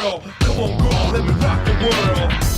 girl. Come on, girl, let me rock the world.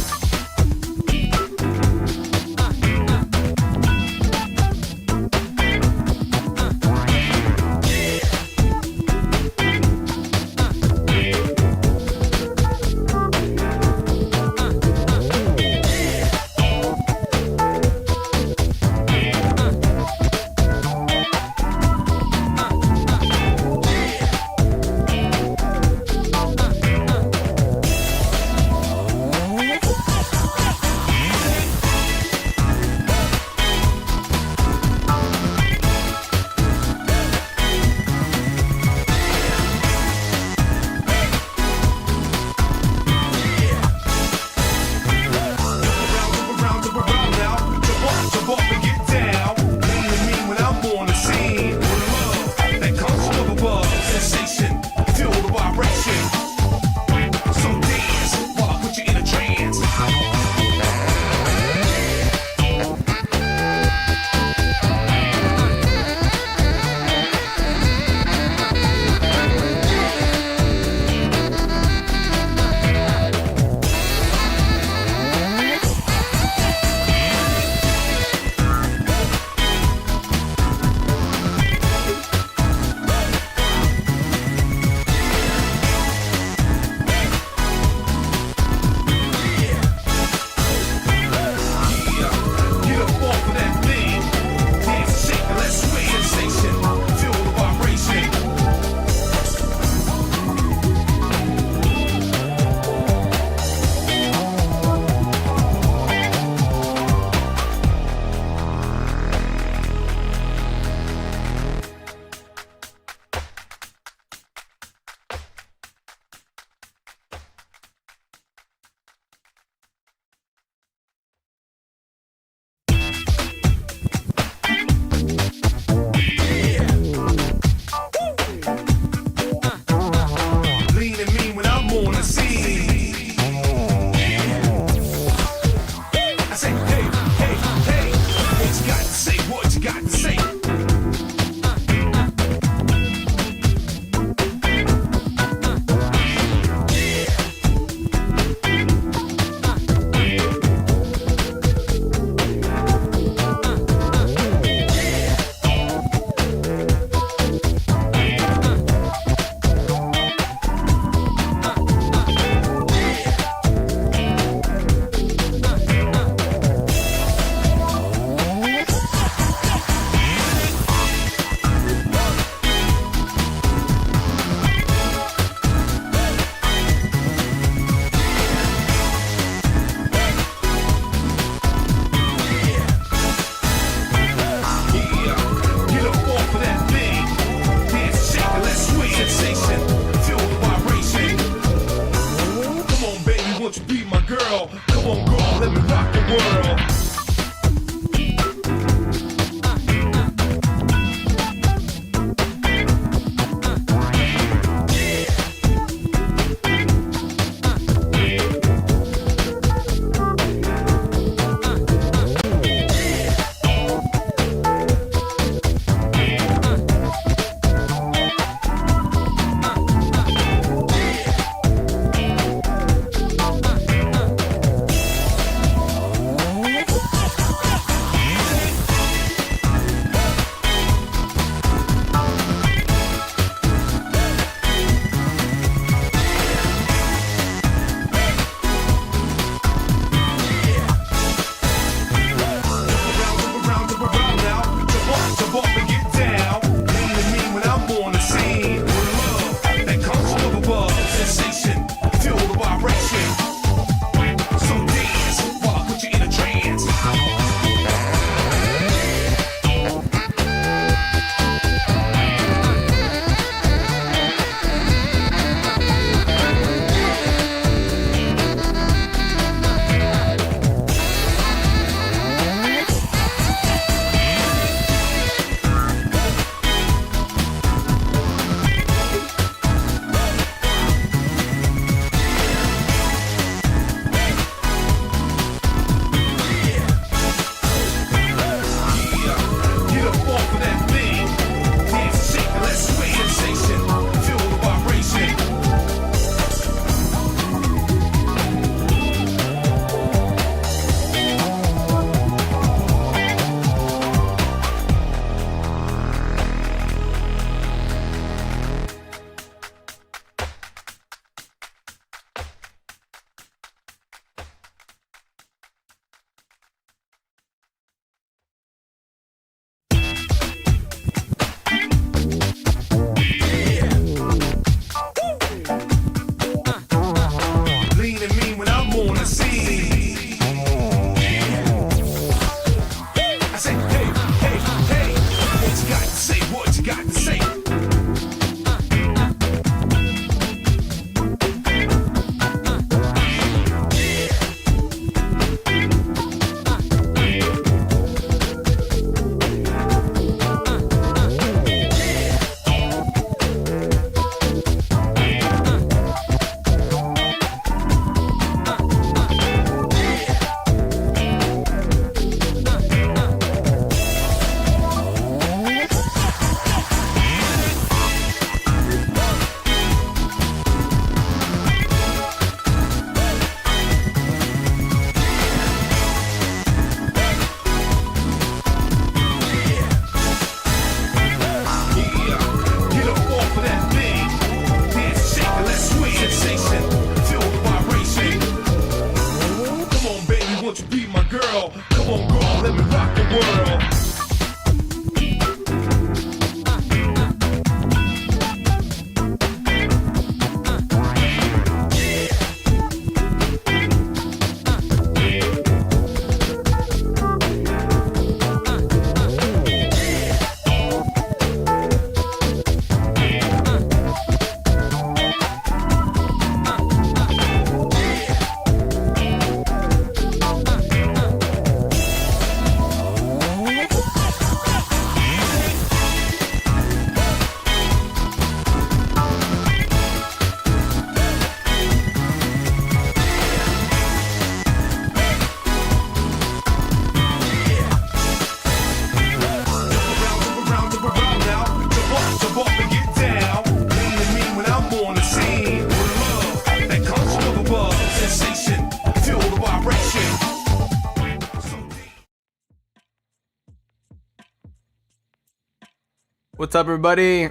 What's up, everybody?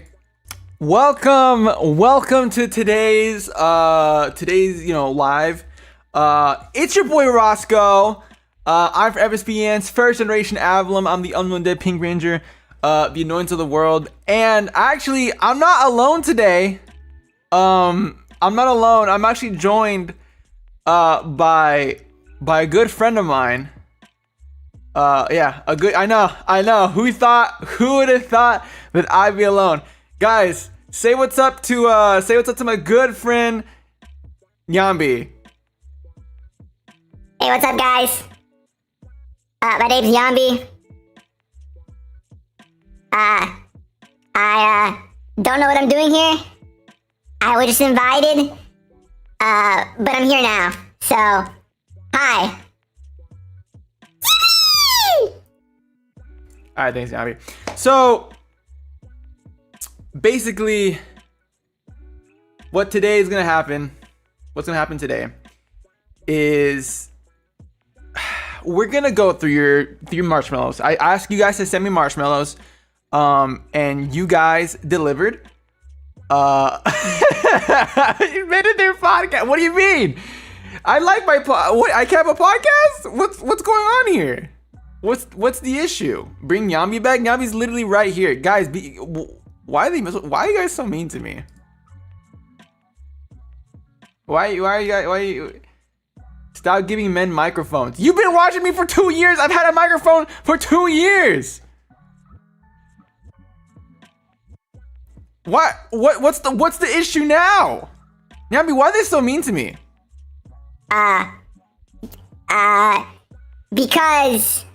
Welcome to today's live. It's your boy Rosco. I'm for FSPN's first generation Avallum. I'm the unwanted Pink Ranger, the annoyance of the world. And actually, I'm not alone today. I'm not alone. I'm actually joined by a good friend of mine. I know. Who would have thought that I'd be alone? Guys, say what's up to my good friend Nyambie. Hey, what's up, guys? My name's Nyambie. I don't know what I'm doing here. I was just invited, but I'm here now. So, hi. All right, thanks, Nyambie. So, basically, what's gonna happen today is we're gonna go through your marshmallows. I asked you guys to send me marshmallows, and you guys delivered. You made it their podcast. What do you mean? I like my I can't have a podcast? What's going on here? What's the issue? Bring Nyambie back. Nyambie's literally right here, guys. Why are you guys so mean to me? Why are you? Stop giving men microphones. You've been watching me for 2 years. I've had a microphone for 2 years. What's the issue now? Nyambie, why are they so mean to me? Because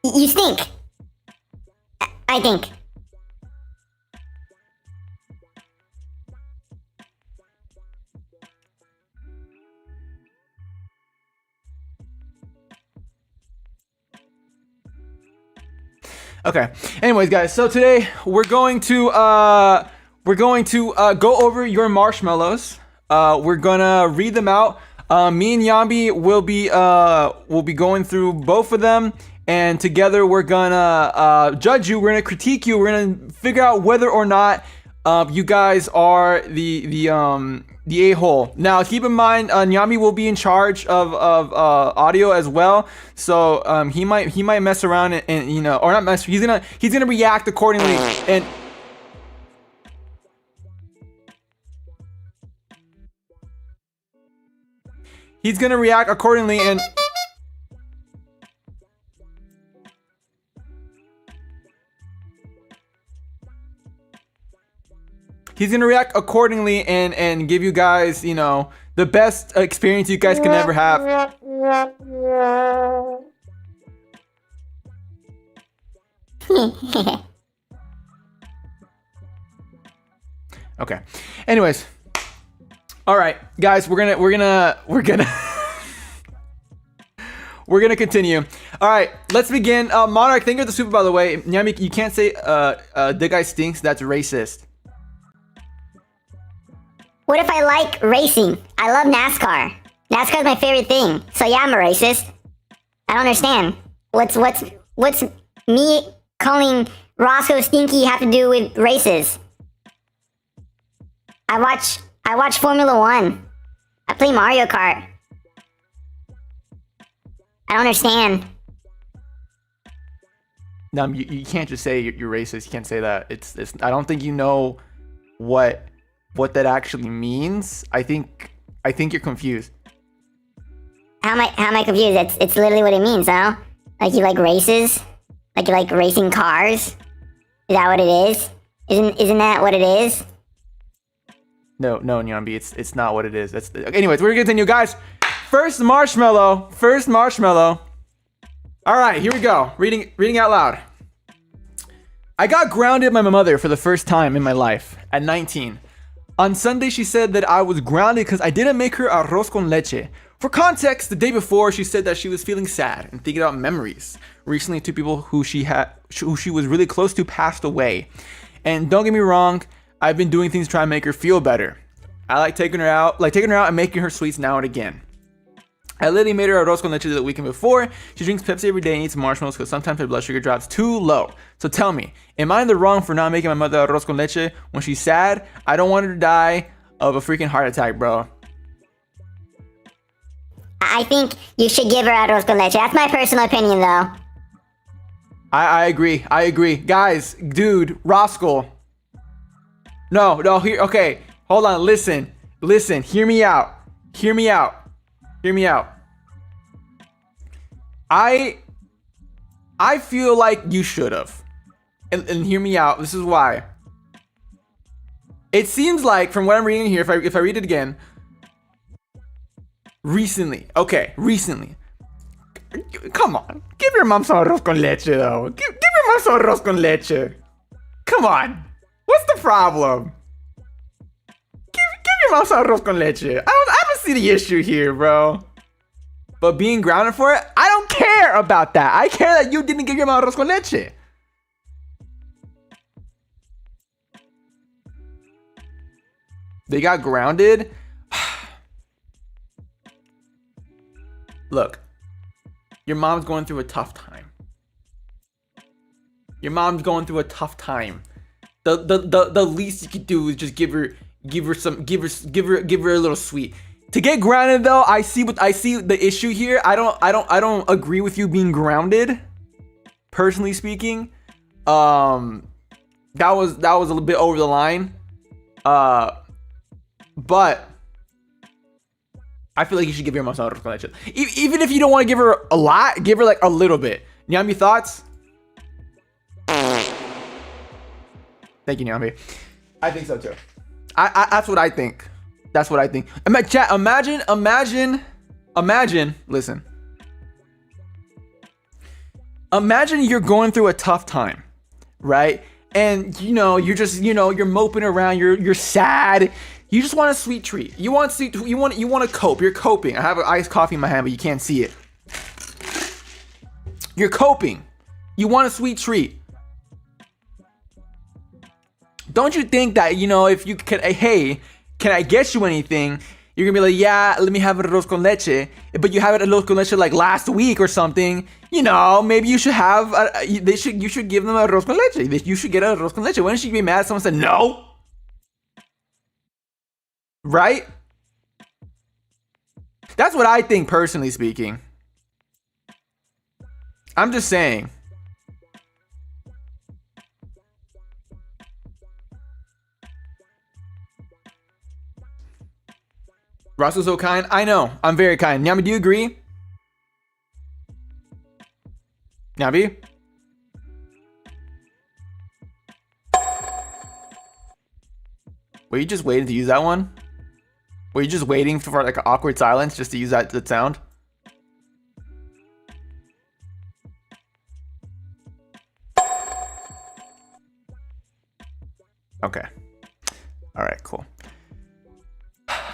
you stink. I think. Okay. Anyways, guys, so today we're going to go over your marshmallows. We're gonna read them out. Me and Nyambie will be going through both of them, and together we're gonna judge you. We're gonna critique you. We're gonna figure out whether or not you guys are the a-hole. Now, keep in mind, Nyambie will be in charge of audio as well, so he might mess around and or not mess. He's gonna react accordingly, and he's gonna react accordingly and. He's gonna react accordingly and give you guys, the best experience you guys can ever have. Okay. Anyways, all right, guys, we're gonna we're gonna continue. All right, let's begin. Monarch, thank you for the super, by the way. Nyambie, you can't say the guy stinks. That's racist. What if I like racing? I love NASCAR. NASCAR is my favorite thing. So yeah, I'm a racist. I don't understand. What's me calling Rosco stinky have to do with races? I watch Formula 1. I play Mario Kart. I don't understand. No, you can't just say you're racist. You can't say that. It's. I don't think you know what that actually means. I think you're confused. How am I confused? It's literally what it means, huh? Like you like races? Like you like racing cars? Is that what it is? Isn't that what it is? No, Nyambie, it's not what it is. Anyways, we're gonna continue, guys. First marshmallow. All right, here we go. Reading out loud. I got grounded by my mother for the first time in my life at 19. On Sunday, she said that I was grounded because I didn't make her arroz con leche. For context, the day before, she said that she was feeling sad and thinking about memories. Recently, two people who she was really close to passed away. And don't get me wrong, I've been doing things to try and make her feel better. I like taking her out and making her sweets now and again. I literally made her a arroz con leche the weekend before. She drinks Pepsi every day and eats marshmallows because sometimes her blood sugar drops too low. So tell me, am I in the wrong for not making my mother arroz con leche when she's sad? I don't want her to die of a freaking heart attack, bro. I think you should give her arroz con leche. That's my personal opinion, though. I agree. I agree. Guys, dude, Rosco. No, here. Okay, hold on. Listen. Hear me out. I feel like you should have. And hear me out. This is why. It seems like, from what I'm reading here, if I read it again, recently. Come on. Give your mom some arroz con leche, though. Give your mom some arroz con leche. Come on. What's the problem? Give your mom some arroz con leche. I don't see the issue here, bro. But being grounded for it, I don't care about that. I care that you didn't give your mom arroz con leche. They got grounded. Look, your mom's going through a tough time. The least you could do is just give her a little sweet. To get grounded though, I see the issue here. I don't agree with you being grounded. Personally speaking, that was a little bit over the line. But I feel like you should give your mom some arroz con leche. Even if you don't want to give her a lot, give her like a little bit. Nyambie, thoughts? Thank you, Nyambie. I think so too. That's what I think. Chat, imagine, listen. Imagine you're going through a tough time, right? And you're moping around, you're sad. You just want a sweet treat. You want to cope. You're coping. I have an iced coffee in my hand, but you can't see it. You're coping. You want a sweet treat. Don't you think that, if you can, hey, can I get you anything? You're gonna be like, yeah, let me have arroz con leche. But you have it arroz con leche like last week or something. Maybe you should have. You should give them arroz con leche. You should get arroz con leche. Wouldn't she be mad if someone said no? Right? That's what I think, personally speaking. I'm just saying. Rosco's so kind. I know. I'm very kind. Nyambie, do you agree? Nyambie? Were you just waiting to use that one? Were you just waiting for like an awkward silence just to use that sound? Okay. All right, cool.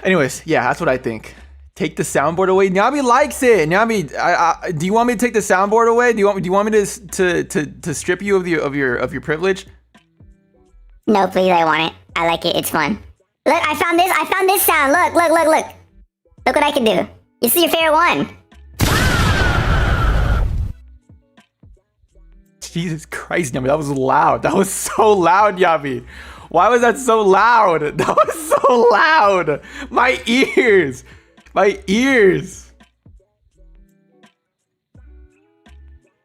Anyways, yeah, that's what I think. Take the soundboard away. Nyambie likes it. Nyambie, do you want me to take the soundboard away? Do you want me to strip you of your privilege? No, please, I want it. I like it. It's fun. Look, I found this sound. Look. Look what I can do. You see your favorite one. Jesus Christ, Nyambie, that was loud. That was so loud, Nyambie. Why was that so loud? That was so loud. My ears.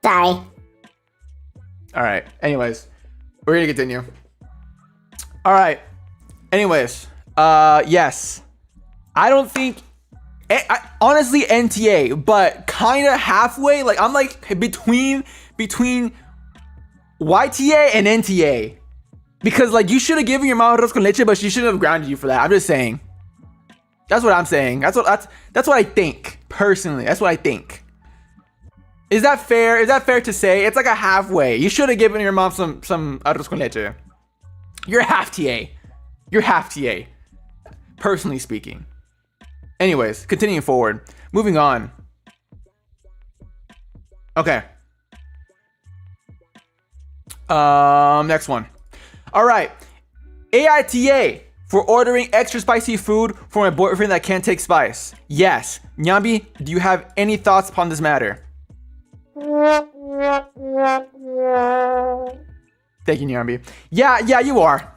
Sorry. All right. Anyways, we're gonna continue. All right. Anyways, yes. I don't think, honestly, NTA, but kind of halfway. Like I'm like between YTA and NTA. Because like you should have given your mom arroz con leche, but she shouldn't have grounded you for that. I'm just saying. That's what I'm saying. That's what I think personally. That's what I think. Is that fair? Is that fair to say? It's like a halfway. You should have given your mom some arroz con leche. You're half TA. Personally speaking. Anyways, continuing forward. Moving on. Okay. Next one. All right. AITA for ordering extra spicy food for my boyfriend that can't take spice? Yes. Nyambie, do you have any thoughts upon this matter? Thank you, Nyambie. Yeah, you are.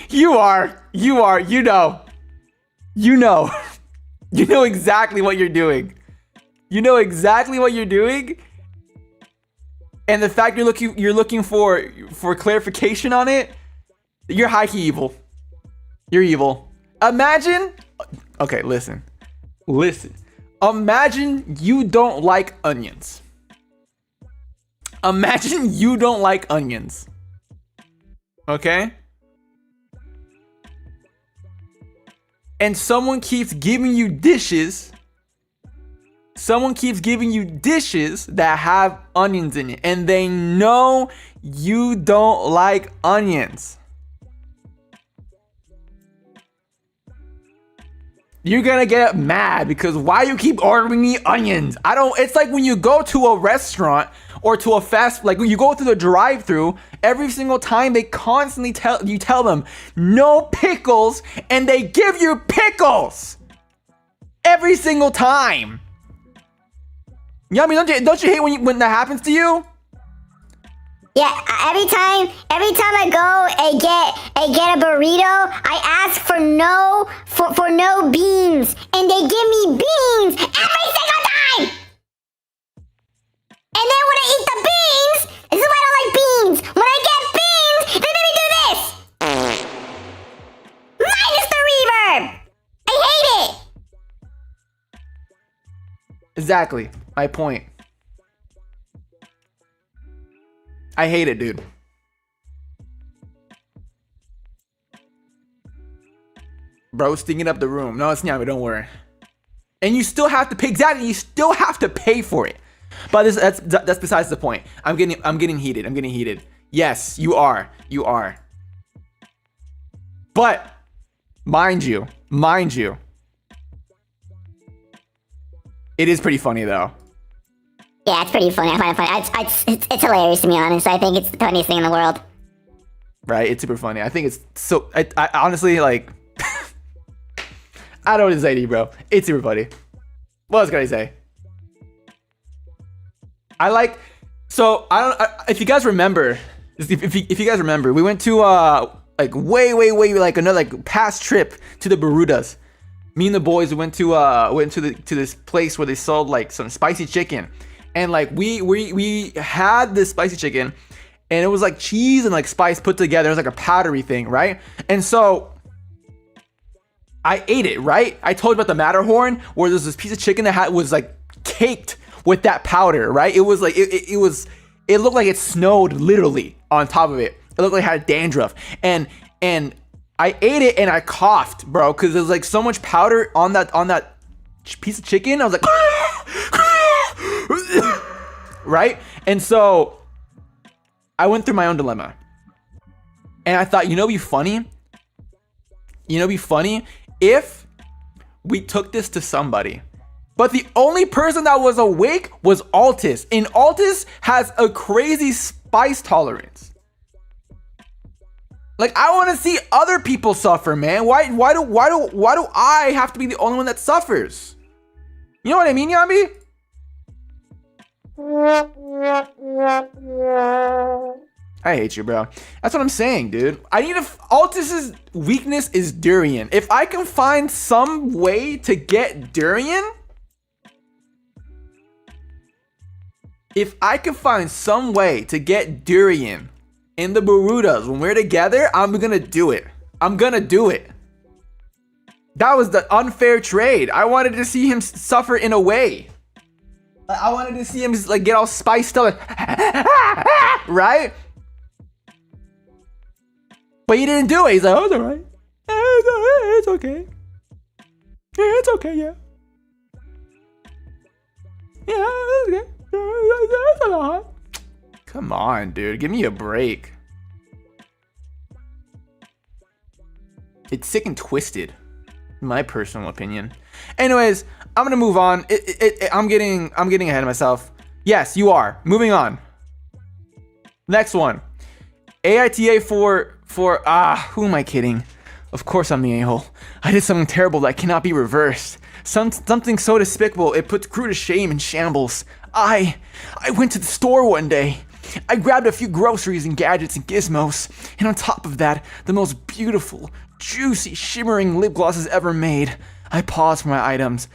You are. You know. You know. You know exactly what you're doing. You know exactly what you're doing. And the fact you're looking for clarification on it, you're high-key evil. You're evil. Imagine. Okay, listen. Imagine you don't like onions. Imagine you don't like onions. Okay? And someone keeps giving you dishes. Someone keeps giving you dishes that have onions in it. And they know you don't like onions. You're gonna get mad because why you keep ordering me onions? It's like when you go to a restaurant or to a like when you go through the drive-thru, every single time they constantly tell them no pickles, and they give you pickles every single time. Nyambie, don't you hate when that happens to you? Yeah, every time I go and get a burrito, I ask for no beans, and they give me beans every single time. And then when I eat the beans, this is why I don't like beans. When I get beans, they make me do this. Minus the reverb. I hate it. Exactly, my point. I hate it, dude. Bro, stinking up the room. No, it's not, don't worry. And you still have to pay. Exactly, you still have to pay for it. But that's besides the point. I'm getting heated. Yes, you are. But mind you, it is pretty funny though. Yeah, it's pretty funny. I find it funny. It's hilarious, to be honest. I think it's the funniest thing in the world. Right? It's super funny. I think it's so... I honestly, like... I don't know what to say to you, bro. It's super funny. What else can I say? I like... So, if you guys remember... If you guys remember, we went to, like, way, like, another, like, past trip to the Barudas. Me and the boys went to this place where they sold, like, some spicy chicken. And like we had this spicy chicken, and it was like cheese and like spice put together. It was like a powdery thing, right? And so I ate it, right? I told you about the Matterhorn, where there's this piece of chicken that was like caked with that powder, right? It was like it looked like it snowed literally on top of it. It looked like it had dandruff, and I ate it and I coughed, bro, because there was like so much powder on that piece of chicken. I was like. Right? And so I went through my own dilemma. And I thought, it'd be funny? It'd be funny if we took this to somebody. But the only person that was awake was Altus. And Altus has a crazy spice tolerance. Like, I want to see other people suffer, man. Why do I have to be the only one that suffers? You know what I mean, Nyambie? I hate you, bro. That's what I'm saying, dude. Altus's weakness is durian. If I can find some way to get durian, in the Barudas when we're together, I'm gonna do it. That was the unfair trade. I wanted to see him suffer in a way. I wanted to see him like get all spiced up, right? But he didn't do it. He's like, oh, it's alright. It's okay. It's okay, yeah. Yeah, it's okay. It's a lot. Come on, dude. Give me a break. It's sick and twisted, in my personal opinion. Anyways, I'm gonna move on. I'm getting ahead of myself. Yes, you are. Moving on. Next one. AITA for who am I kidding? Of course I'm the a-hole. I did something terrible that cannot be reversed. Something so despicable it puts crew to shame and shambles. I went to the store one day. I grabbed a few groceries and gadgets and gizmos, and on top of that, the most beautiful, juicy, shimmering lip glosses ever made. I paused for my items.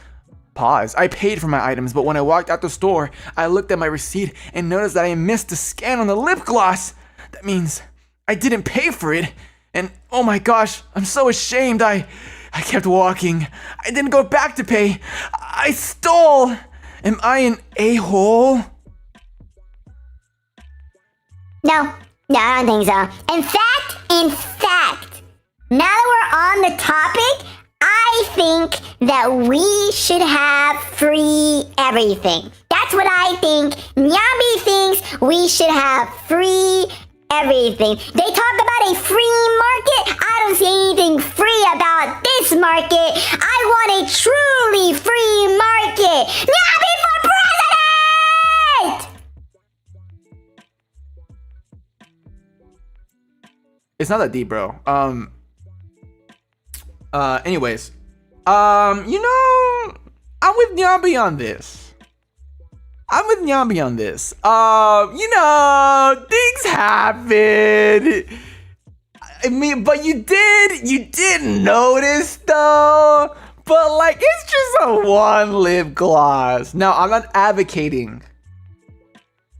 I paid for my items, but when I walked out the store, I looked at my receipt and noticed that I missed a scan on the lip gloss. That means I didn't pay for it, and oh my gosh, I'm so ashamed. I kept walking. I didn't go back to pay. I stole. Am I an a-hole? No, I don't think so. In fact, now that we're on the topic, I think that we should have free everything. That's what I think. Nyambie thinks we should have free everything. They talk about a free market. I don't see anything free about this market. I want a truly free market. Nyambie for president! It's not that deep, bro. Anyways, I'm with Nyambie on this. Things happen. I mean, but you did notice though. But like, it's just a one lip gloss. Now, I'm not advocating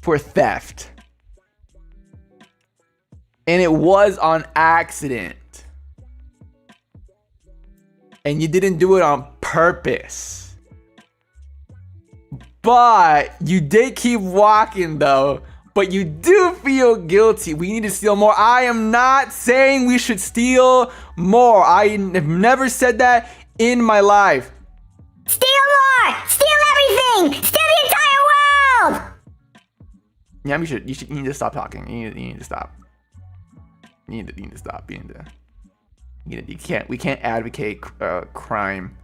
for theft. And it was on accident. And you didn't do it on purpose. But you did keep walking though. But you do feel guilty. We need to steal more. I am not saying we should steal more. I have never said that in my life. Steal more! Steal everything! Steal the entire world! Yeah, you need to stop talking. You need to stop. You need to stop. We can't advocate crime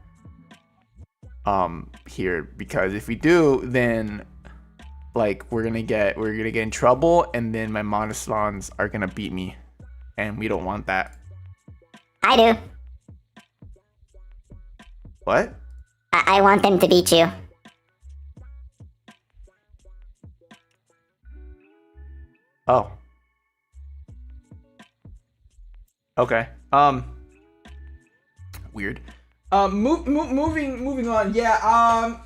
here, because if we do, then like we're gonna get in trouble, and then my monosons are gonna beat me, and we don't want that. I do. What? I want them to beat you. Oh. Okay. Weird. Moving on. Yeah.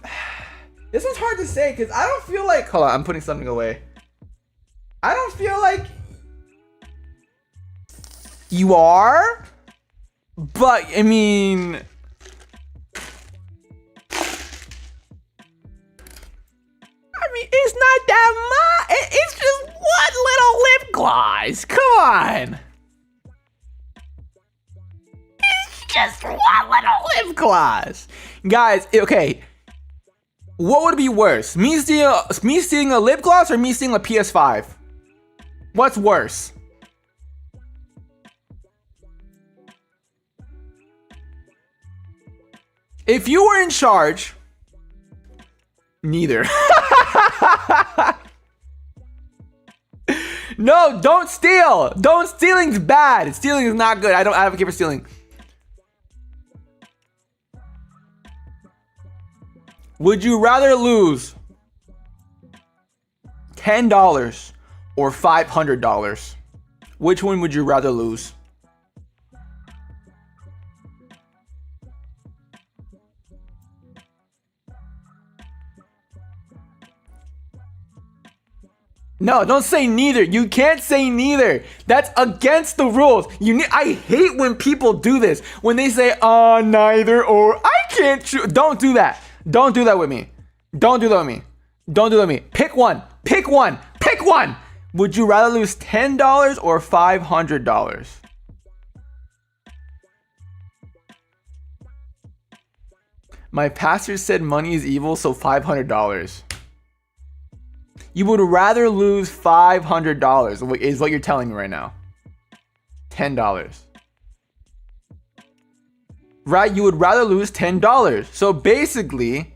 This one's hard to say because I don't feel like. Hold on, I'm putting something away. I don't feel like you are, but I mean, it's not that much. It's just one little lip gloss. Come on. Just one little lip gloss, guys. Okay, what would be worse, me stealing a lip gloss or me stealing a PS5? What's worse? If you were in charge, neither. No, don't steal. Stealing's bad. Stealing is not good. I don't advocate for stealing. Would you rather lose $10 or $500? Which one would you rather lose? No, don't say neither. You can't say neither. That's against the rules. I hate when people do this. When they say, neither or I can't choose. Don't do that. Don't do that with me. Don't do that with me. Don't do that with me. Pick one. Pick one. Pick one. Would you rather lose $10 or $500? My pastor said money is evil, so $500. You would rather lose $500 is what you're telling me right now. $10. Right? You would rather lose $10. So basically,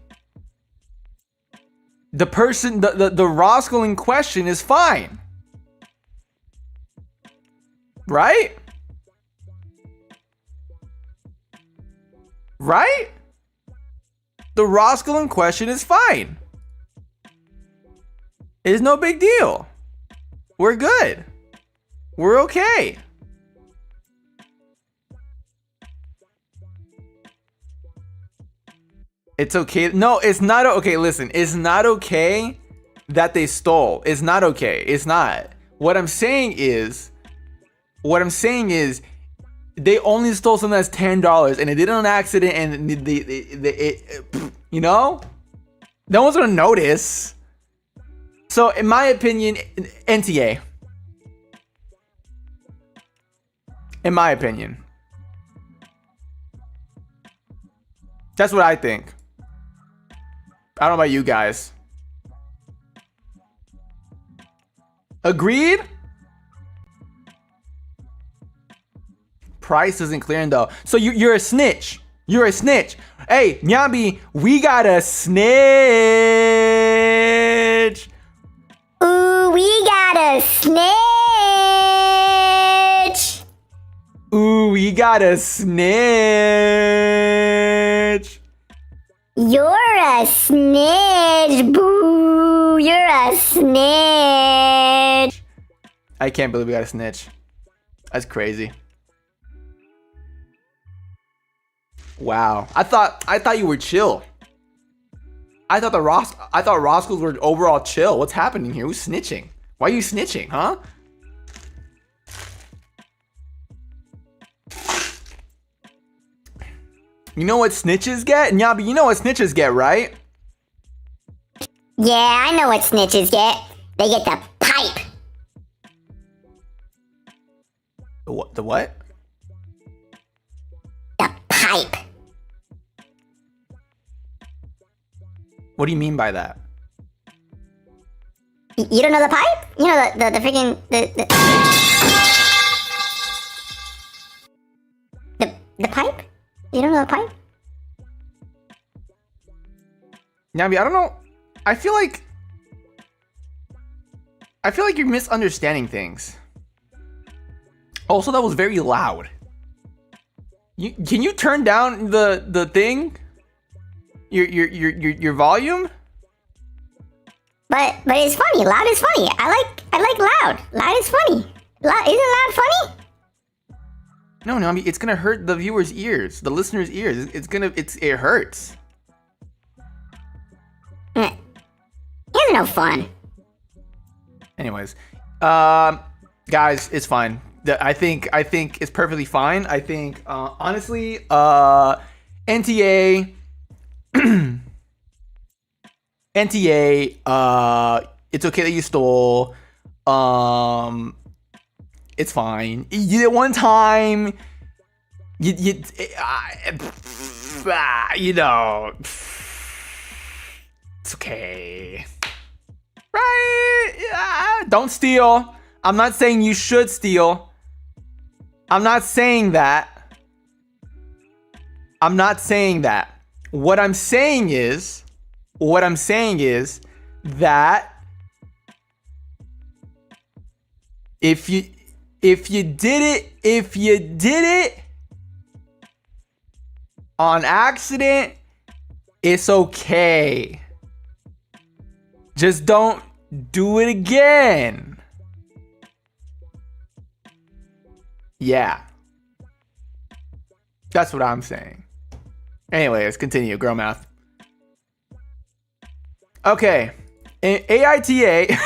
the person, the Rosco in question is fine. Right? right? The Rosco in question is fine. It's no big deal. We're good. We're okay. It's okay. No, it's not okay. Listen, it's not okay that they stole. It's not okay. It's not. What I'm saying is they only stole something that's $10 and it did it on accident, and you know, no one's gonna notice. So in my opinion, NTA. In my opinion. That's what I think. I don't know about you guys. Agreed? Price isn't clearing though. So you're a snitch. You're a snitch. Hey, Nyambie, we got a snitch. Ooh, we got a snitch. Ooh, we got a snitch. You're a snitch. Boo, you're a snitch. I can't believe we got a snitch. That's crazy. Wow. I thought you were chill. I thought Roscoe's were overall chill. What's happening here? Who's snitching? Why are you snitching, huh? You know what snitches get? Nyambie, you know what snitches get, right? Yeah, I know what snitches get. They get the pipe. The what? The what? The pipe. What do you mean by that? You don't know the pipe? You know the freaking the pipe? You don't know the pipe? Nyambie, I don't know. I feel like you're misunderstanding things. Also, that was very loud. Can you turn down the thing? Your volume? But it's funny. Loud is funny. I like loud. Loud is funny. Isn't loud funny? No, Nyambie, it's gonna hurt the viewers' ears, the listeners' ears. It hurts. It's no fun. Anyways, guys, it's fine. I think it's perfectly fine. I think honestly, NTA, NTA, it's okay that you stole. It's fine. You did it one time. You know, it's okay. Right? Yeah. Don't steal. I'm not saying you should steal. I'm not saying that. I'm not saying that. What I'm saying is that if you did it on accident, it's okay. Just don't do it again. Yeah. That's what I'm saying. Anyways, continue. Girl math. Okay. AITA.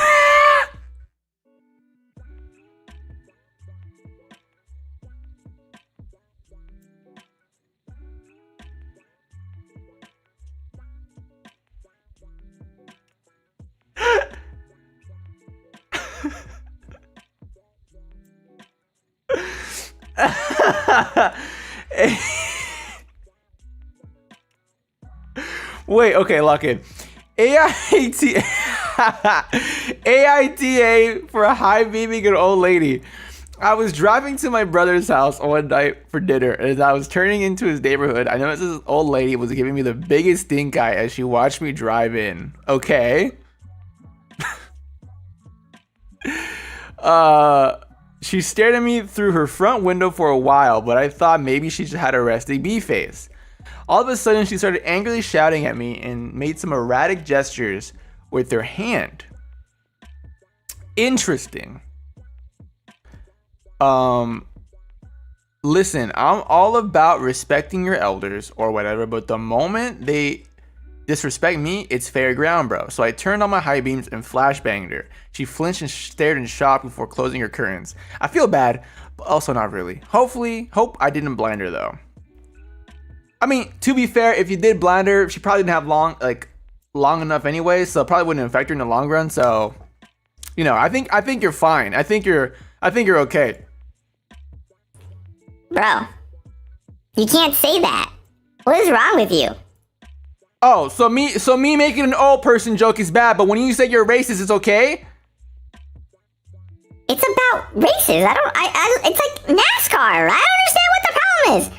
Wait, okay, lock in. AITA AITA for a high beaming an old lady. I was driving to my brother's house one night for dinner, and as I was turning into his neighborhood, I noticed this old lady was giving me the biggest stink eye as she watched me drive in. Okay. She stared at me through her front window for a while, but I thought maybe she just had a resting bee face. All of a sudden, she started angrily shouting at me and made some erratic gestures with her hand. Interesting. Listen, I'm all about respecting your elders or whatever, but the moment they disrespect me, it's fair ground, bro. So I turned on my high beams and flashbanged her. She flinched and stared in shock before closing her curtains. I feel bad, but also not really. Hope I didn't blind her though. I mean, to be fair, if you did blind her, she probably didn't have long enough anyway, so it probably wouldn't affect her in the long run. So, you know, I think you're fine. I think you're okay. Bro, you can't say that. What is wrong with you? Oh, so me making an old person joke is bad, but when you say you're racist, it's okay? It's about races. It's like NASCAR. I don't understand what the problem is.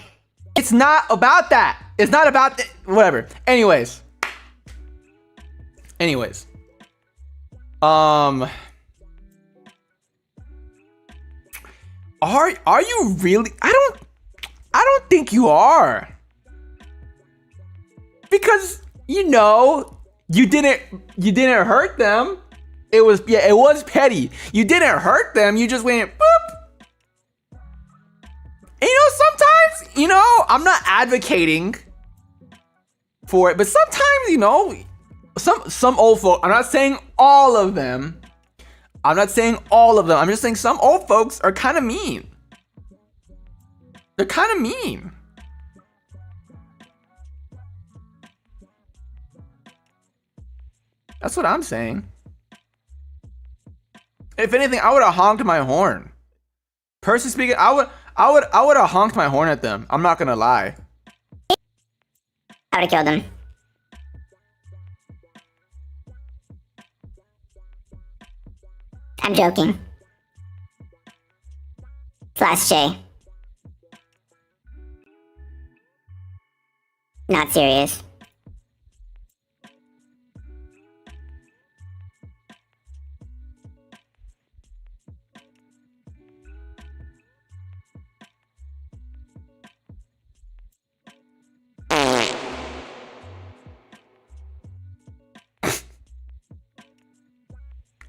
It's not about that. It's not about whatever. Anyways. Are you really? I don't think you are. Because you didn't hurt them. It was petty. You didn't hurt them. You just went boop. And sometimes, I'm not advocating for it, but sometimes, some old folk, I'm not saying all of them. I'm just saying some old folks are kind of mean. They're kind of mean. That's what I'm saying. If anything, I would have honked my horn. Personally speaking, I would have honked my horn at them. I'm not gonna lie. I would have killed him. I'm joking. /J. Not serious.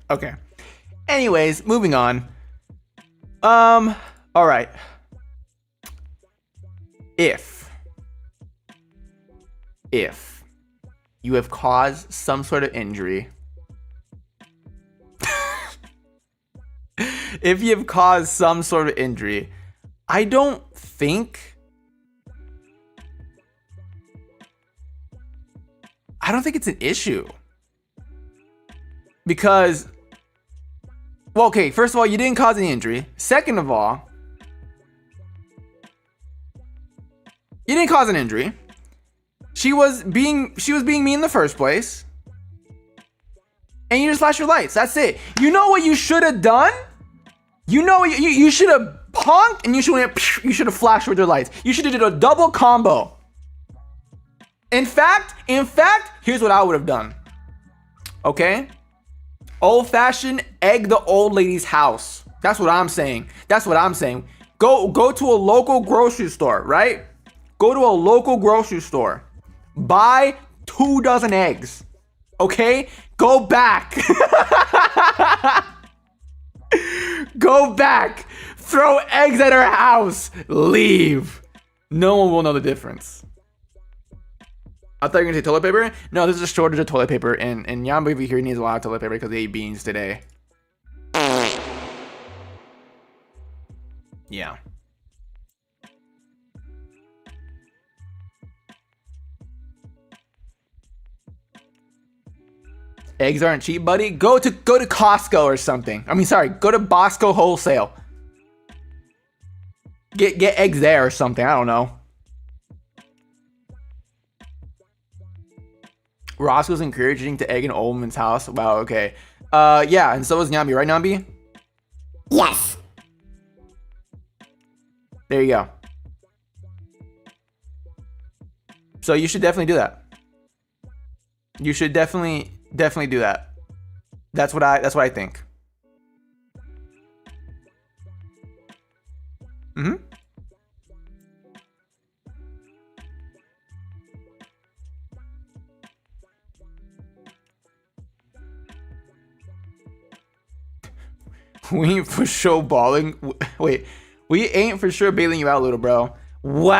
Okay. Anyways, moving on. All right. If you have caused some sort of injury, I don't think it's an issue. Because, well, okay, first of all, you didn't cause any injury. Second of all, you didn't cause an injury. She was being mean in the first place. And you just flashed your lights. That's it. You know what you should have done? You should have honked and you should have flashed with your lights. You should have did a double combo. In fact, here's what I would have done. Okay? Old-fashioned egg the old lady's house. That's what I'm saying. Go to a local grocery store, right? Go to a local grocery store. Buy 2 dozen eggs. Okay? Go back. Go back. Throw eggs at her house. Leave. No one will know the difference. I thought you were gonna say toilet paper. No, there's a shortage of toilet paper, and Nyambie over here needs a lot of toilet paper because they ate beans today. Yeah. Eggs aren't cheap, buddy. Go to Costco or something. I mean, sorry, go to Bosco Wholesale. Get eggs there or something. I don't know. Roscoe's encouraging to egg an old woman's house. Wow, okay. Yeah, and so is Nyambie, right, Nyambie? Yes. There you go. So you should definitely do that. You should definitely do that. That's what I think. We ain't for sure balling. Wait, we ain't for sure bailing you out, little bro. Wow.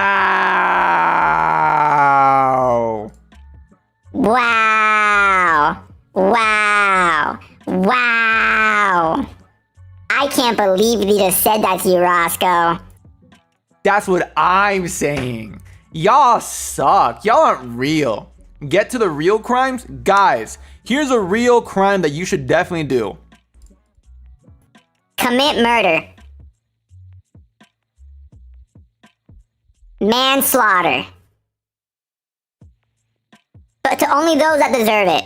Wow. Wow. Wow. I can't believe he just said that to you, Rosco. That's what I'm saying. Y'all suck. Y'all aren't real. Get to the real crimes? Guys, here's a real crime that you should definitely do. Commit murder. Manslaughter. But to only those that deserve it.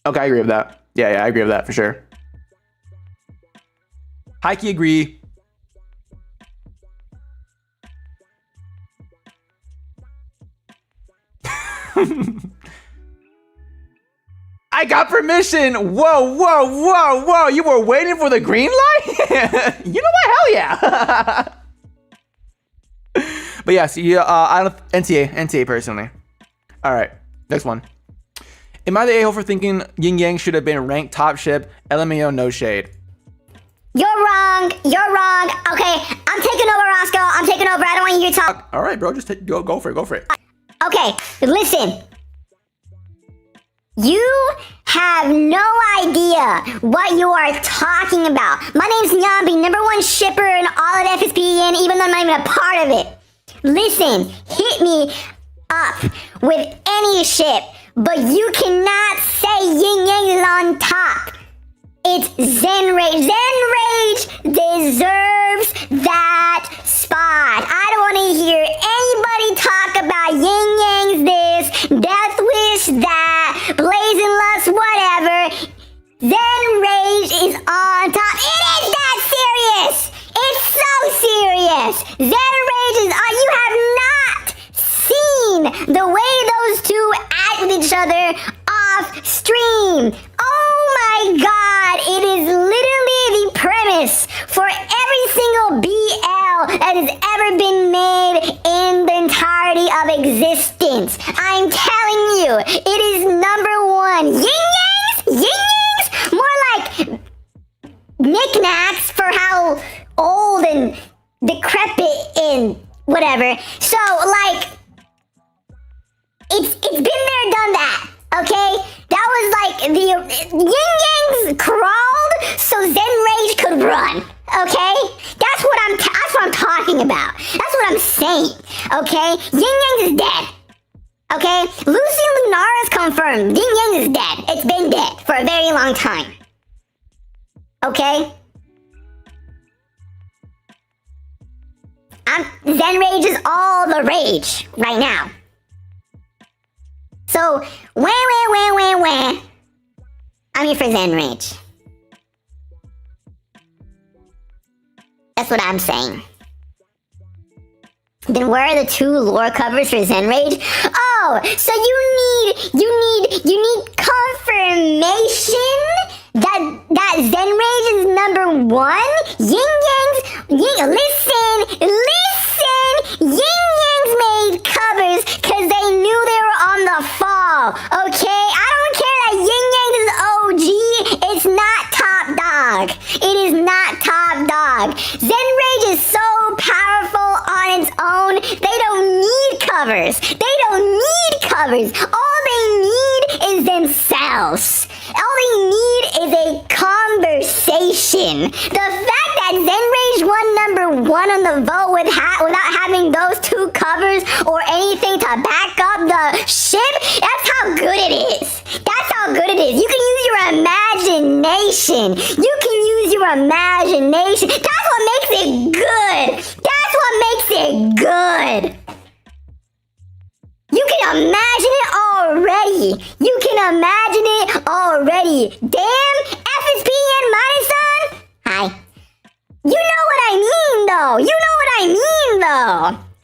Okay, I agree with that. Yeah, I agree with that for sure. Heike agree. I got permission. Whoa, whoa, whoa, whoa. You were waiting for the green light? You know what? Hell yeah. But yeah, see, I don't NTA personally. All right, next one. Am I the a-hole for thinking Yin Yang should have been ranked top ship? LMAO, no shade. You're wrong. You're wrong. Okay, I'm taking over, Rosco. I'm taking over. I don't want you to talk. All right, bro, just go for it. Go for it. Okay, listen. You have no idea what you are talking about. My name's Nyambie, #1 shipper in all of FSPN, even though I'm not even a part of it. Listen, hit me up with any ship, but you cannot say Yin Yang is on top. It's Zenrage. Zenrage deserves that spot. I don't want to hear anybody talk about Yin Yang's this, Death Wish that, Blazing Lust, whatever. Zenrage is on top. It is that serious. It's so serious. Zenrage is on. You have not seen the way those two act with each other off stream. Oh my god, it is literally the premise for every single BL that has ever been made in the entirety of existence. I'm telling you, it is #1. Yin Yangs? More like knickknacks for how old and decrepit and whatever. So, like, it's been there, done that. Okay, that was like the Yin Yangs crawled so Zenrage could run. Okay, that's what I'm talking about. That's what I'm saying. Okay, Yin Yang is dead. Okay, Lucien Lunaris confirmed Yin Yang is dead. It's been dead for a very long time. Okay. Zenrage is all the rage right now. So, wah. I'm here for Zenrage. That's what I'm saying. Then where are the 2 lore covers for Zenrage? Oh, so you need confirmation that Zenrage is #1? Listen! Yin Yangs made covers because they knew they were on the fall, okay? I don't care that Yin Yang is OG, it's not top dog. It is not top dog. Zenrage is so powerful on its own, they don't need covers. All they need is themselves. All they need is a conversation. The fact that Zenrage won #1 on the vote without having those 2 covers or anything to back up the ship, that's how good it is. That's how good it is. You can use your imagination. That's what makes it good. You can imagine it already. Damn, FSPN, my son. Hi. You know what I mean, though.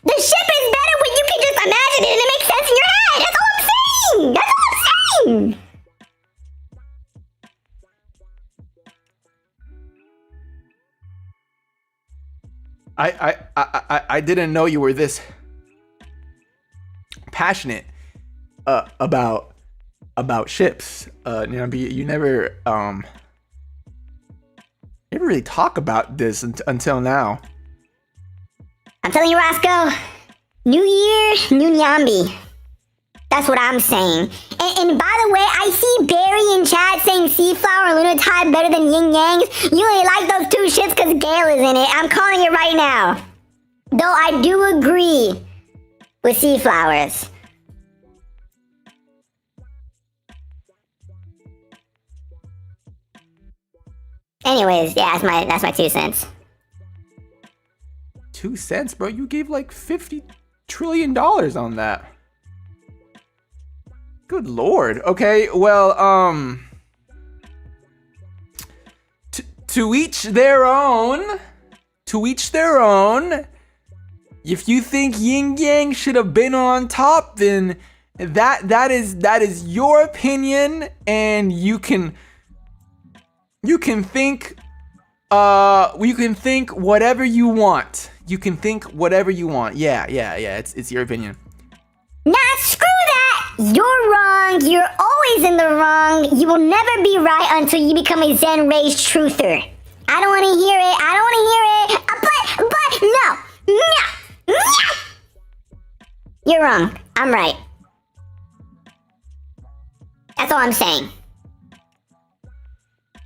The ship is better when you can just imagine it and it makes sense in your head. That's all I'm saying. I didn't know you were this passionate about ships. You never never really talk about this until now. I'm telling you, Rosco, new year, new Nyambie. That's what I'm saying. And by the way, I see Barry in chat saying Seaflower and Lunatide better than Yin Yangs. You only like those two shits because Gale is in it. I'm calling it right now. Though I do agree with Seaflowers. Anyways, yeah, that's my 2 cents. 2 cents, bro? You gave like $50 trillion on that. Good lord. Okay, well, to each their own. To each their own. If you think Yin Yang should have been on top, then that is your opinion, and you can think whatever you want. You can think whatever you want. Yeah. It's your opinion. Nah, screw that! You're wrong. You're always in the wrong. You will never be right until you become a Zen Rage truther. I don't want to hear it. But no. You're wrong. I'm right. That's all I'm saying.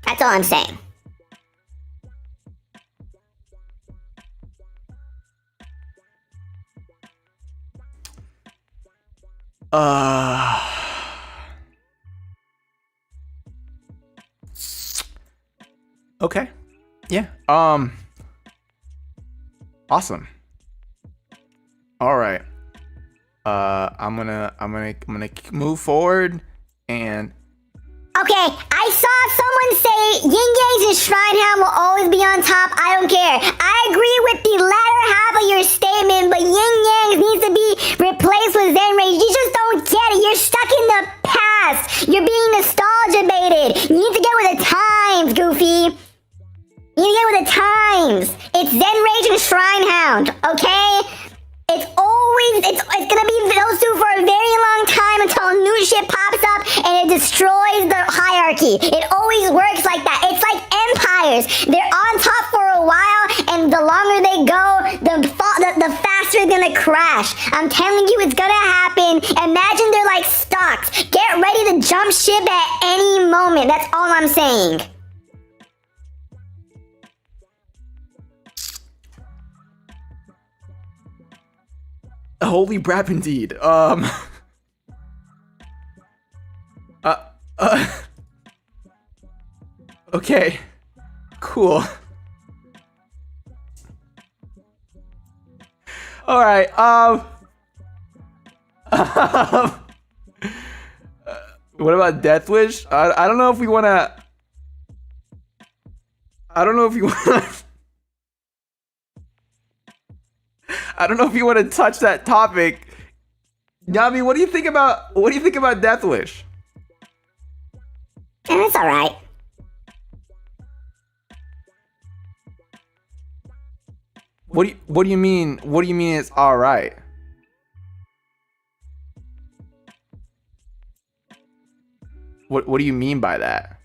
That's all I'm saying. Okay. Yeah. Awesome. All right. I'm gonna move forward and. Okay, I saw someone say Yin Yangs and Shrinehound will always be on top. I don't care. I agree with the latter half of your statement, but Yin Yangs needs to be replaced with Zen Rage. You just don't get it. You're stuck in the past. You're being nostalgia baited. You need to get with the times, Goofy. You need to get with the times. It's Zen Rage and Shrinehound, okay? It's gonna be those two for a very long time until new shit pops up and it destroys the hierarchy. It always works like that. It's like empires. They're on top for a while, and the longer they go, the faster it's gonna crash. I'm telling you, it's gonna happen. Imagine they're like stocks. Get ready to jump ship at any moment. That's all I'm saying. Holy brap indeed. Okay. Cool. All right. What about Death Wish? I don't know if we want to. I don't know if you want. I don't know if you want to touch that topic. Nyambie, what do you think about Death Wish? It's all right. What do you mean? What do you mean it's all right? What do you mean by that?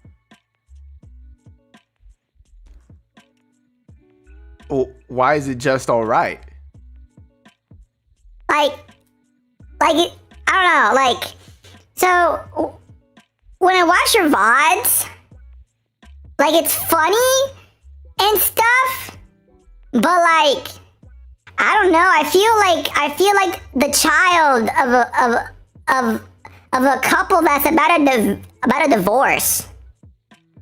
Well, why is it just all right? I don't know, so, when I watch your VODs, it's funny and stuff, but, I don't know, I feel like the child of a couple that's about a divorce.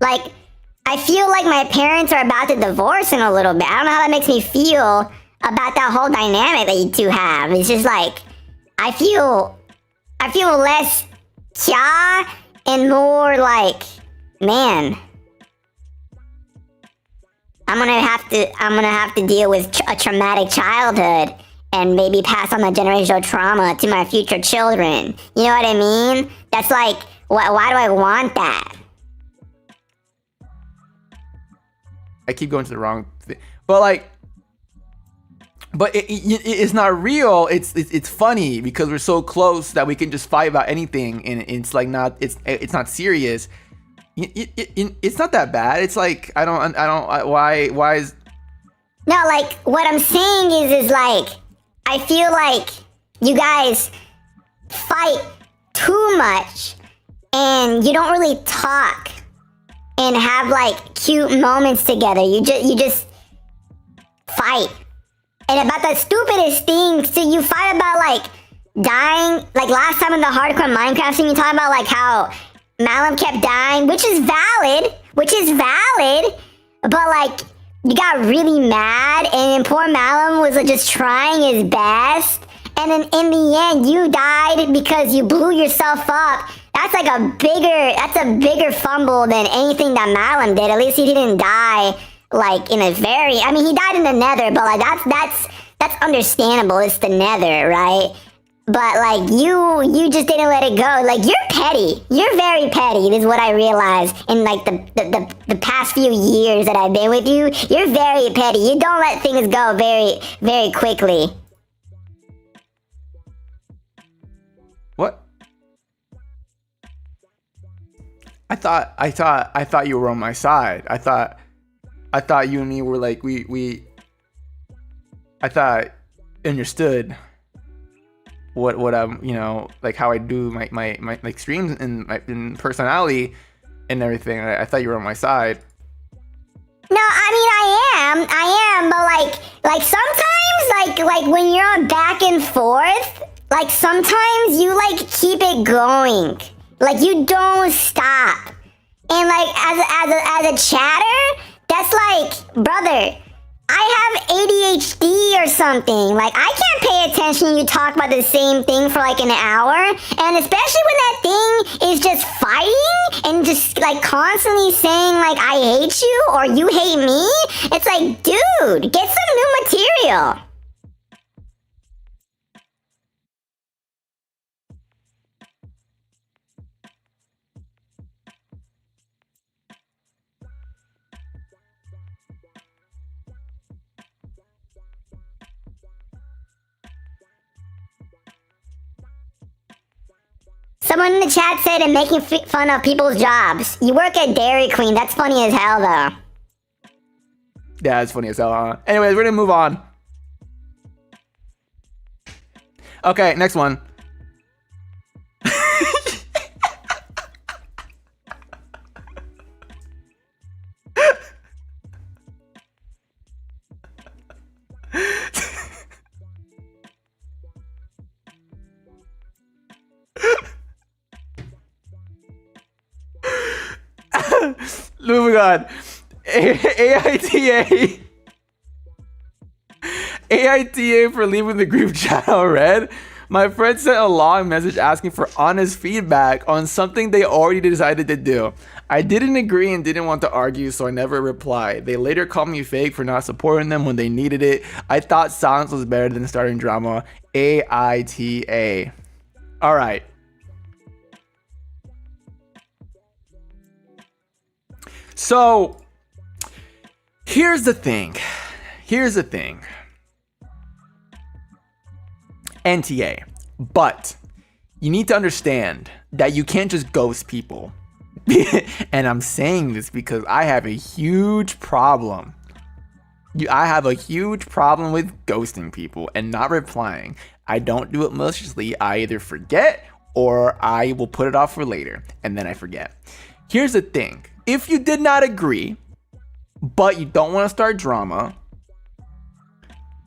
I feel like my parents are about to divorce in a little bit. I don't know how that makes me feel about that whole dynamic that you two have. It's just I feel less cha and more man, I'm gonna have to deal with a traumatic childhood and maybe pass on the generational trauma to my future children. You know what I mean? That's why do I want that? I keep going to the wrong thing, but it's not real. It's funny because we're so close that we can just fight about anything, and it's not serious. It's not that bad. It's like I don't why is No, like what I'm saying is like I feel like you guys fight too much and you don't really talk and have like cute moments together. You just fight. And about the stupidest thing, so you fight about like dying. Like last time in the hardcore Minecraft scene, you talk about like how Malum kept dying, which is valid, but like you got really mad and then poor Malum was like, just trying his best. And then in the end, you died because you blew yourself up. That's like a bigger fumble than anything that Malum did. At least he didn't die like in a very, I mean, he died in the nether, but like that's understandable. It's the nether, right? But like you just didn't let it go. Like you're petty. You're very petty. This is what I realized in like the past few years that I've been with you. You're very petty. You don't let things go very, very quickly. What? I thought you were on my side. I thought you and me were like I thought understood what I'm, you know, like how I do my like streams and my personality and everything. I thought you were on my side. No, I mean I am, but like sometimes like when you're on back and forth, like sometimes you like keep it going. Like you don't stop. And like as a chatter, that's like, brother, I have ADHD or something. Like, I can't pay attention when you talk about the same thing for like an hour. And especially when that thing is just fighting and just like constantly saying like, I hate you or you hate me. It's like, dude, get some new material. Someone in the chat said and making fun of people's jobs. You work at Dairy Queen. That's funny as hell, though. Yeah, it's funny as hell, huh? Anyways, we're gonna move on. Okay, next one. Moving on. AITA for leaving the group channel read. My friend sent a long message asking for honest feedback on something they already decided to do. I didn't agree and didn't want to argue, so I never replied. They later called me fake for not supporting them when they needed it. I thought silence was better than starting drama. AITA. All right. So, here's the thing. NTA. But you need to understand that you can't just ghost people. And I'm saying this because I have a huge problem. I have a huge problem with ghosting people and not replying. I don't do it maliciously. I either forget or I will put it off for later and then I forget. Here's the thing. If you did not agree, but you don't want to start drama,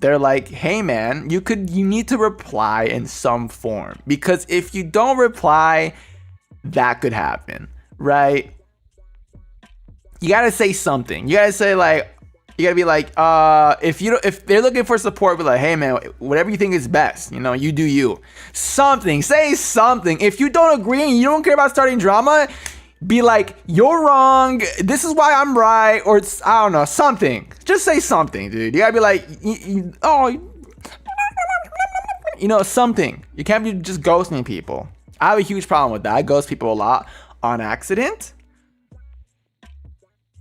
they're like, hey man, you need to reply in some form. Because if you don't reply, that could happen, right? You gotta say something. You gotta say like, you gotta be like, if they're looking for support, be like, hey man, whatever you think is best, you know, you do you. Something, say something. If you don't agree and you don't care about starting drama, be like, you're wrong, this is why I'm right, or it's, I don't know, something. Just say something, dude. You gotta be like, something. You can't be just ghosting people. I have a huge problem with that. I ghost people a lot on accident.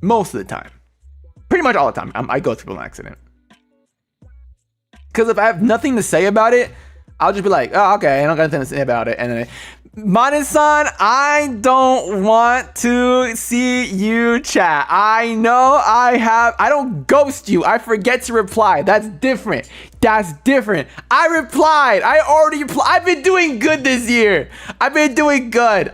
Most of the time. Pretty much all the time. I ghost people on accident. Because if I have nothing to say about it, I'll just be like, oh, okay, I don't got anything to say about it. And then, Mane-san, I don't want to see you chat. I know I don't ghost you. I forget to reply. That's different. That's different. I replied. I already replied. I've been doing good this year. I've been doing good.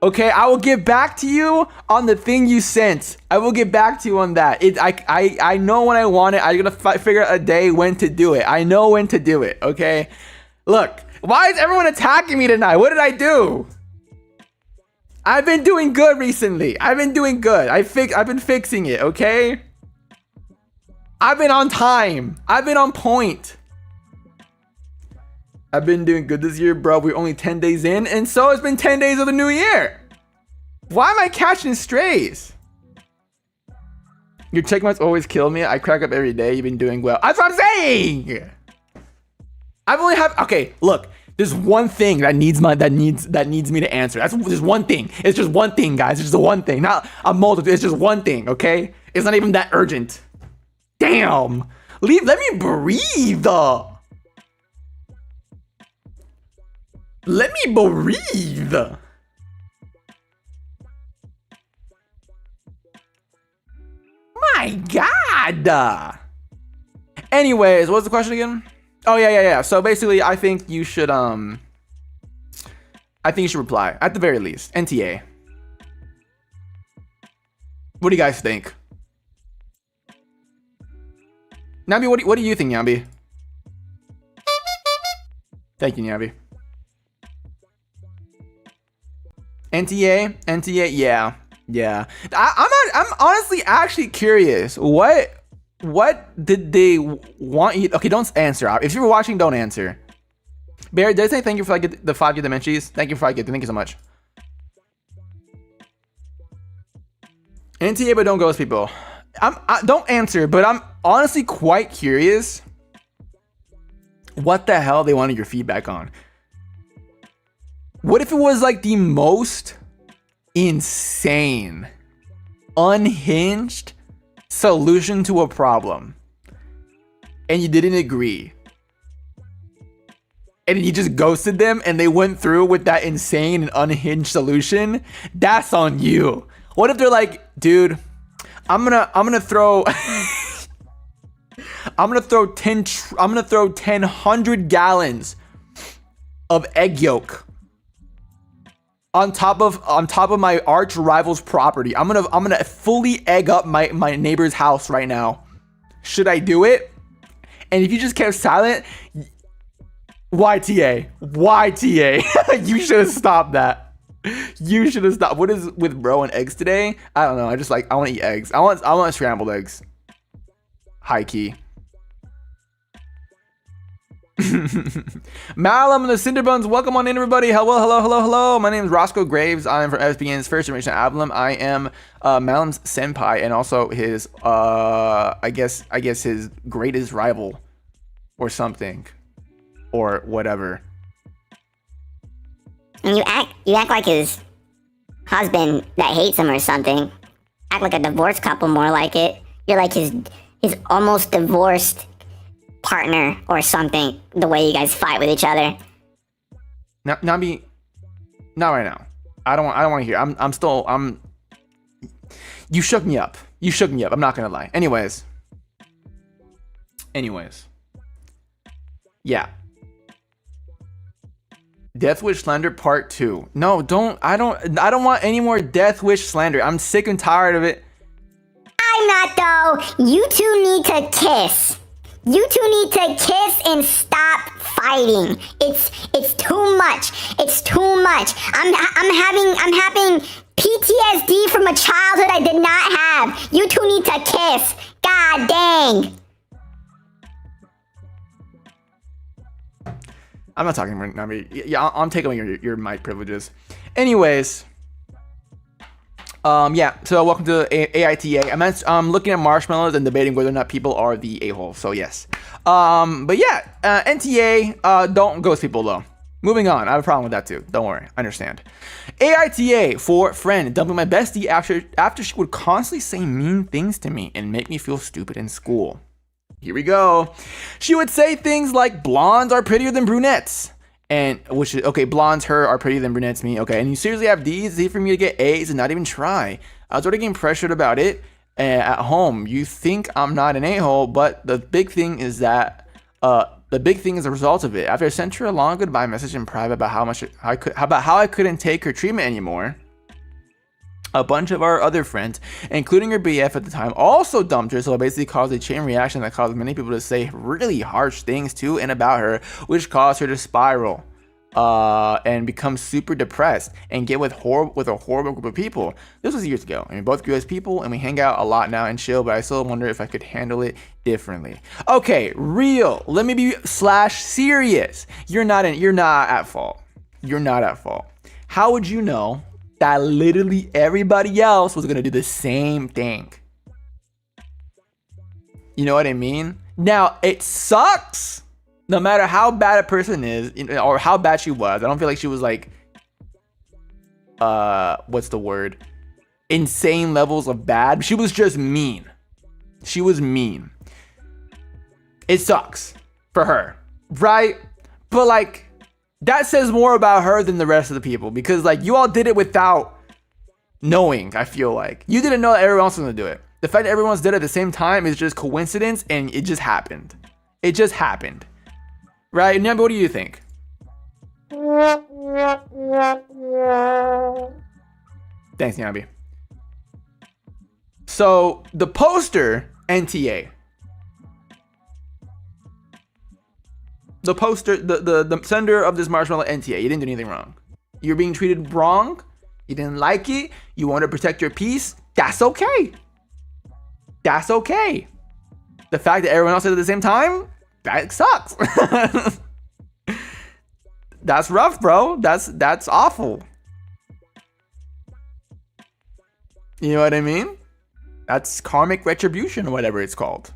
Okay, I will get back to you on the thing you sent. I will get back to you on that. I know when I want it. I'm gonna figure out a day when to do it. I know when to do it. Okay, look. Why is everyone attacking me tonight? What did I do? I've been doing good recently. I've been doing good. I've been fixing it. Okay. I've been on time. I've been on point. I've been doing good this year, bro. We're only 10 days in, and so it's been 10 days of the new year. Why am I catching strays? Your check marks always kill me. I crack up every day. You've been doing well. That's what I'm saying. I've only have okay. Look, there's one thing that needs me to answer. That's just one thing. It's just one thing, guys. It's just the one thing, not a multitude. It's just one thing. Okay, it's not even that urgent. Damn. Let me breathe. Let me breathe. My God. Anyways, what's the question again? Oh yeah. So basically, I think you should reply at the very least. NTA. What do you guys think? Nyambie, what do you think, Nyambie? Thank you, Nyambie. NTA, yeah. I'm honestly actually curious. What did they want you? Okay, don't answer. If you're watching, don't answer. Barry, did I say thank you for like the 5 dimensions? Thank you for like it. Thank you so much. NTA, but don't ghost people. Don't answer, but I'm honestly quite curious what the hell they wanted your feedback on. What if it was like the most insane, unhinged solution to a problem and you didn't agree? And you just ghosted them and they went through with that insane and unhinged solution? That's on you. What if they're like, dude, I'm gonna throw I'm gonna throw 100 gallons of egg yolk on top of my arch rival's property. I'm gonna fully egg up my neighbor's house right now. Should I do it? And if you just kept silent, YTA, you should have stopped that. You should have stopped. What is with bro and eggs today? I don't know. I want to eat eggs. I want scrambled eggs. High key. Malum and the Cinderbuns, welcome on in, everybody. Hello. My name is Rosco Graves. I am from SBN's first generation Avallum. I am Malum's senpai and also his I guess his greatest rival or something or whatever. And you act like his husband that hates him or something. Act like a divorced couple, more like it. You're like his almost divorced partner or something, the way you guys fight with each other. Nyambie, not right now. I don't want to hear. I'm you shook me up. I'm not gonna lie. Anyways. Yeah. Death Wish slander part 2. No, I don't want any more Death Wish slander. I'm sick and tired of it. I'm not though. You two need to kiss. You two need to kiss and stop fighting. It's too much. It's too much. I'm having PTSD from a childhood I did not have. You two need to kiss. God dang. I'm not talking about Nyambie. Yeah, I'm taking away your mic privileges. Anyways, yeah. So welcome to AITA. I'm looking at marshmallows and debating whether or not people are the a-hole. So yes. But yeah, NTA. Don't ghost people though. Moving on. I have a problem with that too. Don't worry. I understand. AITA for friend dumping my bestie after she would constantly say mean things to me and make me feel stupid in school. Here we go. She would say things like blondes are prettier than brunettes. And which is okay, blondes her are prettier than brunettes me. Okay, and you seriously have D's? It's easy for me to get A's and not even try. I was already getting pressured about it at home. You think I'm not an a-hole, but the big thing is that the big thing is the result of it. After I sent her a long goodbye message in private about how I couldn't take her treatment anymore, a bunch of our other friends, including her BF at the time, also dumped her. So it basically caused a chain reaction that caused many people to say really harsh things to and about her, which caused her to spiral and become super depressed and get with a horrible group of people. This was years ago. I mean, both grew as people and we hang out a lot now and chill, but I still wonder if I could handle it differently. Okay, real. Let me be /serious. You're not at fault. You're not at fault. How would you know that literally everybody else was gonna do the same thing? You know what I mean? Now, it sucks. No matter how bad a person is, or how bad she was, I don't feel like she was like, what's the word? Insane levels of bad. She was just mean. She was mean. It sucks for her, right? But like, that says more about her than the rest of the people, because like you all did it without knowing. I feel like you didn't know that everyone else was gonna do it. The fact that everyone else did it at the same time is just coincidence, and it just happened. It just happened. Right, Nyambie, what do you think? Thanks, Nyambie. So the poster, NTA. The poster, the sender of this marshmallow, NTA. You didn't do anything wrong. You're being treated wrong. You didn't like it. You want to protect your peace. That's okay. That's okay. The fact that everyone else did it at the same time, that sucks. That's rough, bro. That's awful. You know what I mean? That's karmic retribution or whatever it's called.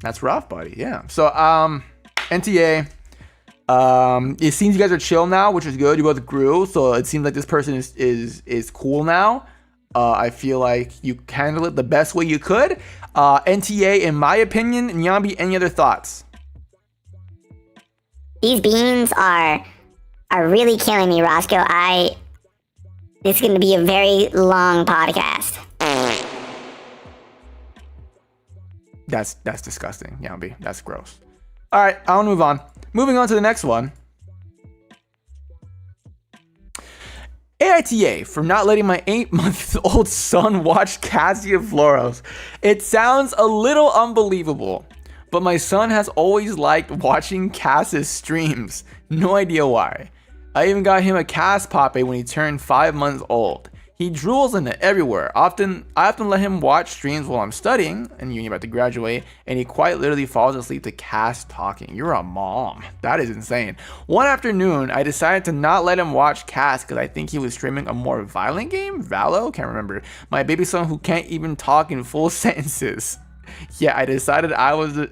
That's rough, buddy. Yeah. So NTA. It seems you guys are chill now, which is good. You both grew, so it seems like this person is cool now. I feel like you handled it the best way you could. NTA, in my opinion. Nyambie, any other thoughts? These beans are really killing me, Rosco. This is going to be a very long podcast. That's disgusting, Nyambie. That's gross. All right, I want to move on. Moving on to the next one. AITA for not letting my 8-month-old son watch Cassian Floros. It sounds a little unbelievable, but my son has always liked watching Cass's streams. No idea why. I even got him a Cass Pape when he turned 5 months old. He drools in it everywhere. I often let him watch streams while I'm studying and you're about to graduate, and he quite literally falls asleep to Cass talking. You're a mom. That is insane. One afternoon, I decided to not let him watch Cass because I think he was streaming a more violent game. Valo? Can't remember. My baby son who can't even talk in full sentences. Yeah, I decided I was a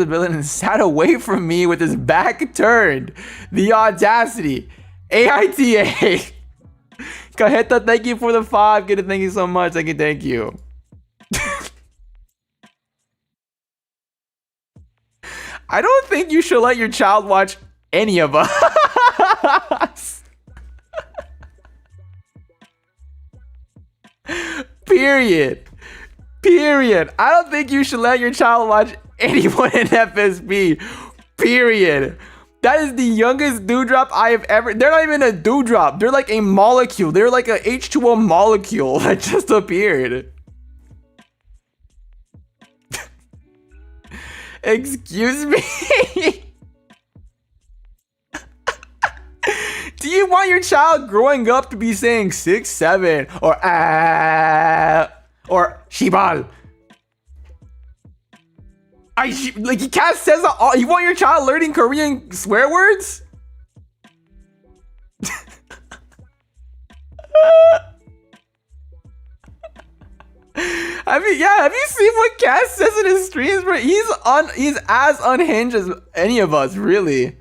villain and sat away from me with his back turned. The audacity. AITA. Cajeta, thank you for the 5. Good, thank you so much. Thank you. I don't think you should let your child watch any of us. Period. I don't think you should let your child watch anyone in FSB. Period. That is the youngest dewdrop I have ever. They're not even a dewdrop. They're like a molecule. They're like a H2O molecule that just appeared. Excuse me? Do you want your child growing up to be saying 6, 7 or shibal? Like you can't says that all. You want your child learning Korean swear words? Have you seen what Cass says in his streams, bro? He's as unhinged as any of us, really.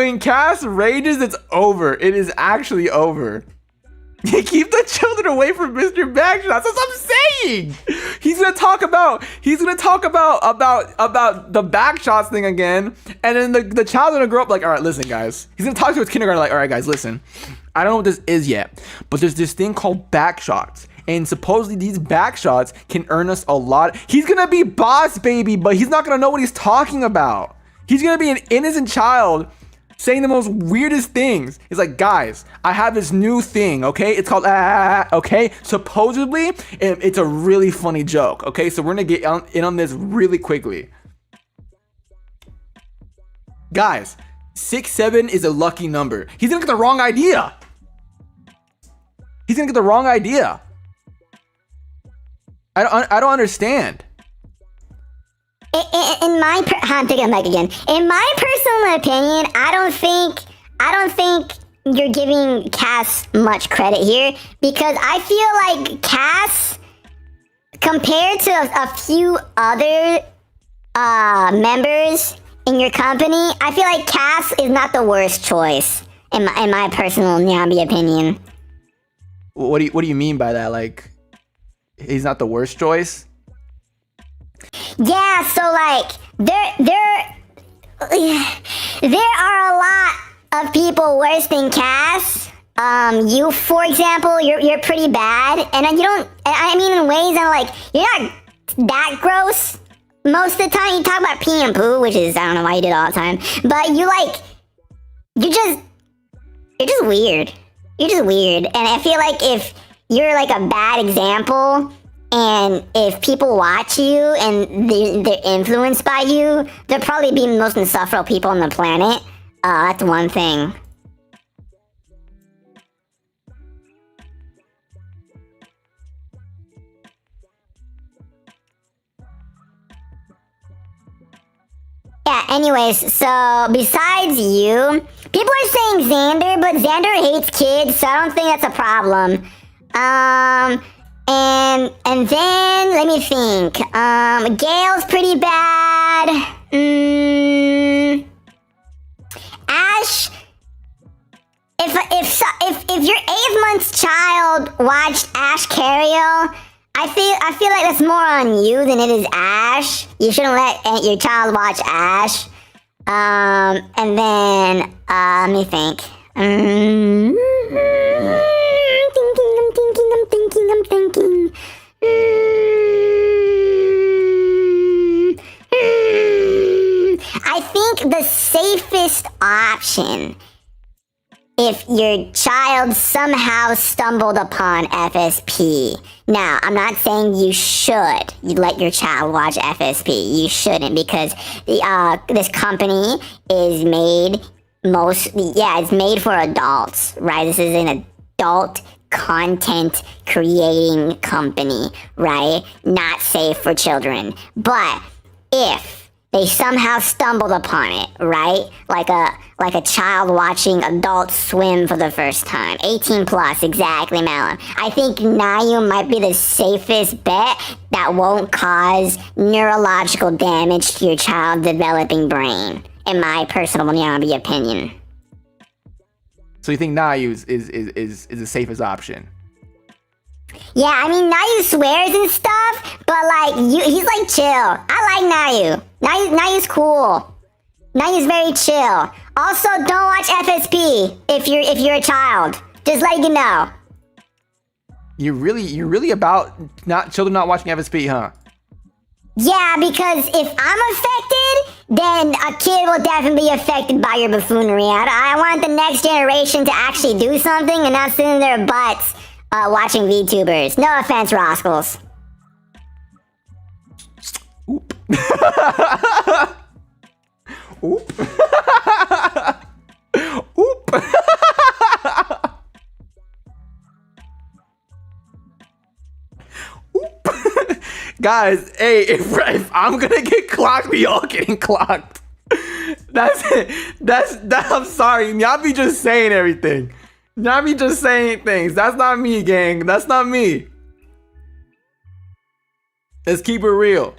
when Cass rages, it's over. It is actually over. Keep the children away from Mr. Backshots. That's what I'm saying. He's gonna talk about the backshots thing again, and then the child's gonna grow up like, all right, listen, guys. He's gonna talk to his kindergarten like, all right, guys, listen. I don't know what this is yet, but there's this thing called backshots, and supposedly these backshots can earn us a lot. He's gonna be boss baby, but he's not gonna know what he's talking about. He's gonna be an innocent child saying the most weirdest things. He's like, guys, I have this new thing, okay? It's called, okay? Supposedly, it's a really funny joke, okay? So we're gonna get in on this really quickly. Guys, 6'7" is a lucky number. He's gonna get the wrong idea. He's gonna get the wrong idea. I don't understand. I'm taking a mic again. In my personal opinion, I don't think you're giving Cass much credit here, because I feel like Cass, compared to a few other members in your company, I feel like Cass is not the worst choice in my personal Nyambie opinion. What do you mean by that? Like, he's not the worst choice? Yeah, so like there are a lot of people worse than Cass. You, for example, you're pretty bad, and you don't. I mean, in ways that like you're not that gross most of the time. You talk about pee and poo, which is, I don't know why you do it all the time, but you're just weird. You're just weird, and I feel like if you're like a bad example, and if people watch you and they're influenced by you, they'll probably be the most insufferable people on the planet. That's one thing. Yeah, anyways, so besides you, people are saying Zander, but Zander hates kids, so I don't think that's a problem. And then, let me think. Gale's pretty bad. Ash, if your 8th-month child watched Ash Carriel, I feel like that's more on you than it is Ash. You shouldn't let your child watch Ash. And then, let me think. I'm thinking. I think the safest option, if your child somehow stumbled upon FSP. Now, I'm not saying you let your child watch FSP. You shouldn't, because this company is made it's made for adults, right? This is an adult content creating company, right? Not safe for children. But if they somehow stumbled upon it, right? Like a child watching Adult Swim for the first time. 18 plus, exactly, Malum. I think Nayu might be the safest bet that won't cause neurological damage to your child's developing brain, in my personal Nyambie opinion. So you think Nayu is the safest option? Yeah, I mean, Nayu swears and stuff, but like, he's like chill. I like Nayu. Nayu's cool. Nayu's very chill. Also, don't watch FSP if you're a child. Just letting you know. You're really about children not watching FSP, huh? Yeah, because if I'm affected, then a kid will definitely be affected by your buffoonery. I want the next generation to actually do something and not sit in their butts watching VTubers. No offense, Roscos. Oop. Oop. Oop. Guys, hey, if I'm gonna get clocked, we all getting clocked. That's it. I'm sorry. Nyambie just saying everything. Nyambie just saying things. That's not me, gang. That's not me. Let's keep it real.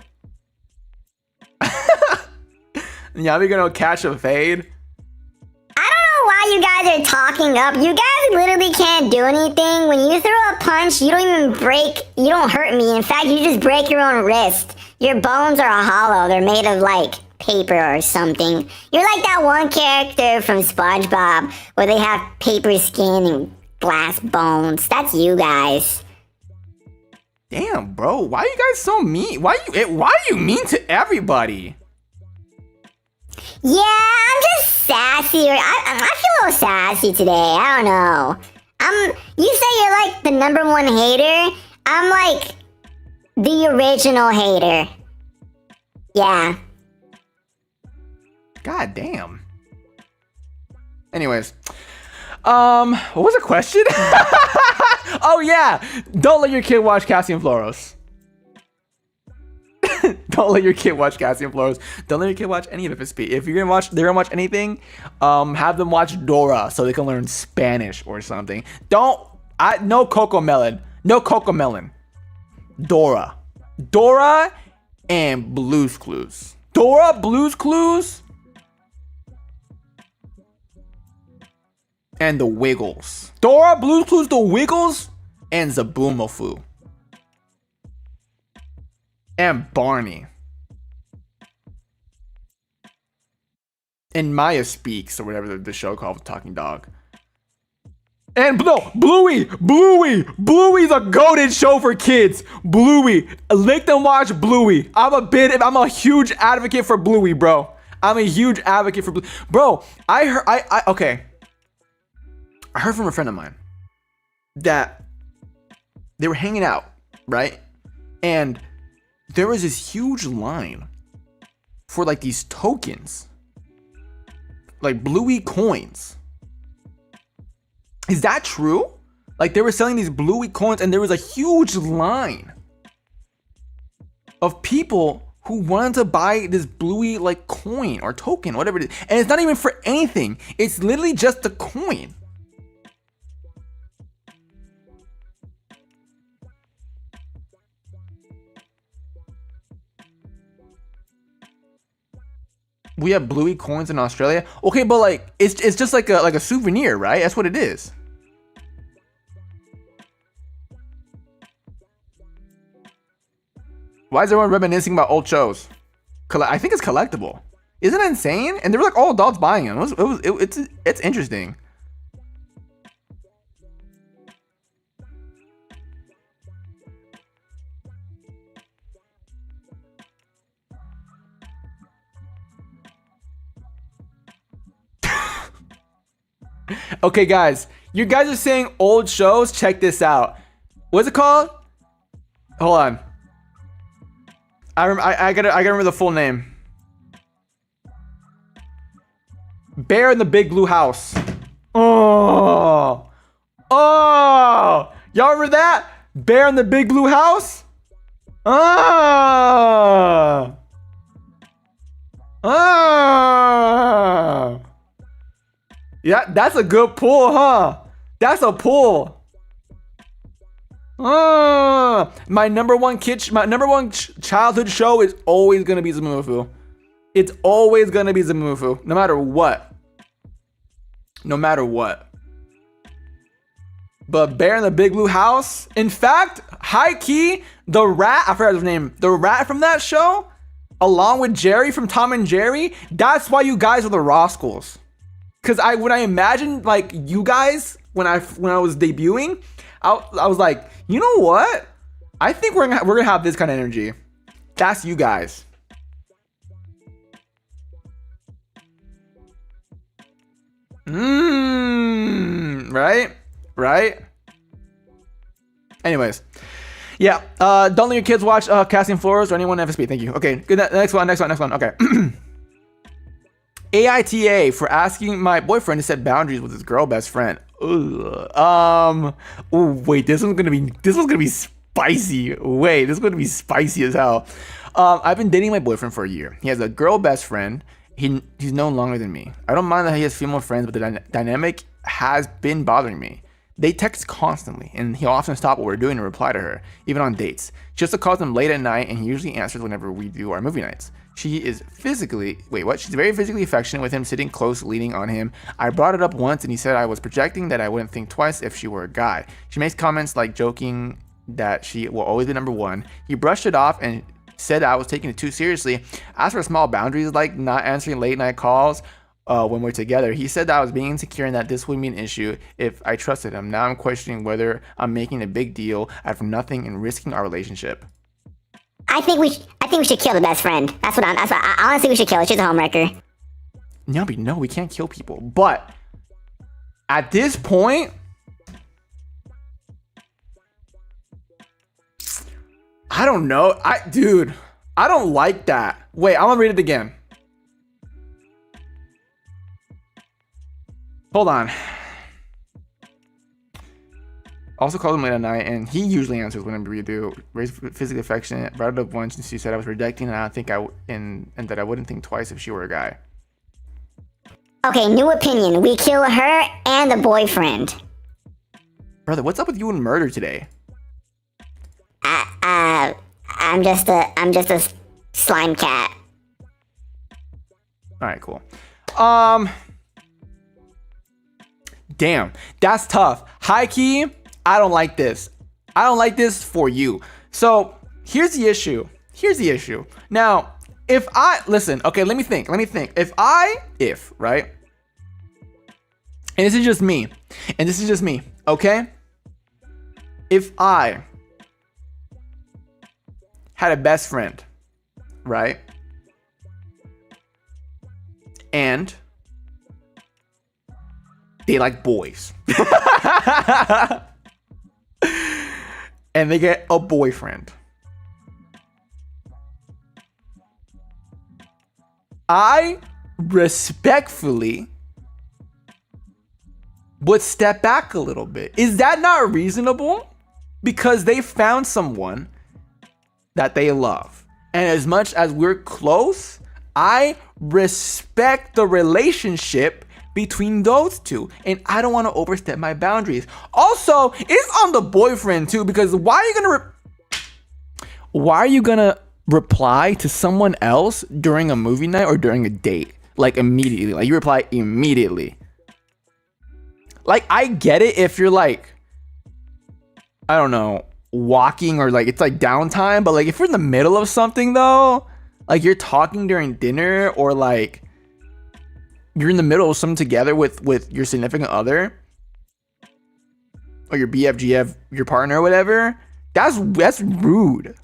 Nyambie gonna catch a fade? I guys are talking up. You guys literally can't do anything. When you throw a punch, you don't hurt me. In fact, you just break your own wrist. Your bones are hollow. They're made of, like, paper or something. You're like that one character from SpongeBob where they have paper skin and glass bones. That's you guys. Damn, bro. Why are you guys so mean? Why are you mean to everybody? Yeah, I'm just sassy. I feel a little sassy today. I don't know. You say you're like the #1 hater. I'm like the original hater. Yeah. God damn. Anyways, what was the question? Oh yeah, don't let your kid watch Cassian Floros. Don't let your kid watch Cassian Floros. Don't let your kid watch any of FSP. If they're gonna watch anything, have them watch Dora so they can learn Spanish or something. No Coco Melon. No Coco Melon. Dora and Blue's Clues. Dora, Blue's Clues, and the Wiggles. Dora, Blue's Clues, the Wiggles, and Zaboomafoo. And Barney. And Maya Speaks, or whatever the show called, Talking Dog. And no, Bluey! Bluey's a goated show for kids. Bluey. Let them watch Bluey. I'm a huge advocate for Bluey, bro. I'm a huge advocate for Bluey. Bro, I heard from a friend of mine that they were hanging out, right? And there was this huge line for like these tokens, like Bluey coins. Is that true? Like they were selling these Bluey coins and there was a huge line of people who wanted to buy this Bluey like coin or token, whatever it is. And it's not even for anything. It's literally just a coin. We have Bluey coins in Australia. Okay, but like it's just like a souvenir, right? That's what it is. Why is everyone reminiscing about old shows? I think it's collectible. Isn't that insane? And there were like all adults buying them. It's interesting. Okay, guys, you guys are saying old shows. Check this out. What's it called? Hold on. I gotta remember the full name. Bear in the Big Blue House. Oh, y'all remember that? Bear in the Big Blue House. Yeah, that's a good pull, huh? That's a pull. My number one childhood show is always gonna be Zaboomafoo. It's always gonna be Zaboomafoo, no matter what. No matter what. But Bear in the Big Blue House. In fact, high key, the rat, I forgot his name. The rat from that show, along with Jerry from Tom and Jerry, that's why you guys are the Roscos. Cause when I imagined like you guys when I was debuting, I was like, you know what? I think we're gonna have this kind of energy. That's you guys. Right. Anyways, yeah. Don't let your kids watch Cassian Floros or anyone in FSP. Thank you. Okay, good. Next one. Okay. AITA for asking my boyfriend to set boundaries with his girl best friend. Oh wait, this one's gonna be spicy. Wait, this is gonna be spicy as hell. I've been dating my boyfriend for a year. He has a girl best friend. He's known longer than me. I don't mind that he has female friends, but the dynamic has been bothering me. They text constantly, and he'll often stop what we're doing to reply to her, even on dates. She also calls him late at night, and he usually answers whenever we do our movie nights. She is physically, wait, what? She's very physically affectionate with him, sitting close, leaning on him. I brought it up once and he said I was projecting, that I wouldn't think twice if she were a guy. She makes comments like joking that she will always be number one. He brushed it off and said I was taking it too seriously. Asked for small boundaries like not answering late night calls when we're together. He said that I was being insecure and that this would be an issue if I trusted him. Now I'm questioning whether I'm making a big deal out of nothing and risking our relationship. I think we should kill the best friend. I honestly, we should kill her. She's a homewrecker. Nyambie, no, we can't kill people. But at this point, I don't know. Dude, I don't like that. Wait, I'm gonna read it again. Hold on. Also called him late at night, and he usually answers whenever we do. Raised physically affectionate. Brought it up once, and she said I was rejecting, and I think and that I wouldn't think twice if she were a guy. Okay, new opinion. We kill her and the boyfriend. Brother, what's up with you and murder today? I'm just a slime cat. All right, cool. Damn, that's tough. High key, I don't like this. I don't like this for you. So here's the issue. Now, listen, okay, let me think. If, right? And this is just me, okay? If I had a best friend, right? And they like boys. And they get a boyfriend. I respectfully would step back a little bit. Is that not reasonable? Because they found someone that they love. And as much as we're close, I respect the relationship between those two, and I don't want to overstep my boundaries. Also, it's on the boyfriend too, because why are you gonna reply to someone else during a movie night or during a date? Like immediately, like you reply immediately. Like I get it if you're like, I don't know, walking or like it's like downtime, but like if you're in the middle of something though, like you're talking during dinner or like you're in the middle of something together with your significant other or your BFGF, your partner or whatever, that's rude.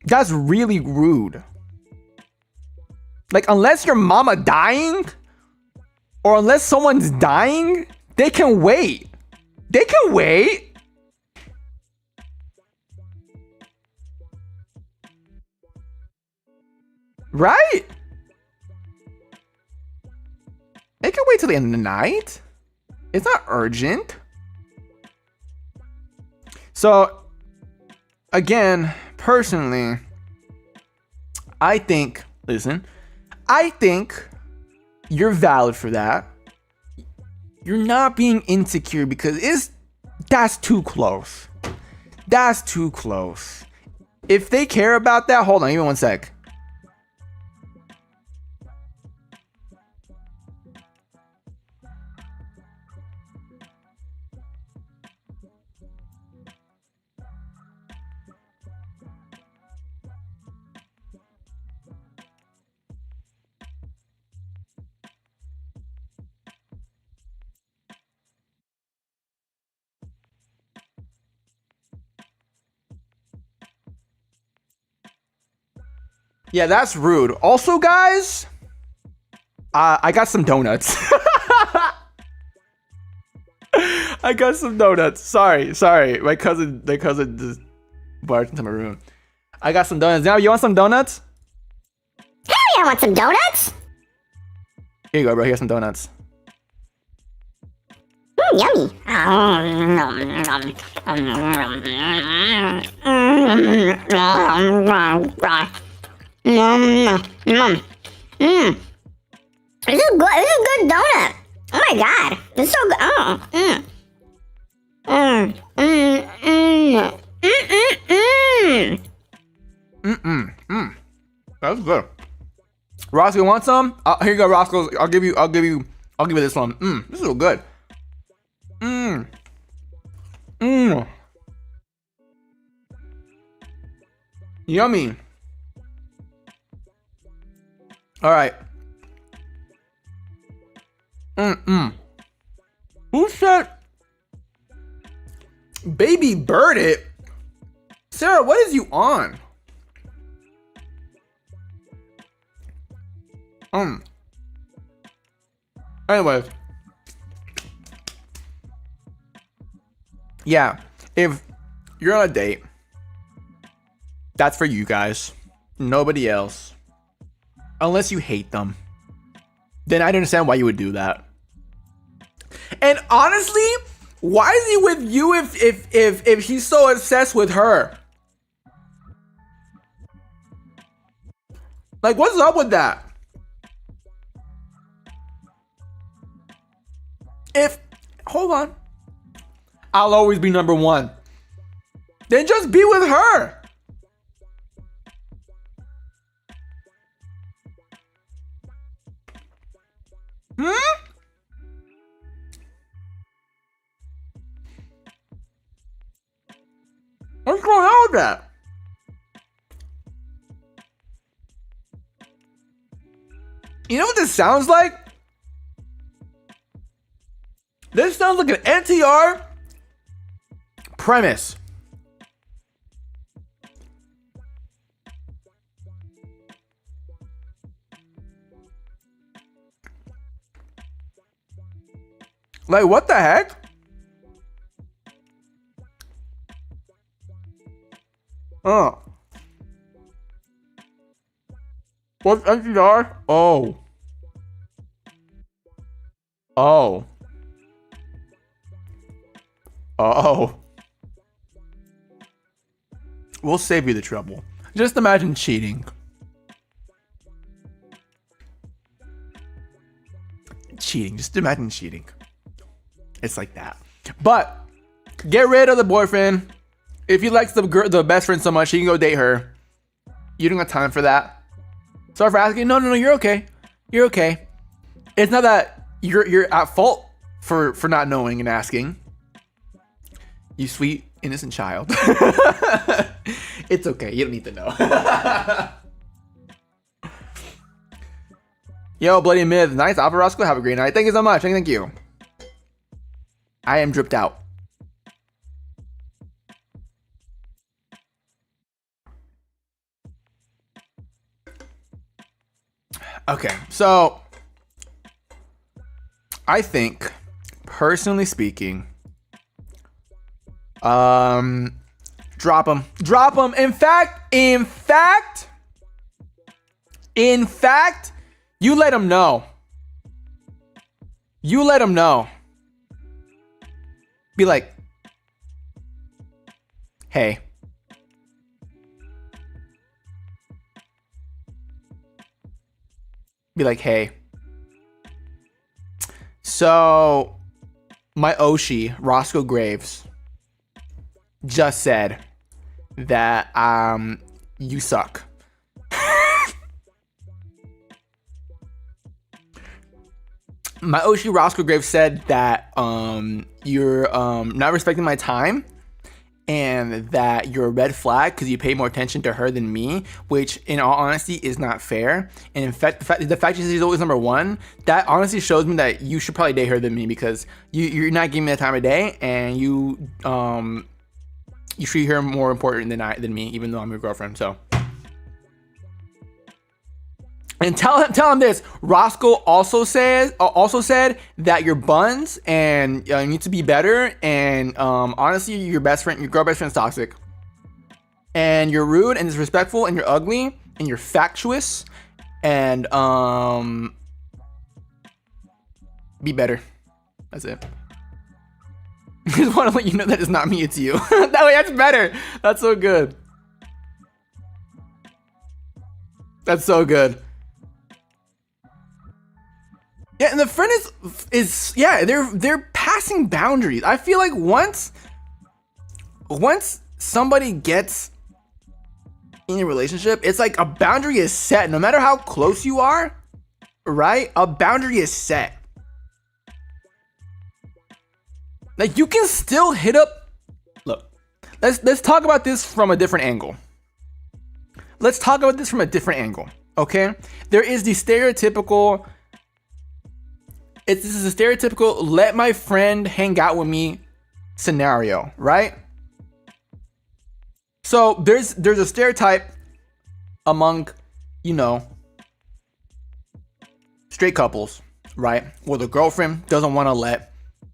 That's really rude. Like unless your mama dying or unless someone's dying, they can wait. Right? They can wait till the end of the night. It's not urgent. So, again, personally, I think you're valid for that. You're not being insecure because that's too close. That's too close. If they care about that, hold on, give me one sec. Yeah, that's rude. Also, guys, I got some donuts. I got some donuts. Sorry. My cousin just barged into my room. I got some donuts. Now, you want some donuts? Hell yeah, I want some donuts. Here you go, bro. Here's some donuts. Yummy. This is good. This is a good donut. Oh my god, this is so good. That's good. Rosco, you want some? Here you go, Rosco. I'll give you this one. This is so good. Yummy. All right. Who said baby bird it? Sarah, what is you on? Anyways. Yeah, if you're on a date, that's for you guys. Nobody else. Unless you hate them. Then I don't understand why you would do that. And honestly, why is he with you if he's so obsessed with her? Like, what's up with that? Hold on. I'll always be number one. Then just be with her. What's going on with that? You know what this sounds like? This sounds like an NTR premise. Like, what the heck? What's NTR? Oh. We'll save you the trouble. Just imagine cheating. Just imagine cheating. It's like that. But get rid of the boyfriend. If he likes the best friend so much, he can go date her. You don't got time for that. Sorry for asking. No, you're okay. You're okay. It's not that you're at fault for not knowing and asking. You sweet, innocent child. It's okay. You don't need to know. Yo, Bloody Myth. Nice. Alpha Rosco. Have a great night. Thank you so much. Thank you. I am dripped out. Okay, so I think, personally speaking, drop him. In fact, you let him know. Be like, hey. So my Oshi, Roscoe Graves, just said that you suck. My Oshi, Roscoe Graves, said that you're not respecting my time, and that you're a red flag because you pay more attention to her than me, which in all honesty is not fair. And in fact, the fact she's always number one, that honestly shows me that you should probably date her than me, because you're not giving me the time of day, and you treat her more important than me, even though I'm your girlfriend. So, and tell him this. Roscoe also said that you're buns and you need to be better. And honestly, your girl best friend's toxic, and you're rude and disrespectful, and you're ugly, and you're factious, and be better. That's it. I just want to let you know that it's not me, it's you. That way, that's better. That's so good. That's so good. Yeah, and the friend is yeah, they're passing boundaries. I feel like once somebody gets in a relationship, it's like a boundary is set. No matter how close you are, right? A boundary is set. Like, you can still hit up. Look, let's talk about this from a different angle. Okay? There is the stereotypical. This is a stereotypical let my friend hang out with me scenario, right? So there's a stereotype among, straight couples, right? Where the girlfriend doesn't want to let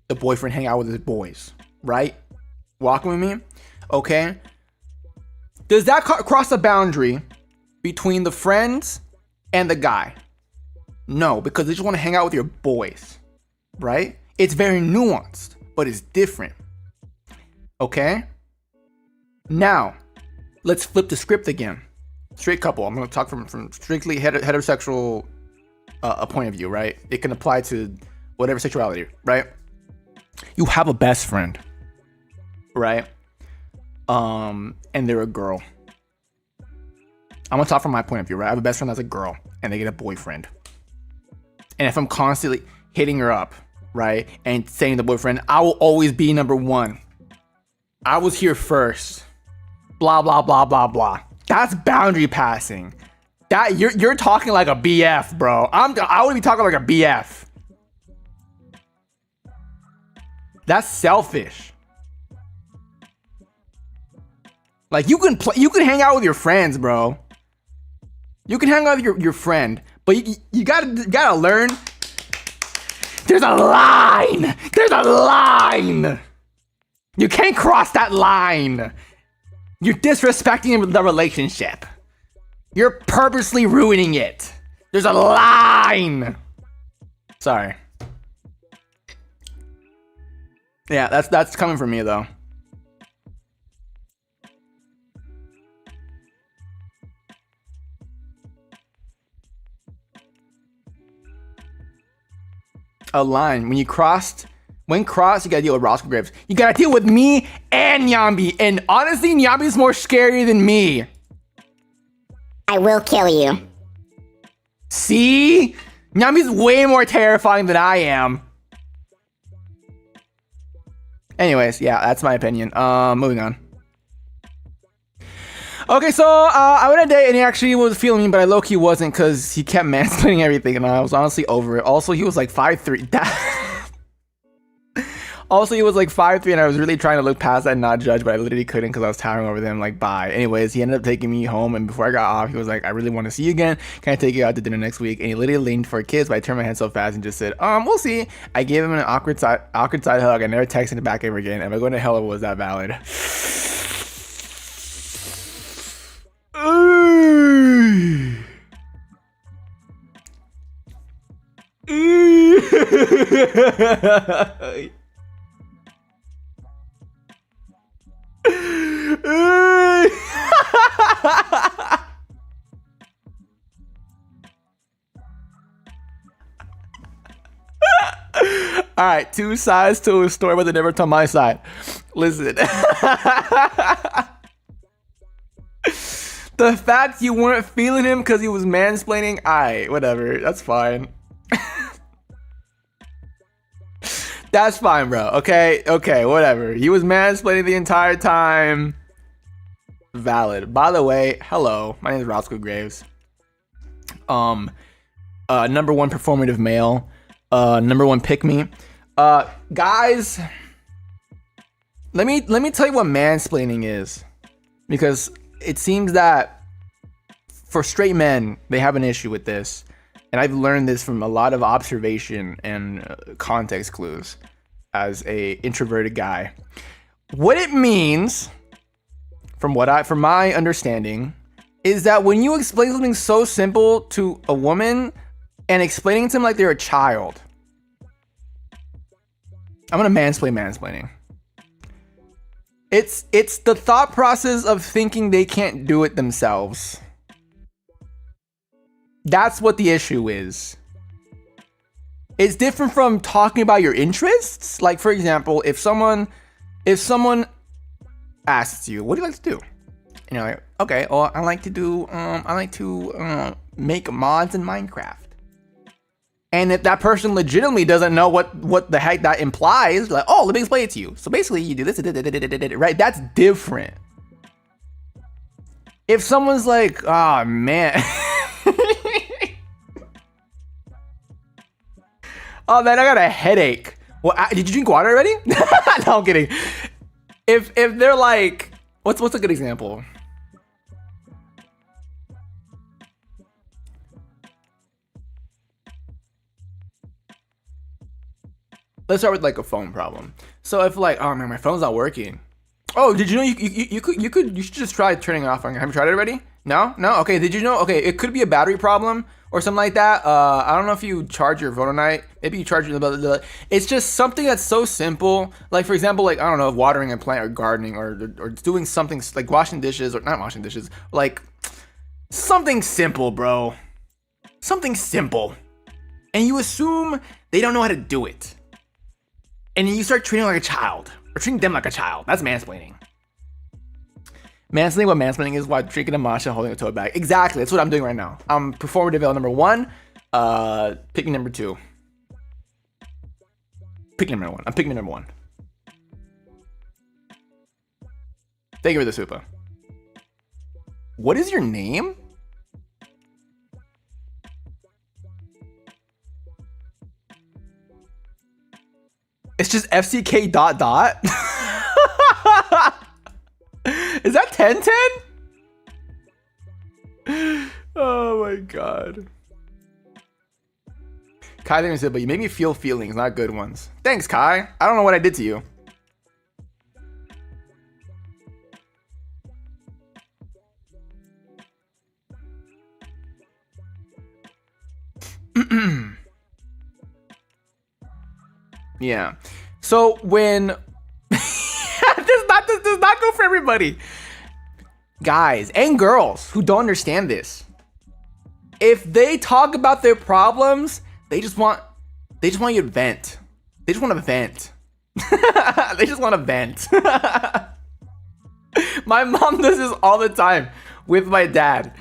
the boyfriend hang out with his boys, right? Walking with me, okay? Does that cross a boundary between the friends and the guy? No, because they just want to hang out with your boys, right? It's very nuanced, but it's different, okay? Now, let's flip the script again. Straight couple. I'm going to talk from strictly heterosexual a point of view, right? It can apply to whatever sexuality, right? You have a best friend, right? And they're a girl. I'm going to talk from my point of view, right? I have a best friend that's a girl, and they get a boyfriend. And if I'm constantly hitting her up, right? And saying to the boyfriend, I will always be number one. I was here first. Blah, blah, blah, blah, blah. That's boundary passing. That you're talking like a BF, bro. I would be talking like a BF. That's selfish. Like, you can hang out with your friends, bro. You can hang out with your friend, but you gotta learn. There's a line. There's a line. You can't cross that line. You're disrespecting the relationship. You're purposely ruining it. There's a line. Sorry. Yeah, that's coming from me though. A line. When crossed, you gotta deal with Rosco Graves. You gotta deal with me and Nyambie. And honestly, Nyambie's more scary than me. I will kill you. See? Nyambie's way more terrifying than I am. Anyways, yeah, that's my opinion. Moving on. Okay, so I went on a date and he actually was feeling me, but I low-key wasn't because he kept mansplaining everything and I was honestly over it. Also, he was like 5'3". Also, he was like 5'3", and I was really trying to look past that and not judge, but I literally couldn't because I was towering over them like, bye. Anyways, he ended up taking me home, and before I got off, he was like, I really want to see you again. Can I take you out to dinner next week? And he literally leaned for a kiss, but I turned my head so fast and just said, we'll see. I gave him an awkward side hug. I never texted him back ever again. Am I going to hell or was that valid? All right, two sides to a story, but they never tell my side. Listen. The fact you weren't feeling him because he was mansplaining, whatever, that's fine. That's fine, bro. Okay, whatever. He was mansplaining the entire time. Valid. By the way, hello. My name is Rosco Graves. #1 performative male. #1 pick me. Guys, let me tell you what mansplaining is, because it seems that for straight men, they have an issue with this. And I've learned this from a lot of observation and context clues as a introverted guy. What it means, from my understanding, is that when you explain something so simple to a woman and explaining to them like they're a child. I'm gonna mansplaining. It's the thought process of thinking they can't do it themselves. That's what the issue is. It's different from talking about your interests. Like, for example, if someone asks you, what do you like to do? And you're like, Okay, well, I like to make mods in Minecraft. And if that person legitimately doesn't know what the heck that implies, like, oh, let me explain it to you. So basically, you do this, right? That's different. If someone's like, oh man, oh man, I got a headache. Well, did you drink water already? No, I'm kidding. If they're like, what's a good example? Let's start with like a phone problem. So if like, oh man, my phone's not working. Oh, did you know you should just try turning it off? Have you tried it already? No? Okay, did you know? Okay, it could be a battery problem or something like that. I don't know if you charge your phone at night. Maybe you charge your, it's just something that's so simple. Like for example, like, I don't know, watering a plant or gardening or doing something like washing dishes or not washing dishes. Like something simple, bro. Something simple. And you assume they don't know how to do it. And you start treating them like a child, or treating them like a child. That's mansplaining. What mansplaining is while drinking a matcha and holding a tote bag. Exactly, that's what I'm doing right now. I'm performative L number 1, picking number 2. Picking number 1. I'm picking number 1. Thank you for the super. What is your name? It's just FCK ... Is that 1010? Oh my god. Kai then said, but you made me feel feelings, not good ones. Thanks, Kai. I don't know what I did to you. Yeah. So when this does not go for everybody. Guys and girls who don't understand this. If they talk about their problems, they just want you to vent. They just want to vent. They just want to vent. My mom does this all the time with my dad.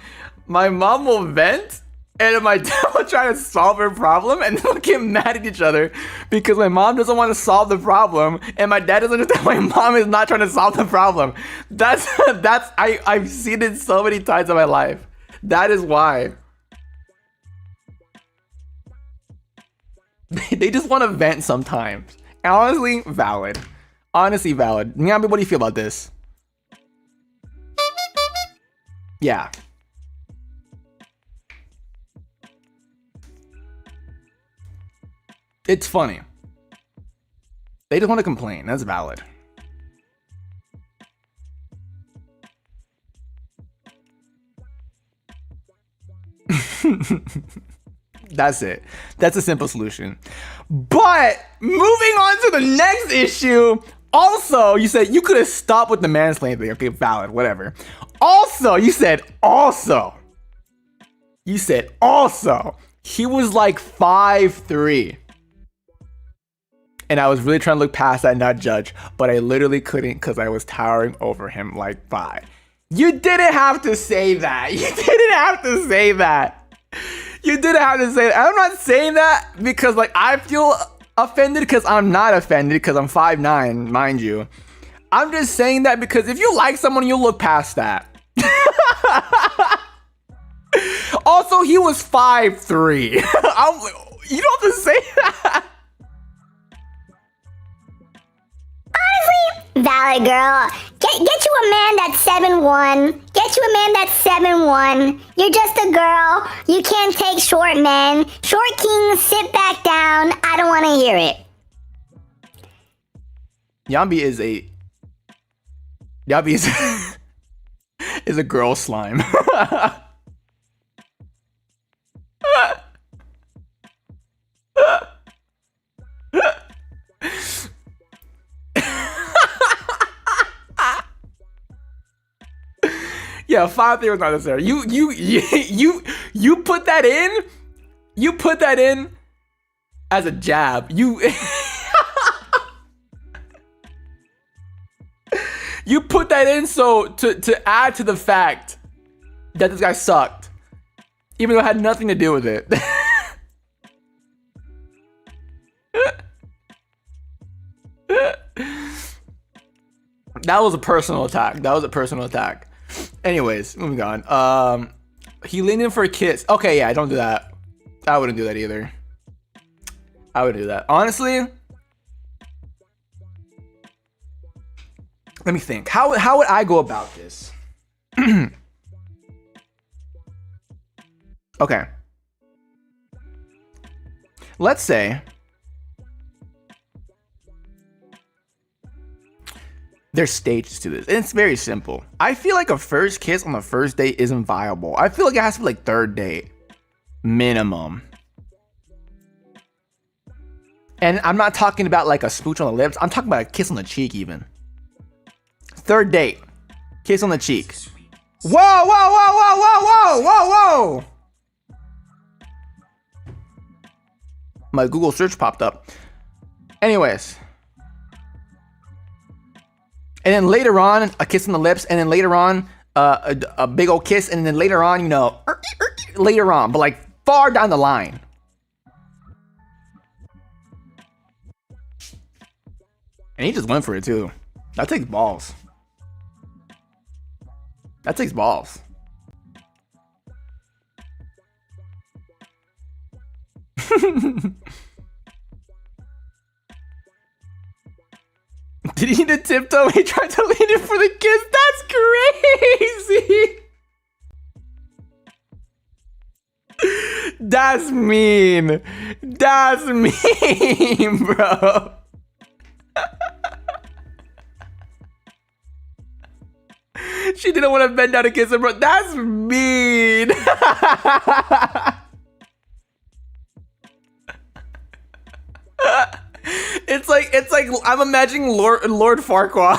My mom will vent and my dad will try to solve her problem, and they'll get mad at each other because my mom doesn't want to solve the problem, and my dad doesn't understand my mom is not trying to solve the problem. I've seen it so many times in my life. That is why. They just want to vent sometimes. And honestly, valid. Honestly, valid. Nyambie, what do you feel about this? Yeah. It's funny. They just want to complain. That's valid. That's it. That's a simple solution. But moving on to the next issue. Also, you said you could have stopped with the mansplaining thing. Okay, valid, whatever. Also, you said also. He was like 5'3". And I was really trying to look past that and not judge, but I literally couldn't because I was towering over him like 5. You didn't have to say that. You didn't have to say that. I'm not saying that because like I feel offended because I'm not offended because I'm 5'9", mind you. I'm just saying that because if you like someone, you'll look past that. Also, he was 5'3". You don't have to say that. Honestly, valid girl. Get you a man that's 7'1". Get you a man that's 7'1". You're just a girl. You can't take short men. Short kings, sit back down. I don't want to hear it. Nyambie is a girl slime. Yeah, 5'3" was not necessary. You put that in. You put that in as a jab. You You put that in so to add to the fact that this guy sucked, even though it had nothing to do with it. That was a personal attack. Anyways, moving on. He leaned in for a kiss. Okay, yeah, don't do that. I wouldn't do that either. I wouldn't do that. Honestly, let me think. How would I go about this? Okay. Let's say there's stages to this, and it's very simple. I feel like a first kiss on the first date isn't viable. I feel like it has to be like third date minimum. And I'm not talking about like a smooch on the lips. I'm talking about a kiss on the cheek even. Third date, kiss on the cheek. Whoa, whoa, whoa, whoa, whoa, whoa, whoa, whoa. My Google search popped up. Anyways. And then later on, a kiss on the lips, and then later on, a big old kiss, and then later on, you know, later on, but like far down the line. And he just went for it too. That takes balls. That takes balls. Did he need to tiptoe? He tried to lean in for the kiss. That's crazy. That's mean. That's mean, bro. She didn't want to bend down to kiss him, bro. That's mean. It's like I'm imagining Lord Farquaad.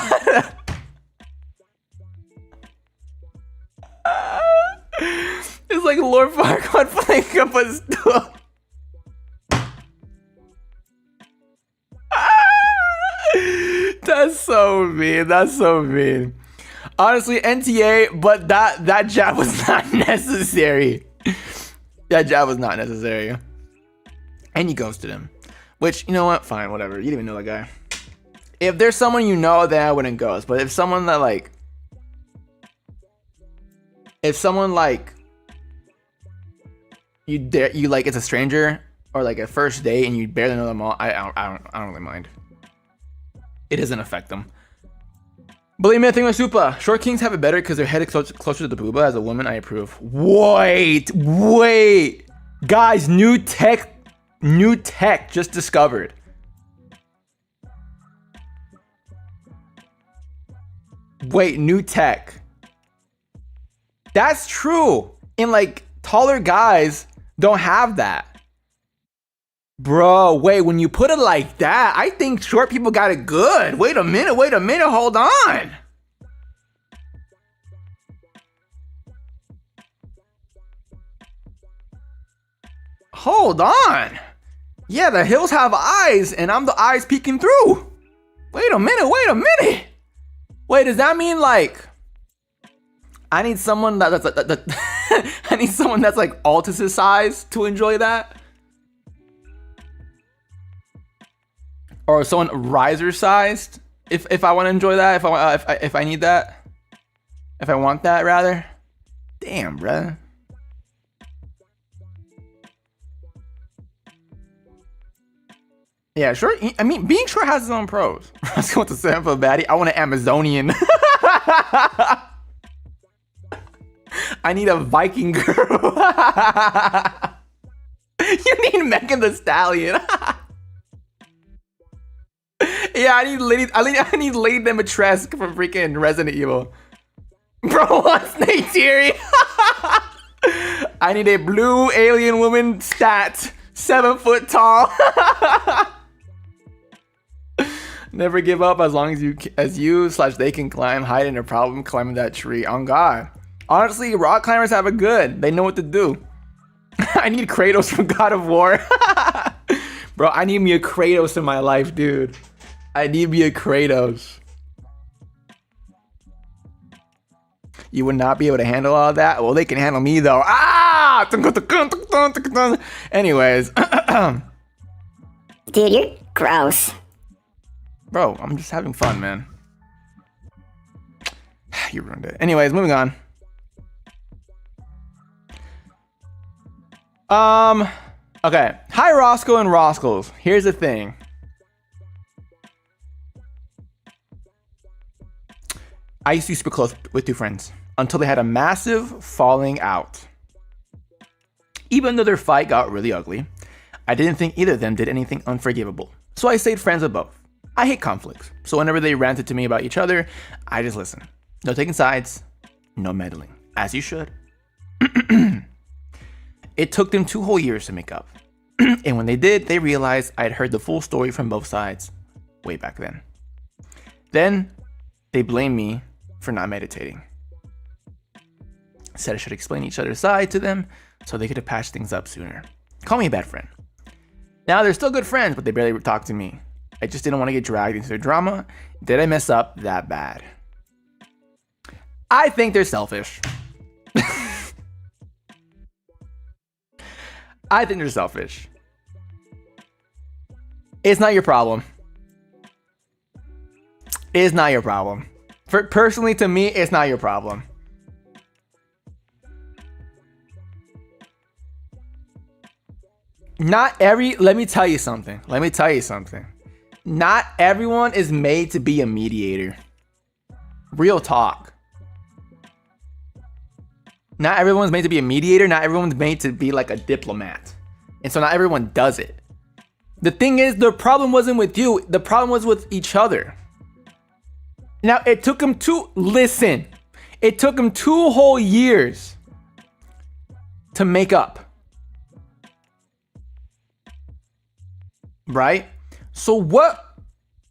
It's like Lord Farquaad playing up a stool. That's so mean. That's so mean. Honestly, NTA, but that jab was not necessary. That jab was not necessary. And he ghosted him. Which, you know what? Fine, whatever. You didn't even know that guy. If there's someone you know, then I wouldn't ghost. But if someone that like... If someone like... You like, it's a stranger, or like a first date, and you barely know them all, I don't really mind. It doesn't affect them. Believe me, I think my super. Short kings have it better because their head is closer to the booba. As a woman, I approve. Wait. Guys, new tech just discovered. Wait, new tech. That's true. And like taller guys don't have that. Bro, wait, when you put it like that, I think short people got it good. Wait a minute, hold on. Hold on. Yeah, the hills have eyes, and I'm the eyes peeking through. Wait a minute. Wait, does that mean like I need someone that's I need someone that's like Altus's size to enjoy that? Or someone riser sized if I want to enjoy that, if I need that, if I want that rather. Damn, bruh. Yeah, sure. I mean, being short has its own pros. Let's go with the seven foot baddie. I want an Amazonian. I need a Viking girl. You need Megan the Stallion. Yeah, I need Lady Dimitrescu from freaking Resident Evil. Bro, what's Neytiri? I need a blue alien woman stat, 7 foot tall. Never give up as long as you/they can climb. Hide in a problem climbing that tree. On God. Honestly, rock climbers have it good. They know what to do. I need Kratos from God of War. Bro, I need me a Kratos in my life, dude. I need me a Kratos. You would not be able to handle all that. Well, they can handle me though. Ah! Anyways. Dude, you're gross. Bro, I'm just having fun, man. You ruined it. Anyways, moving on. Okay. Hi, Rosco and Roscos. Here's the thing. I used to be super close with two friends until they had a massive falling out. Even though their fight got really ugly, I didn't think either of them did anything unforgivable. So I stayed friends with both. I hate conflicts. So whenever they ranted to me about each other, I just listen. No taking sides, no meddling. As you should. It took them 2 whole years to make up. And when they did, they realized I'd heard the full story from both sides way back then. Then they blamed me for not meditating. Said I should explain each other's side to them so they could have patched things up sooner. Call me a bad friend. Now they're still good friends, but they barely talk to me. I just didn't want to get dragged into their drama. Did I mess up that bad? I think they're selfish. I think they're selfish. It's not your problem. It's not your problem. Personally, to me, it's not your problem. Let me tell you something. Not everyone is made to be a mediator. Real talk. Not everyone's made to be a mediator. Not everyone's made to be like a diplomat. And so not everyone does it. The thing is, the problem wasn't with you. The problem was with each other. Now, it took them It took them 2 whole years to make up. Right? So what?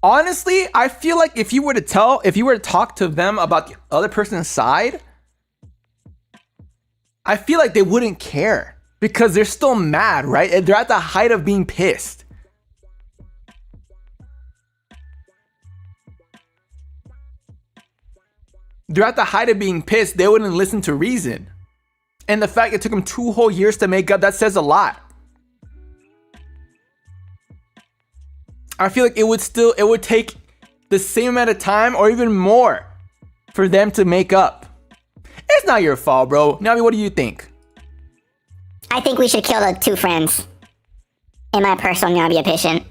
Honestly, I feel like if you were to talk to them about the other person's side, I feel like they wouldn't care because they're still mad, right? They're at the height of being pissed. They're at the height of being pissed. They wouldn't listen to reason. And the fact it took them 2 whole years to make up, that says a lot. I feel like it would take the same amount of time or even more for them to make up. It's not your fault, bro. Nyambie, what do you think? I think we should kill the 2 friends. In my personal Nyambie opinion.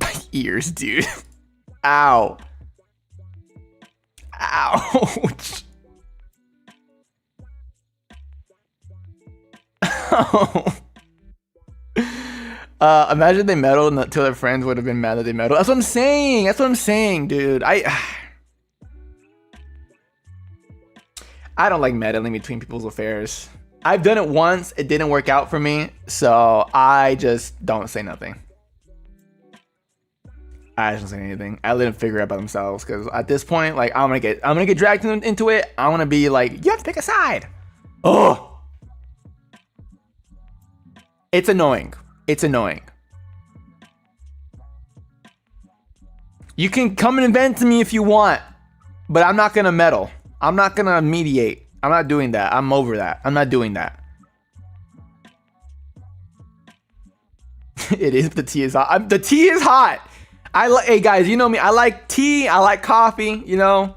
My ears, dude. Ow. Ouch. Imagine they meddled until their friends would have been mad that they meddled. That's what I'm saying, dude. I don't like meddling between people's affairs. I've done it once. It didn't work out for me, so I just don't say nothing. I just don't say anything. I let them figure it out by themselves because at this point, like, I'm gonna get dragged into it. I'm gonna be like, you have to pick a side. Oh. It's annoying. You can come and vent to me if you want, but I'm not gonna meddle. I'm not gonna mediate. I'm not doing that. I'm over that. I'm not doing that. It is. The tea is hot. The tea is hot. Hey guys, you know me. I like tea. I like coffee. You know.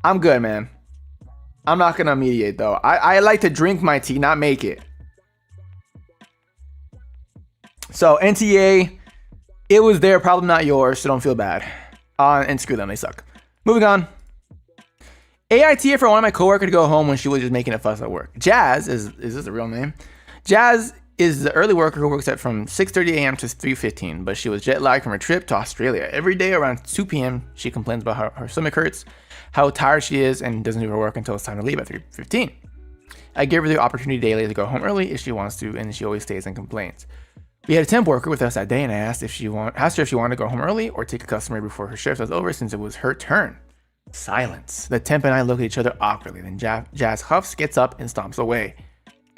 I'm good, man. I'm not gonna mediate though. I like to drink my tea, not make it. So NTA, it was their problem, not yours. So don't feel bad. And screw them, they suck. Moving on. AITA for one of my coworkers to go home when she was just making a fuss at work. Jazz is this a real name? Jazz is the early worker who works at from 6:30 a.m. to 3:15, but she was jet lagged from her trip to Australia. Every day around 2 p.m. she complains about how her stomach hurts, how tired she is, and doesn't do her work until it's time to leave at 3:15. I give her the opportunity daily to go home early if she wants to, and she always stays and complains. We had a temp worker with us that day, and I asked her if she wanted to go home early or take a customer before her shift was over since it was her turn. Silence. The temp and I look at each other awkwardly. Then Jazz huffs, gets up, and stomps away.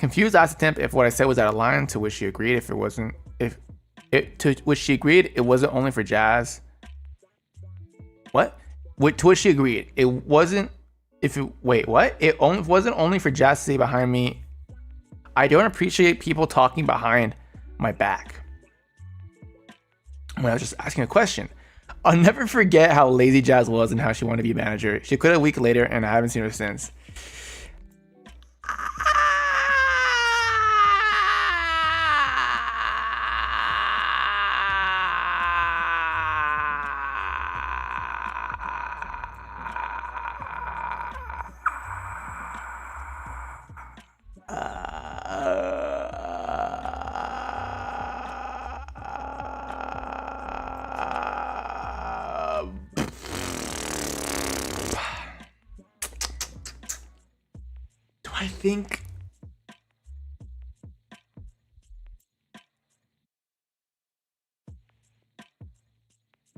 Confused, asked the temp if what I said was out of line, to which she agreed. If it wasn't, to which she agreed, it wasn't only for Jazz. What? To which she agreed, it wasn't. Wait, what? It wasn't only for Jazz to say behind me. I don't appreciate people talking behind my back. When I was just asking a question. I'll never forget how lazy Jazz was and how she wanted to be a manager. She quit a week later, and I haven't seen her since.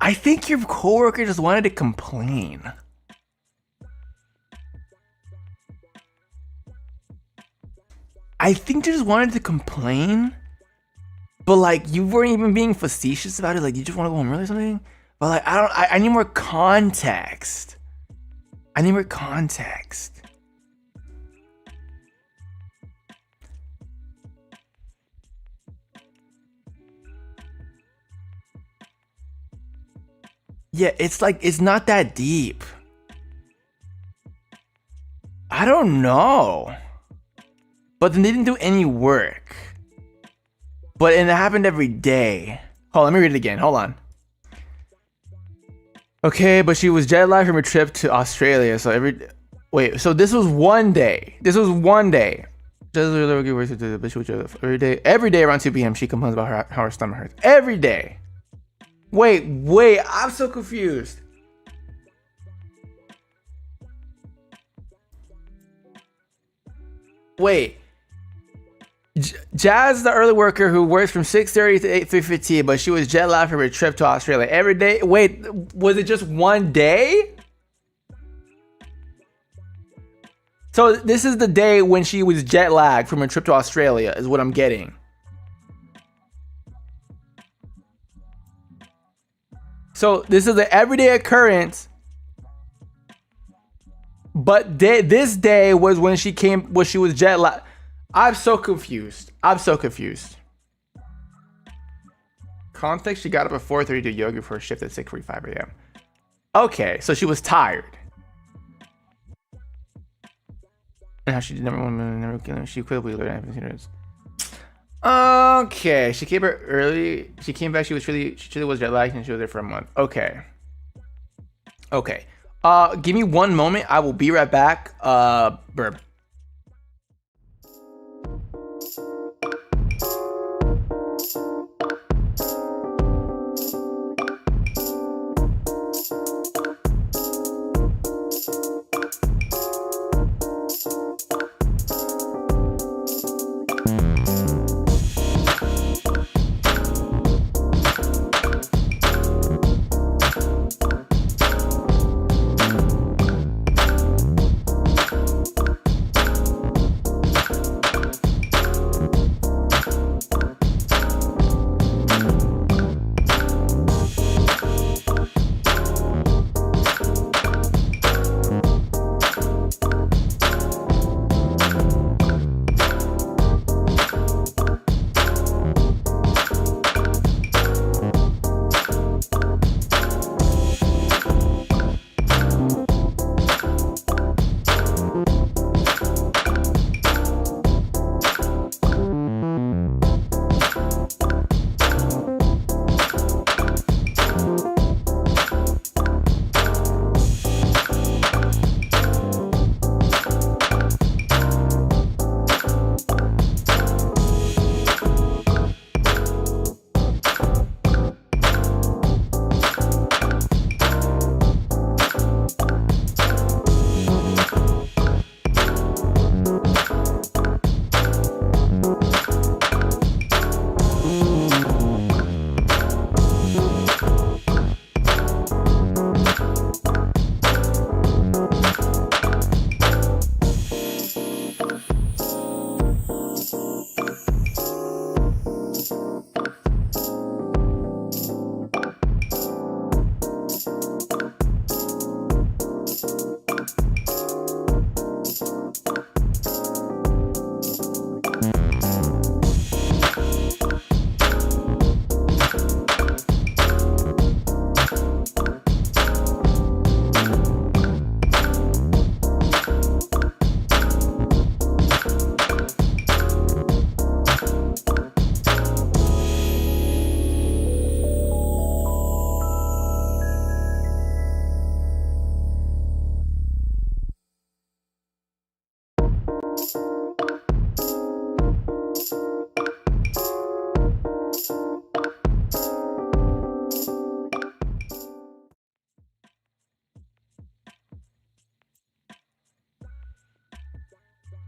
I think your coworker just wanted to complain. I think they just wanted to complain, but like you weren't even being facetious about it. Like you just want to go home early or something. But like I need more context. I need more context. Yeah, it's like, it's not that deep. I don't know. But then they didn't do any work. And it happened every day. Hold on, let me read it again. Hold on. Okay, but she was jet lagged from her trip to Australia. So so this was one day. Every day around 2 p.m. she complains about how her stomach hurts. Every day. Wait, I'm so confused. Wait. Jazz, the early worker who works from 6:30 to 3:15, but she was jet lagged from her trip to Australia every day. Wait, was it just one day? So this is the day when she was jet lagged from her trip to Australia, is what I'm getting. So this is an everyday occurrence, but this day was when she was jet lagged. I'm so confused. Context: she got up at 4:30 to do yoga for a shift at 6:45 a.m. Okay, so she was tired. And how she never she quit a week later. I haven't seen her. Okay, she came back early. She came back. She truly was jet lagged, and she was there for a month. Okay. Give me one moment. I will be right back. Burp.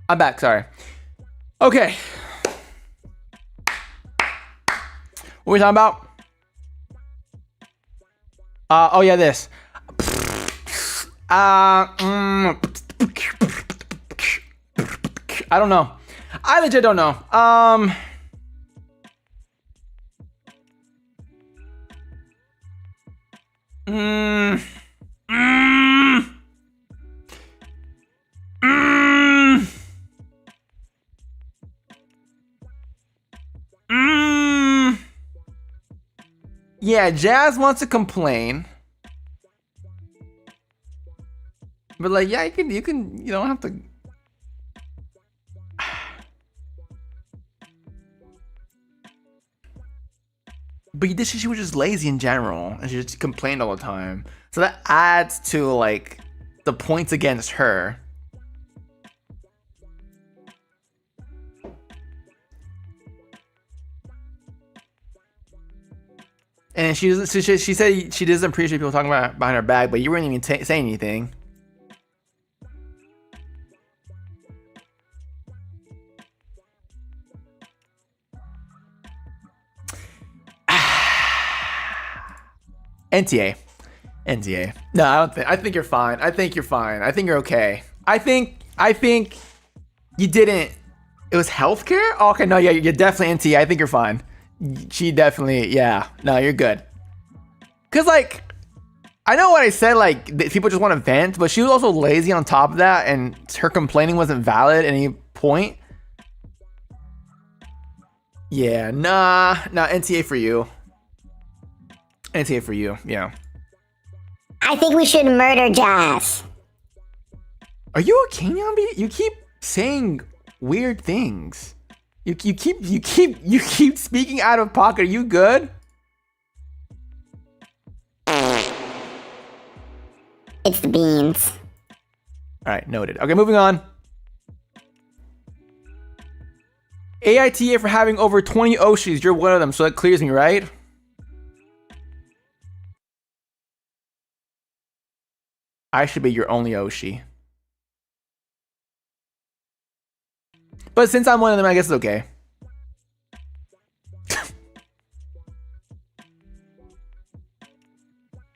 I'm back, sorry. Okay. What are we talking about? Oh yeah, this. I don't know. I legit don't know. Yeah, Jazz wants to complain. But like, yeah, you don't have to. But she was just lazy in general, and she just complained all the time. So that adds to like the points against her. And she said she doesn't appreciate people talking about behind her back, but you weren't even saying anything. NTA. No, I don't think. I think you're fine. I think you're fine. I think you're okay. I think you didn't. It was healthcare. Oh, okay, no, yeah, you're definitely NTA. I think you're fine. She definitely, yeah. No, you're good. Cause like, I know what I said. Like, people just want to vent, but she was also lazy on top of that, and her complaining wasn't valid at any point. Yeah, nah. NTA for you. NTA for you. Yeah. I think we should murder Jazz. Are you okay, Nyambie? You keep saying weird things. You keep speaking out of pocket. Are you good? It's the beans. All right, noted. Okay, moving on. AITA for having over 20 Oshis. You're one of them, so that clears me, right? I should be your only Oshi. But since I'm one of them, I guess it's okay.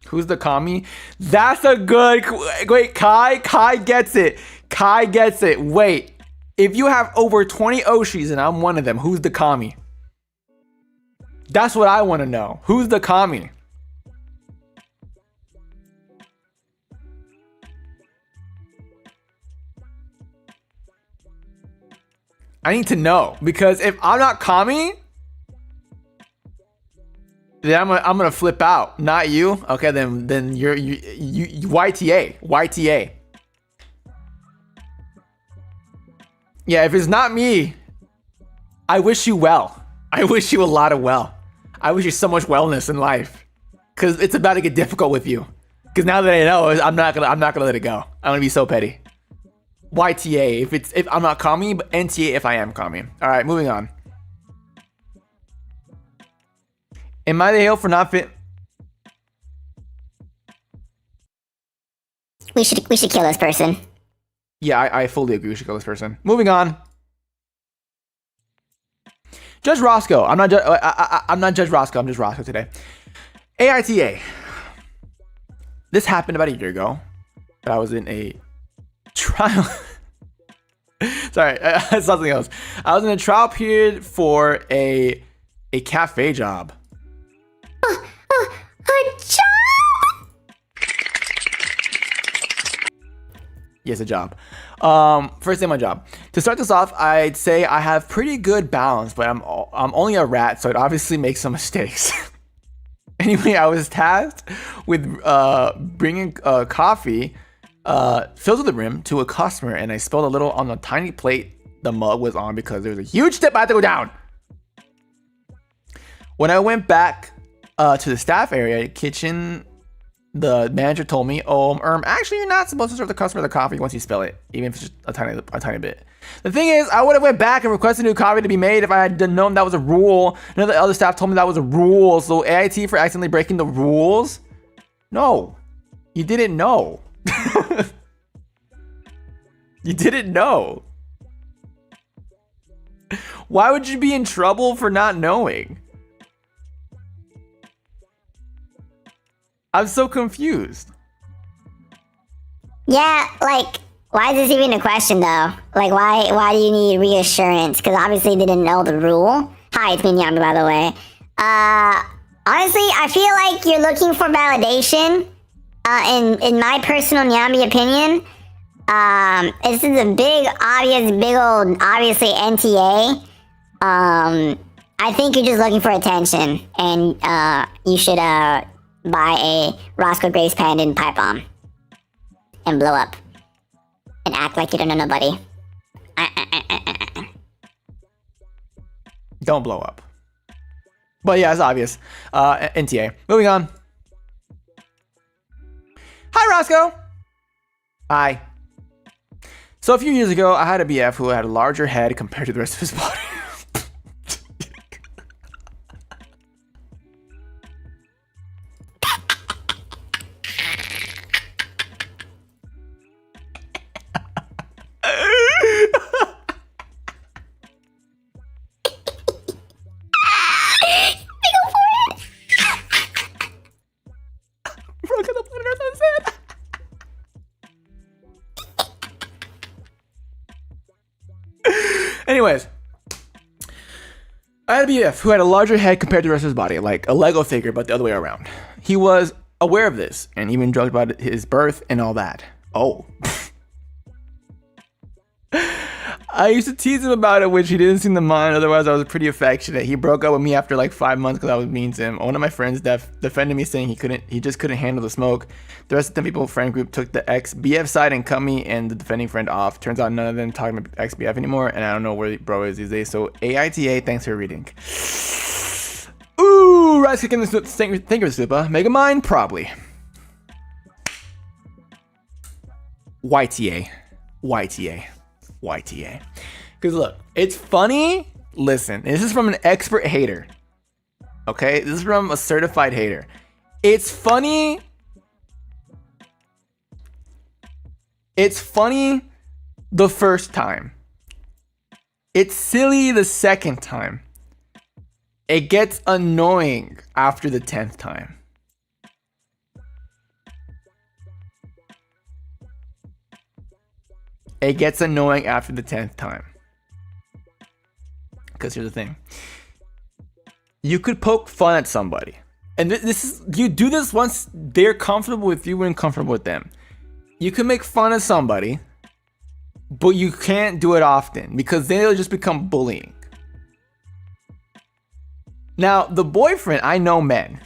Who's the commie? That's a good... Wait, Kai gets it. Kai gets it. Wait. If you have over 20 Oshis and I'm one of them, who's the commie? That's what I want to know. Who's the commie? I need to know, because if I'm not commie, then I'm gonna flip out. Not you. Okay, then you YTA. Yeah, if it's not me, I wish you well. I wish you a lot of well. I wish you so much wellness in life, because it's about to get difficult with you. Because now that I know, I'm not gonna let it go. I'm gonna be so petty. YTA if I'm not commie, but NTA if I am commie. All right, moving on. Am I the hell for not fit? We should kill this person. Yeah, I fully agree. We should kill this person. Moving on. Judge Rosco. I'm not Judge Rosco. I'm just Rosco today. AITA. This happened about a year ago. But I was in a trial. Sorry, something else. I was in a trial period for a cafe job. A job? Yes, a job. First day on my job. To start this off, I'd say I have pretty good balance, but I'm only a rat, so it obviously makes some mistakes. Anyway, I was tasked with bringing coffee filled to the rim to a customer, and I spilled a little on the tiny plate the mug was on because there was a huge step I had to go down. When I went back to the staff area kitchen, the manager told me, actually you're not supposed to serve the customer the coffee once you spill it, even if it's just a tiny bit. The thing is, I would have went back and requested new coffee to be made if I had known that was a rule. None of the other staff told me that was a rule. So AIT for accidentally breaking the rules? No, you didn't know. You didn't know. Why would you be in trouble for not knowing? I'm so confused. Yeah, like, why is this even a question though? Like, why do you need reassurance? Because obviously they didn't know the rule. Hi, it's me, Nyambie, by the way. Honestly, I feel like you're looking for validation. In my personal Nyambie opinion, this is a big old, obviously NTA. I think you're just looking for attention, and you should buy a Rosco Grace pen and pipe bomb and blow up and act like you don't know nobody. Don't blow up. But yeah, it's obvious. NTA. Moving on. Hi, Rosco. Hi. So a few years ago, I had a BF who had a larger head compared to the rest of his body. Anyways, I had a BF who had a larger head compared to the rest of his body, like a Lego figure, but the other way around. He was aware of this and even joked about his birth and all that. Oh. I used to tease him about it, which he didn't seem to mind. Otherwise, I was pretty affectionate. He broke up with me after like 5 months because I was mean to him. One of my friends defended me, saying he just couldn't handle the smoke. The rest of the people friend group took the ex-BF side and cut me and the defending friend off. Turns out none of them talking about ex-BF anymore, and I don't know where bro is these days. So AITA, thanks for reading. Ooh, Rice kicking the thinker super. Megamind, probably. YTA. Because look, it's funny. Listen, this is from an expert hater. Okay, this is from a certified hater. It's funny. It's funny the first time. It's silly the second time. It gets annoying after the 10th time. It gets annoying after the 10th time. Because here's the thing. You could poke fun at somebody. And this is, you do this once they're comfortable with you and comfortable with them. You can make fun of somebody, but you can't do it often because then it'll just become bullying. Now, the boyfriend, I know men.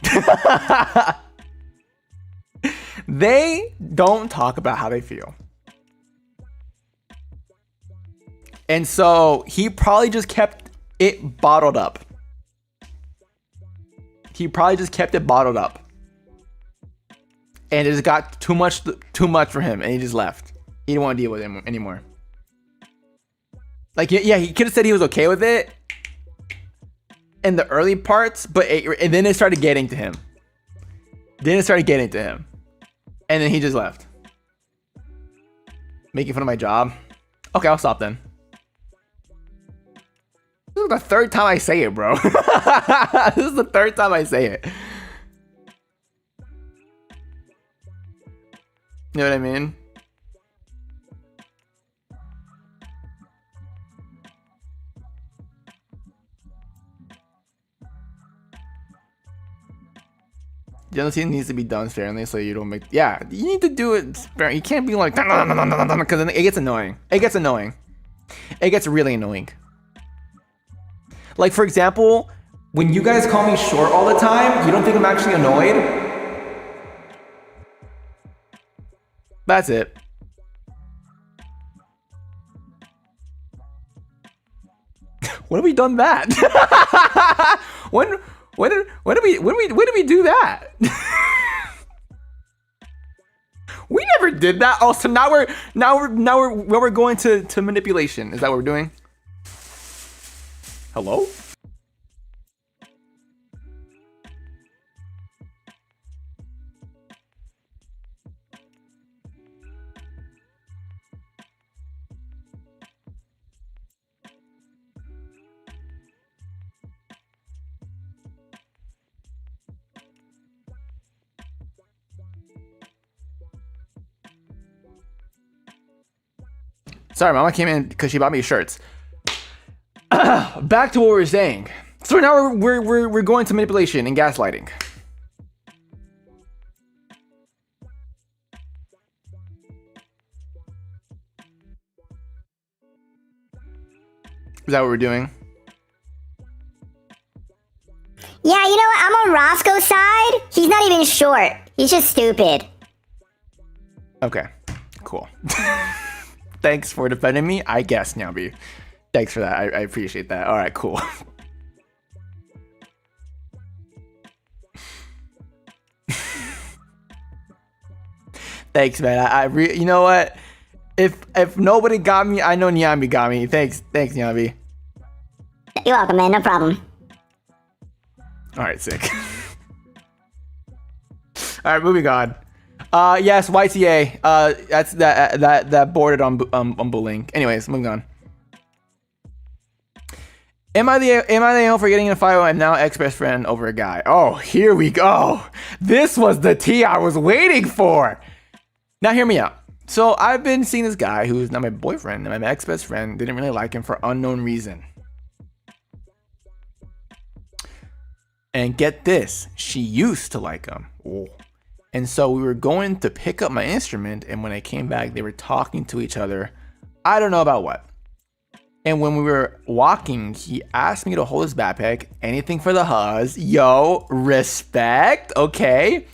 They don't talk about how they feel. And so he probably just kept it bottled up. And it just got too much for him, and he just left. He didn't want to deal with him anymore. Like, yeah, he could have said he was okay with it in the early parts, and then it started getting to him. And then he just left. Making fun of my job. Okay, I'll stop then. This is the third time I say it, bro. This is the third time I say it. You know what I mean? Jealousy needs to be done sparingly so you don't make... Yeah, you need to do it sparingly. You can't be like... Because then it gets annoying. It gets really annoying. Like, for example, when you guys call me short all the time, you don't think I'm actually annoyed? That's it. When have we done that? When did we do that? We never did that. Oh, so now we're going to manipulation. Is that what we're doing? Hello? Sorry, Mama came in because she bought me shirts. Back to what we were saying. So now we're going to manipulation and gaslighting. Is that what we're doing? Yeah, you know what? I'm on Roscoe's side. He's not even short. He's just stupid. Okay, cool. Thanks for defending me, I guess, Nyambie. Thanks for that. I appreciate that. All right, cool. Thanks, man. You know what? If nobody got me, I know Nyambie got me. Thanks, Nyambie. You're welcome, man. No problem. All right, sick. All right, moving on. Yes, YTA. That's that boarded on bullying. Anyways, moving on. Am I the a-hole for getting in a fight with my now ex-best friend over a guy? Oh, here we go. This was the tea I was waiting for. Now hear me out. So I've been seeing this guy who's not my boyfriend and my ex-best friend. Didn't really like him for unknown reason. And get this, she used to like him. Oh. And so we were going to pick up my instrument, and when I came back, they were talking to each other. I don't know about what. And when we were walking, he asked me to hold his backpack. Anything for the huzz. Yo, respect. Okay.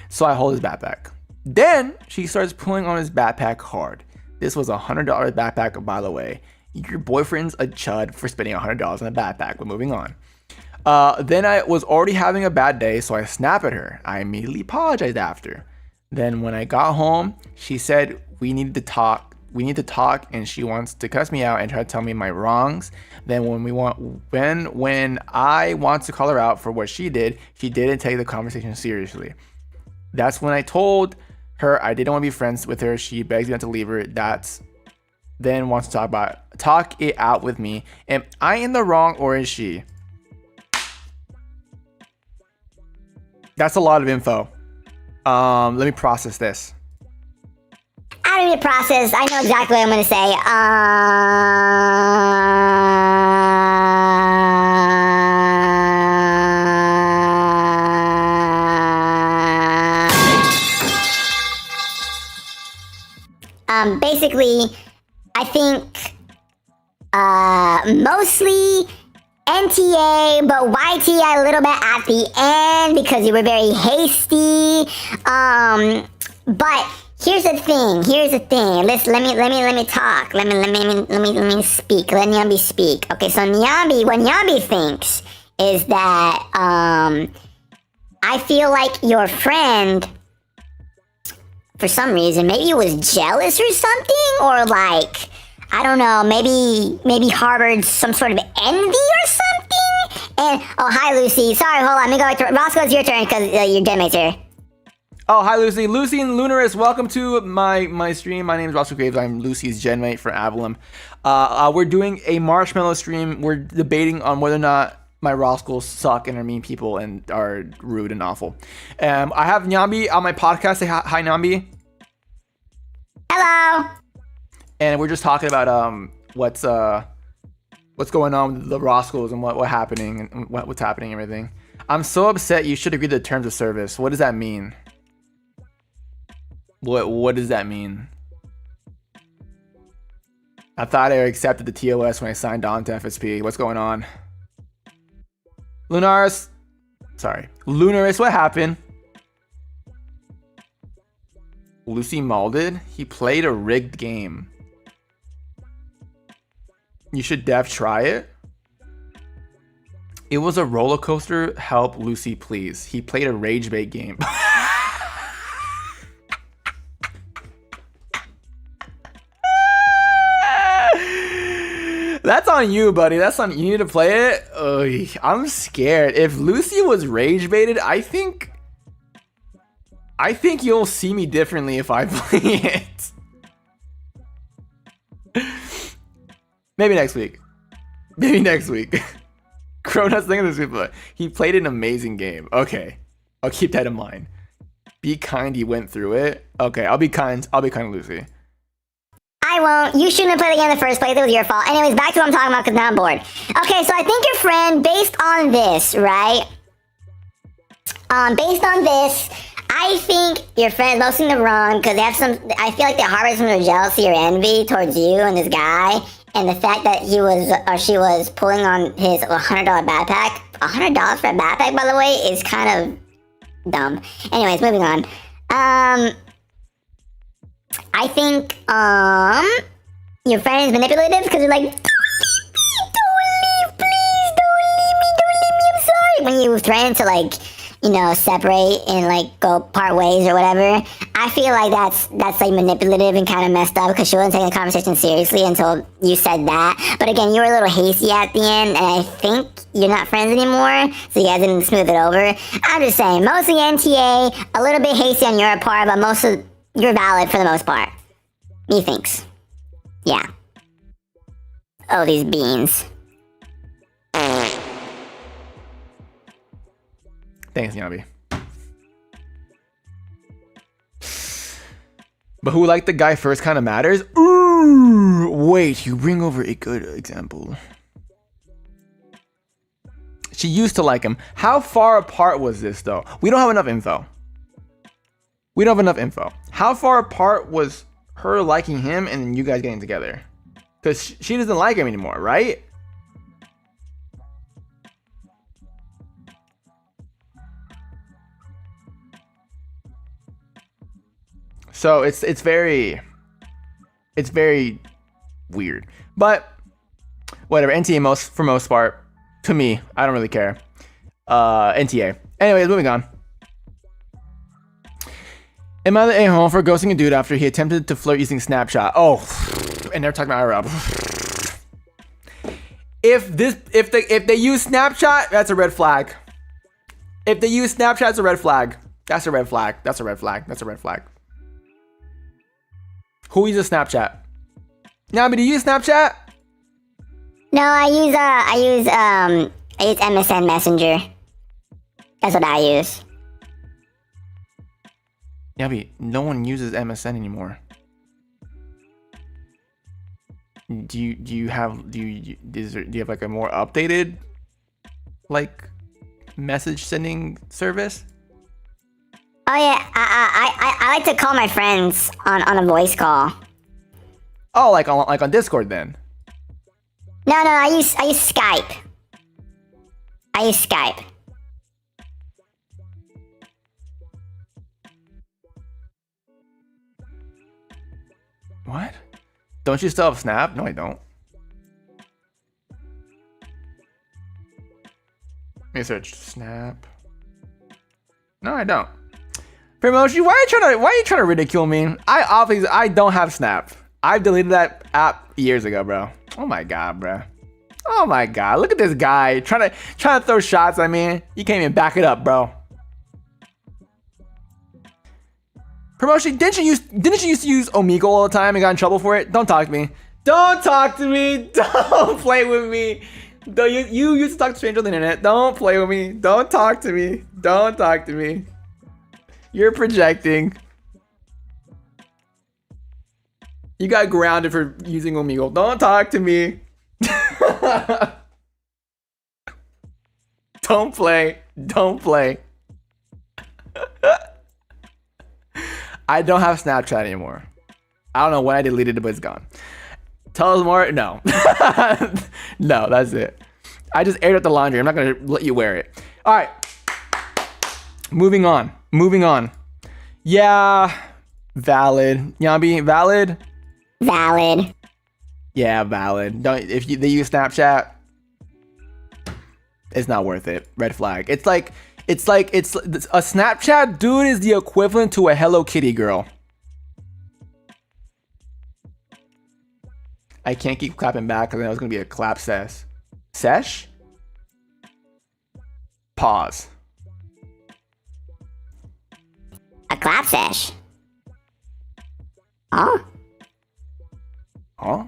So I hold his backpack. Then she starts pulling on his backpack hard. This was a $100 backpack, by the way. Your boyfriend's a chud for spending $100 on a backpack. We're moving on. Then I was already having a bad day, so I snap at her. I immediately apologized after. Then when I got home, she said we need to talk, and she wants to cuss me out and try to tell me my wrongs. Then when I want to call her out for what she didn't take the conversation seriously. That's when I told her I didn't want to be friends with her. She begs me not to leave her. Then wants to talk it out with me. Am I in the wrong or is she? That's a lot of info. Let me process this. I don't need to process. I know exactly what I'm going to say. Basically, I think mostly NTA, but YTA a little bit at the end because you were very hasty. But here's the thing. Let me talk. Let me speak. Let Nyambie speak. Okay, so what Nyambie thinks is that I feel like your friend, for some reason, maybe he was jealous or something, or like, I don't know, maybe harbored some sort of envy or something. And oh, hi Lucy. Sorry, hold on. Let me go back to Rosco. It's your turn because your genmate's here. Oh, hi Lucy. Lucien Lunaris, welcome to my stream. My name is Rosco Graves. I'm Lucy's genmate for Avallum. We're doing a marshmallow stream. We're debating on whether or not my Roscos suck and are mean people and are rude and awful. I have Nyambie on my podcast. Say hi, Nyambie. Hello. And we're just talking about what's going on with the Roscos and what's happening and what's happening and everything. I'm so upset. You should agree to the terms of service. What does that mean? What does that mean? I thought I accepted the TOS when I signed on to FSP. What's going on? Lunaris, what happened? Lucy molded? He played a rigged game. You should try it. It was a roller coaster. Help Lucy, please. He played a rage bait game. That's on you, buddy. You need to play it. Ugh, I'm scared. If Lucy was rage baited, I think you'll see me differently if I play it. Maybe next week. Cronus thing this week, but he played an amazing game. Okay, I'll keep that in mind. Be kind. He went through it. Okay, I'll be kind. Lucy. I won't. You shouldn't have played the game in the first place. It was your fault. Anyways, back to what I'm talking about because now I'm bored. Okay, so I think your friend, based on this, right? Based on this, I think your friend is mostly in the wrong because they have some. I feel like they harbor some jealousy or envy towards you and this guy, and the fact that he was or she was pulling on his $100 backpack. $100 for a backpack, by the way, is kind of dumb. Anyways, moving on. I think your friend is manipulative because you're like, don't leave, please, don't leave me, I'm sorry. When you threaten to like, you know, separate and like go part ways or whatever, I feel like that's like manipulative and kind of messed up because she wasn't taking the conversation seriously until you said that. But again, you were a little hasty at the end, and I think you're not friends anymore, so you guys didn't smooth it over. I'm just saying, mostly NTA, a little bit hasty on your part, but you're valid for the most part. Methinks. Yeah. Oh, these beans. Thanks, Nyambie. But who liked the guy first kind of matters? Ooh, wait, you bring over a good example. She used to like him. How far apart was this, though? We don't have enough info. How far apart was her liking him and then you guys getting together? Because she doesn't like him anymore, right? So it's very weird. But whatever, NTA for most part. To me, I don't really care. NTA. Anyways, moving on. Am I the a-hole for ghosting a dude after he attempted to flirt using Snapchat? Oh, and they're talking about IRL. If they use Snapchat, that's a red flag. If they use Snapchat, it's a red flag. That's a red flag. That's a red flag. That's a red flag. Who uses Snapchat? Nyambie, do you use Snapchat? No, I use MSN Messenger. That's what I use. Nyambie, no one uses MSN anymore. Do you have like a more updated like message sending service? Oh yeah, I like to call my friends on a voice call. Oh, like on Discord then? No, I use Skype. I use Skype. What? Don't you still have Snap? No, I don't. Let me search Snap. No, I don't. Promotion, why are you trying to ridicule me? I don't have Snap. I've deleted that app years ago, bro. Oh my god, bro. Oh my god, look at this guy trying to throw shots at me. You can't even back it up, bro. Promotion, didn't you used to use Omegle all the time and got in trouble for it? Don't talk to me. Don't talk to me. Don't play with me. You used to talk to strangers on the internet. Don't play with me. Don't talk to me. Don't talk to me. You're projecting. You got grounded for using Omegle. Don't talk to me. Don't play. Don't play. I don't have Snapchat anymore. I don't know when I deleted it, but it's gone. Tell us more? No. No, that's it. I just aired out the laundry. I'm not going to let you wear it. All right. Moving on. Yeah. Valid. Nyambie, valid? Valid. Yeah, valid. If they use Snapchat, it's not worth it. Red flag. It's like a Snapchat dude is the equivalent to a Hello Kitty girl. I can't keep clapping back because I know it's gonna be a clap sesh. Sesh? Pause. A clap sesh. Huh? Huh?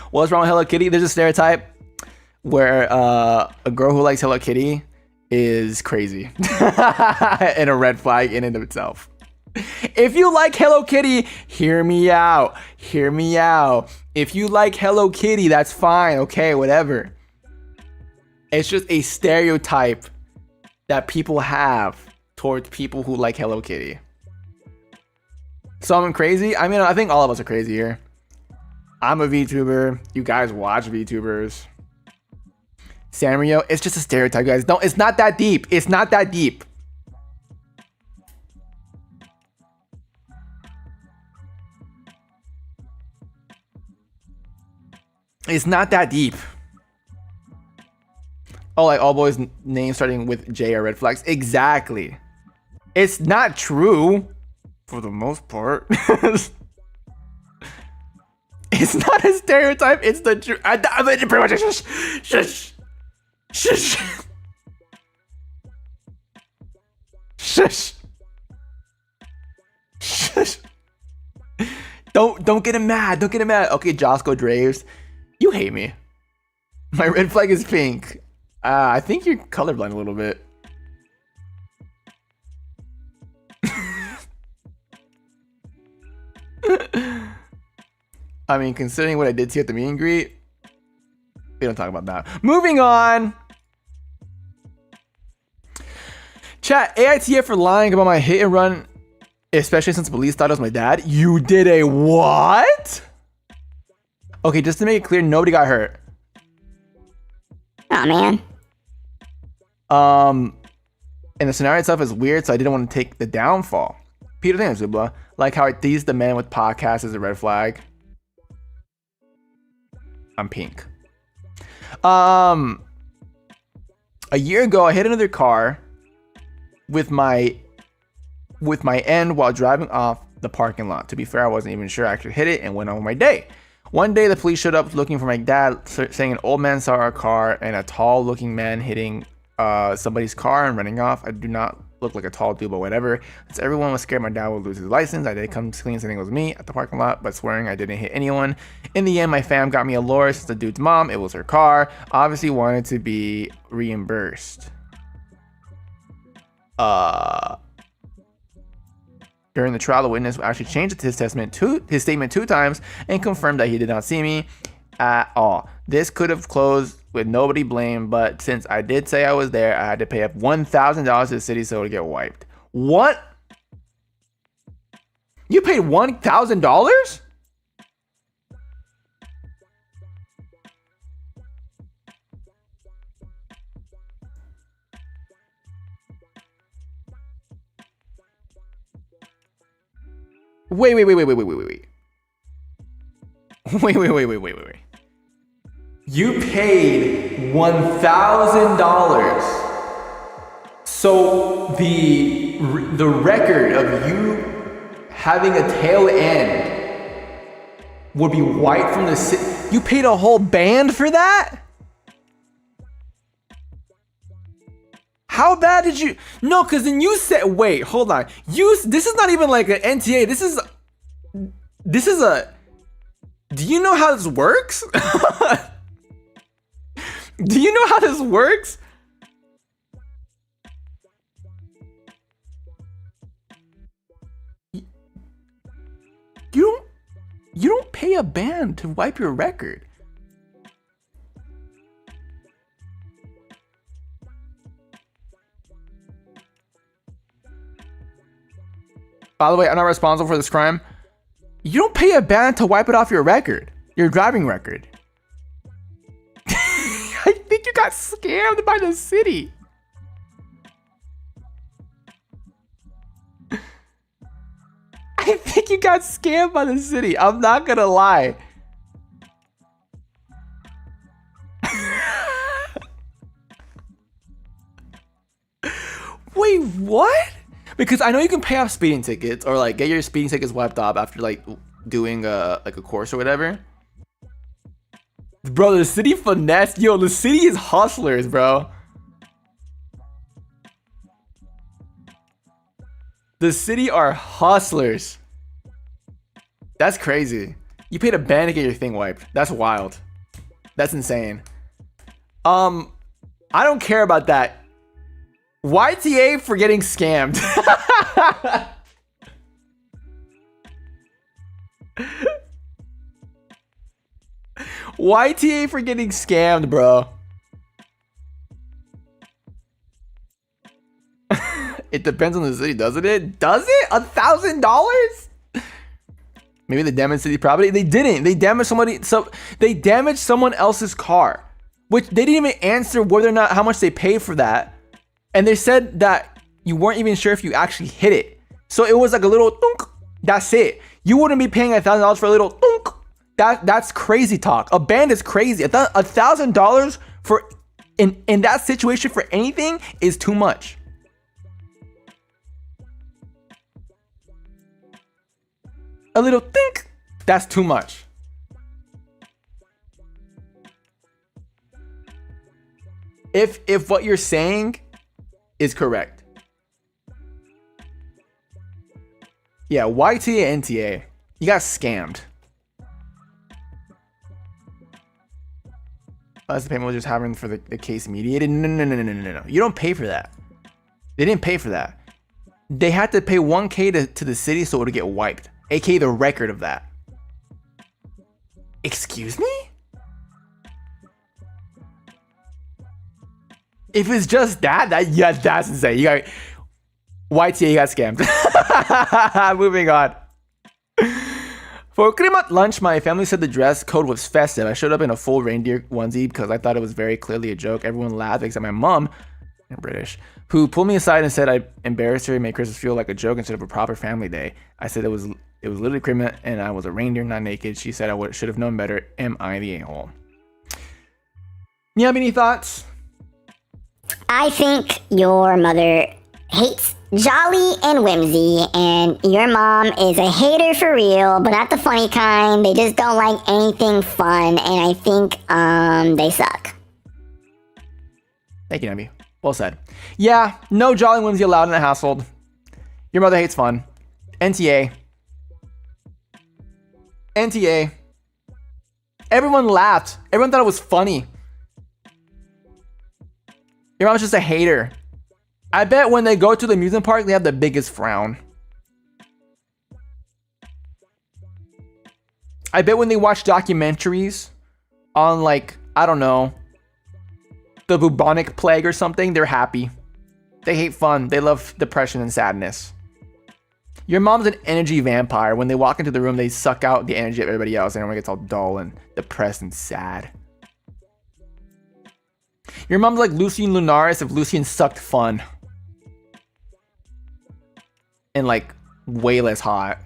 What's wrong with Hello Kitty? There's a stereotype where a girl who likes Hello Kitty is crazy and a red flag in and of itself. If you like Hello Kitty, hear me out. Hear me out. If you like Hello Kitty, that's fine. Okay, whatever. It's just a stereotype that people have towards people who like Hello Kitty. So I'm crazy? I mean, I think all of us are crazy here. I'm a VTuber. You guys watch VTubers. Sanrio, it's just a stereotype, guys. No, it's not that deep. It's not that deep. It's not that deep. Oh, like all boys' names starting with J are red flags. Exactly. It's not true for the most part. It's not a stereotype. It's the truth. Shush. Shush. Shush. Shush. Don't get him mad. Don't get him mad. Okay, Josco Draves. You hate me. My red flag is pink. I think you're colorblind a little bit. I mean, considering what I did to you at the meet and greet, we don't talk about that. Moving on. Chat, AITA for lying about my hit and run, especially since police thought it was my dad. You did a what? Okay, just to make it clear, nobody got hurt. Oh man. And the scenario itself is weird, so I didn't want to take the downfall. Peter thanks, Zubla. Like how I teased the man with podcasts as a red flag. I'm pink. A year ago, I hit another car with my end while driving off the parking lot. To be fair, I wasn't even sure I actually hit it and went on with my day. One day, the police showed up looking for my dad, saying an old man saw our car and a tall-looking man hitting somebody's car and running off. I do not look like a tall dude, but whatever. Since everyone was scared my dad would lose his license, I did come clean saying it was me at the parking lot, but swearing I didn't hit anyone. In the end, my fam got me a lawyer since the dude's mom, it was her car, obviously wanted to be reimbursed. During the trial, the witness actually changed his statement 2 times and confirmed that he did not see me at all. This could have closed with nobody blamed, but since I did say I was there, I had to pay up $1,000 to the city so it would get wiped. What? You paid $1,000? Wait. You paid $1,000. So the record of you having a tail end would be wiped from the city. You paid a whole band for that? How bad did you? No, because then you said, wait, hold on. This is not even like an NTA. This is a. Do you know how this works? Do you know how this works? You don't pay a band to wipe your record. By the way, I'm not responsible for this crime. You don't pay a band to wipe it off your record, your driving record. I think you got scammed by the city. I think you got scammed by the city. I'm not gonna lie. Wait, what? Because I know you can pay off speeding tickets or like get your speeding tickets wiped off after like doing like a course or whatever. Bro, the city finesse. Yo, the city is hustlers, bro. The city are hustlers. That's crazy. You paid a band to get your thing wiped. That's wild. That's insane. I don't care about that. YTA for getting scammed. YTA for getting scammed, bro. It depends on the city, doesn't it? Does it? $1,000? Maybe they damaged city property. They didn't. They damaged somebody. So they damaged someone else's car, which they didn't even answer whether or not how much they paid for that. And they said that you weren't even sure if you actually hit it. So it was like a little thunk. That's it. You wouldn't be paying $1,000 for a little thunk. That's crazy talk. A band is crazy. $1,000 for in that situation for anything is too much. A little think, that's too much. If what you're saying is correct. Yeah, YTA and NTA. You got scammed. That's the payment was just having for the case mediated. No. You don't pay for that. They didn't pay for that. They had to pay $1K to the city so it would get wiped. AKA the record of that. Excuse me? If it's just that yeah, that's insane. You got YTA, you got scammed. Moving on. For Krimat lunch, my family said the dress code was festive. I showed up in a full reindeer onesie because I thought it was very clearly a joke. Everyone laughed except my mom, British, who pulled me aside and said I embarrassed her and made Christmas feel like a joke instead of a proper family day. I said it was literally Krimat and I was a reindeer, not naked. She said I should have known better. Am I the a-hole? You have any thoughts? I think your mother hates jolly and whimsy, and your mom is a hater for real, but not the funny kind. They just don't like anything fun, and I think they suck. Thank you, Nyambie. Well said. Yeah, no jolly and whimsy allowed in the household. Your mother hates fun. NTA. Everyone laughed. Everyone thought it was funny. Your mom's just a hater. I bet when they go to the amusement park, they have the biggest frown. I bet when they watch documentaries on, like, I don't know, the bubonic plague or something, they're happy. They hate fun. They love depression and sadness. Your mom's an energy vampire. When they walk into the room, they suck out the energy of everybody else, and everyone gets all dull and depressed and sad. Your mom's like Lucien Lunaris if Lucien sucked fun. And like way less hot.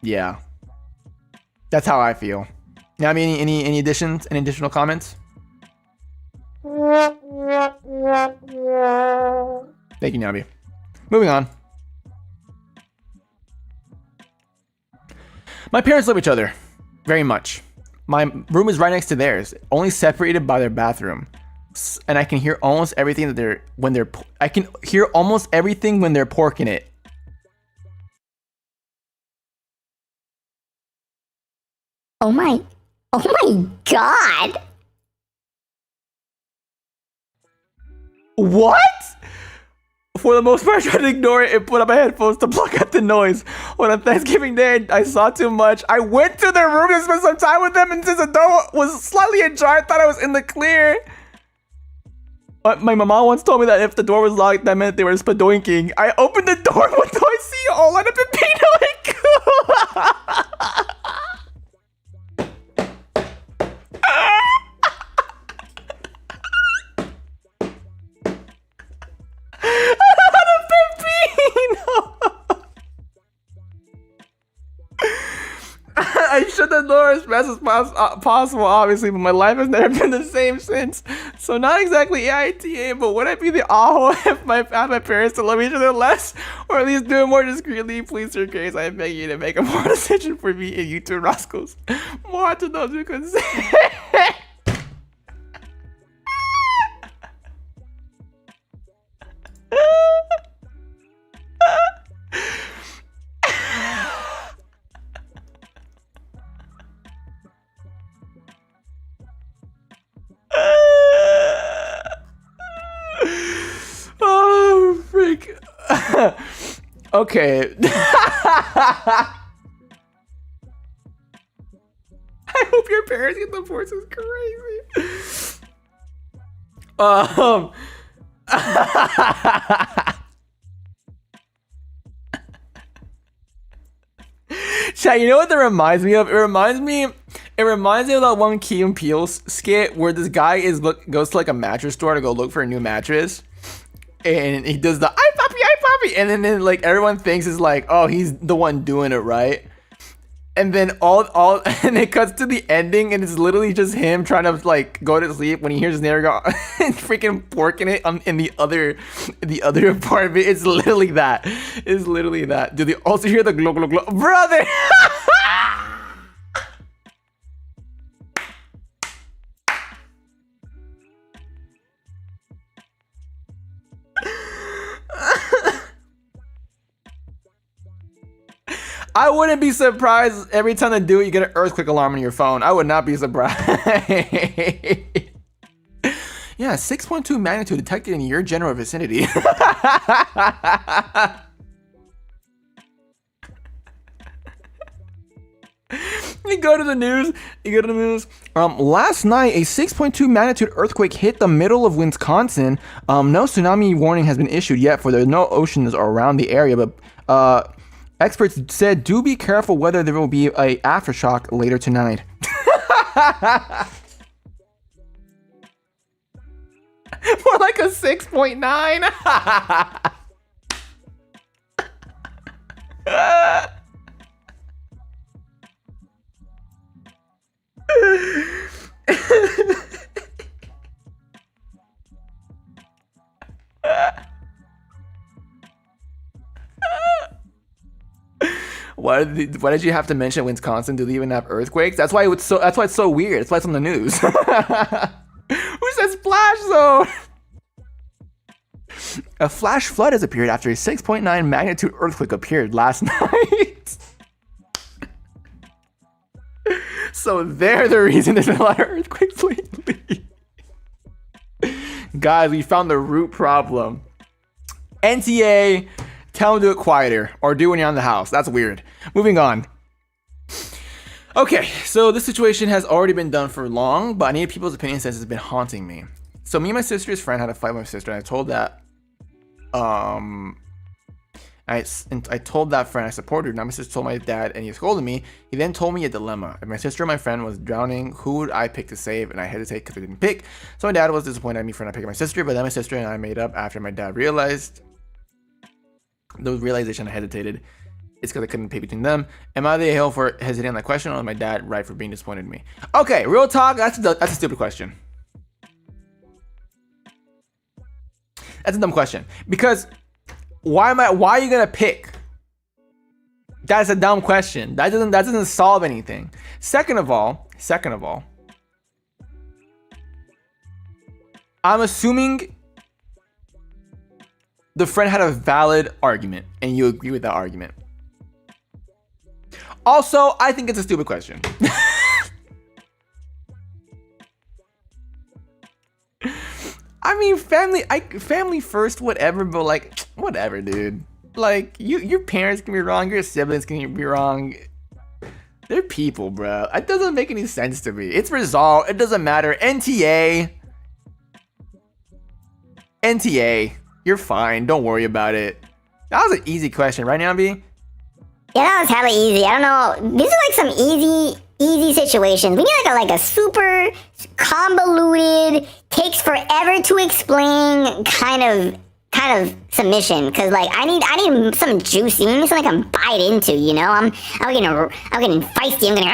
Yeah. That's how I feel. Now, I mean, any additions? Any additional comments? Thank you, Nyambie. Moving on. My parents love each other very much. My room is right next to theirs, only separated by their bathroom. And I can hear almost everything that I can hear almost everything when they're porking it. Oh my god. What? For the most part, I tried to ignore it and put on my headphones to block out the noise. On a Thanksgiving day, I saw too much. I went to their room to spend some time with them, and since the door was slightly ajar, I thought I was in the clear. But my mama once told me that if the door was locked, that meant they were spadoinking. I opened the door, what do I see? All lined up in Pinoy. I shut the door as fast as possible, obviously, but my life has never been the same since. So not exactly AITA, but would I be the aho if I had my parents to love each other less, or at least do it more discreetly? Please, Sir Grace, I beg you to make a more decision for me and you two Roscos. More to those who can say. Oh, freak. Okay. I hope your parents get divorced. It's crazy. Chat, you know what that reminds me of? It reminds me of that one Key and Peele skit where this guy goes to like a mattress store to go look for a new mattress, and he does the "ay papi," and then like everyone thinks it's like, oh, he's the one doing it, right? And then and it cuts to the ending, and it's literally just him trying to like go to sleep when he hears his neighbor go and freaking porking it in the other apartment. It's literally that. It's literally that. Do they also hear the glow glow glow, brother? I wouldn't be surprised every time they do it, you get an earthquake alarm on your phone. I would not be surprised. Yeah, 6.2 magnitude detected in your general vicinity. You go to the news. Last night, a 6.2 magnitude earthquake hit the middle of Wisconsin. No tsunami warning has been issued yet, for there's no oceans around the area, but experts said do be careful whether there will be a aftershock later tonight. More like a 6.9. Why did you have to mention Wisconsin? Do they even have earthquakes? That's why it's so weird. That's why it's on the news. Who says splash zone? A flash flood has appeared after a 6.9 magnitude earthquake appeared last night. So they're the reason there's been a lot of earthquakes lately. Guys, we found the root problem. NTA, tell them to do it quieter or do when you're on the house. That's weird. Moving on. Okay, so this situation has already been done for long, but I need people's opinion since it's been haunting me. So me and my sister's friend had a fight with my sister, and I told that I told that friend I supported her. Now my sister told my dad, and he scolded me. He then told me a dilemma. If my sister or my friend was drowning, who would I pick to save? And I hesitated because I didn't pick. So my dad was disappointed at me for not picking my sister, but then my sister and I made up after my dad realized. The realization I hesitated. It's because I couldn't pick between them. Am I the a-hole for hesitating on that question, or is my dad right for being disappointed in me? Okay, real talk. That's a stupid question. That's a dumb question. Because why are you gonna pick? That's a dumb question. That doesn't solve anything. Second of all, I'm assuming the friend had a valid argument and you agree with that argument. Also, I think it's a stupid question. I mean, family first, whatever, but like, whatever, dude. Like, your parents can be wrong, your siblings can be wrong. They're people, bro. It doesn't make any sense to me. It's resolved. It doesn't matter. NTA, you're fine. Don't worry about it. That was an easy question, right, Nyambie? Yeah, that was hella easy. I don't know. These are like some easy situations. We need like a super convoluted, takes forever to explain kind of submission. Cause like I need some juicy, I need something I can bite into. You know, I'm getting feisty. I'm getting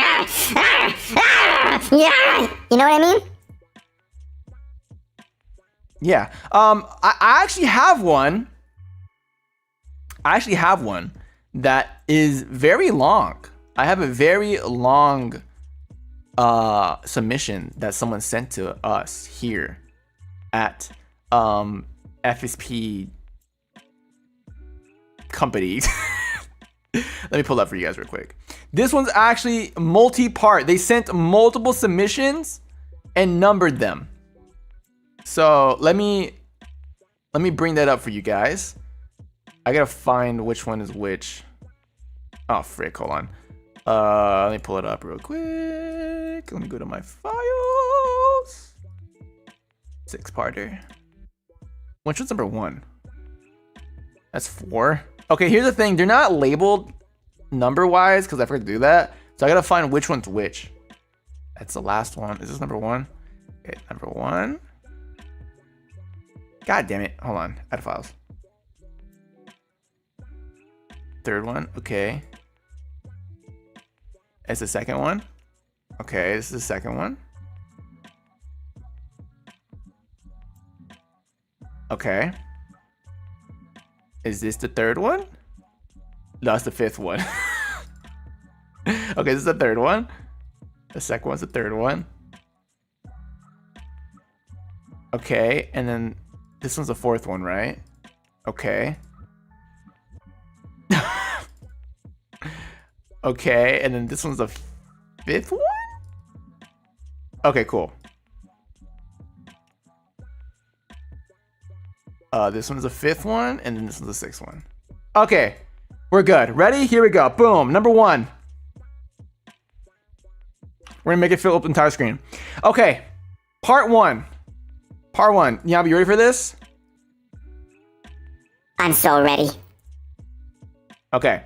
yeah. You know what I mean? Yeah. I actually have one. That is very long. I have a very long submission that someone sent to us here at FSP company. Let me pull that for you guys real quick. This one's actually multi-part. They sent multiple submissions and numbered them. So let me bring that up for you guys. I gotta find which one is which. Oh, frick, hold on. Let me pull it up real quick. Let me go to my files. 6-parter. Which one's number 1? That's 4. Okay, here's the thing. They're not labeled number-wise because I forgot to do that. So I gotta find which one's which. That's the last one. Is this number 1? Okay, number 1. God damn it. Hold on. Add files. 3rd one. Okay. It's the 2nd one. Okay, this is the 2nd one. Okay. Is this the 3rd one? No, it's the 5th one. Okay, this is the 3rd one. The 2nd one's the 3rd one. Okay, and then this one's the 4th one, right? Okay. Okay, and then this one's the 5th one? Okay, cool. This one's the 5th one, and then this one's the 6th one. Okay, we're good. Ready? Here we go. Boom. Number 1. We're gonna make it fill up the entire screen. Okay, part 1. Part 1. Nyambie, you ready for this? I'm so ready. Okay.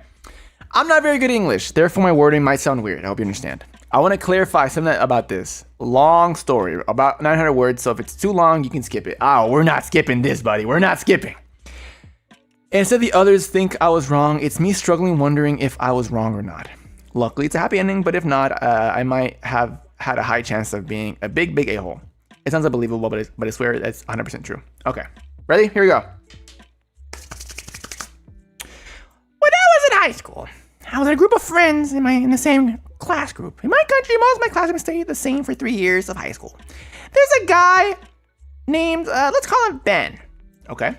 I'm not very good at English, therefore my wording might sound weird. I hope you understand. I want to clarify something about this. Long story, about 900 words, so if it's too long, you can skip it. Oh, we're not skipping this, buddy. We're not skipping. Instead the others think I was wrong, it's me struggling wondering if I was wrong or not. Luckily, it's a happy ending, but if not, I might have had a high chance of being a big a-hole. It sounds unbelievable, but I swear that's 100% true. Okay, ready? Here we go. When I was in high school, I was in a group of friends in the same class group. In my country, most of my classmates stayed the same for 3 years of high school. There's a guy named, let's call him Ben. Okay.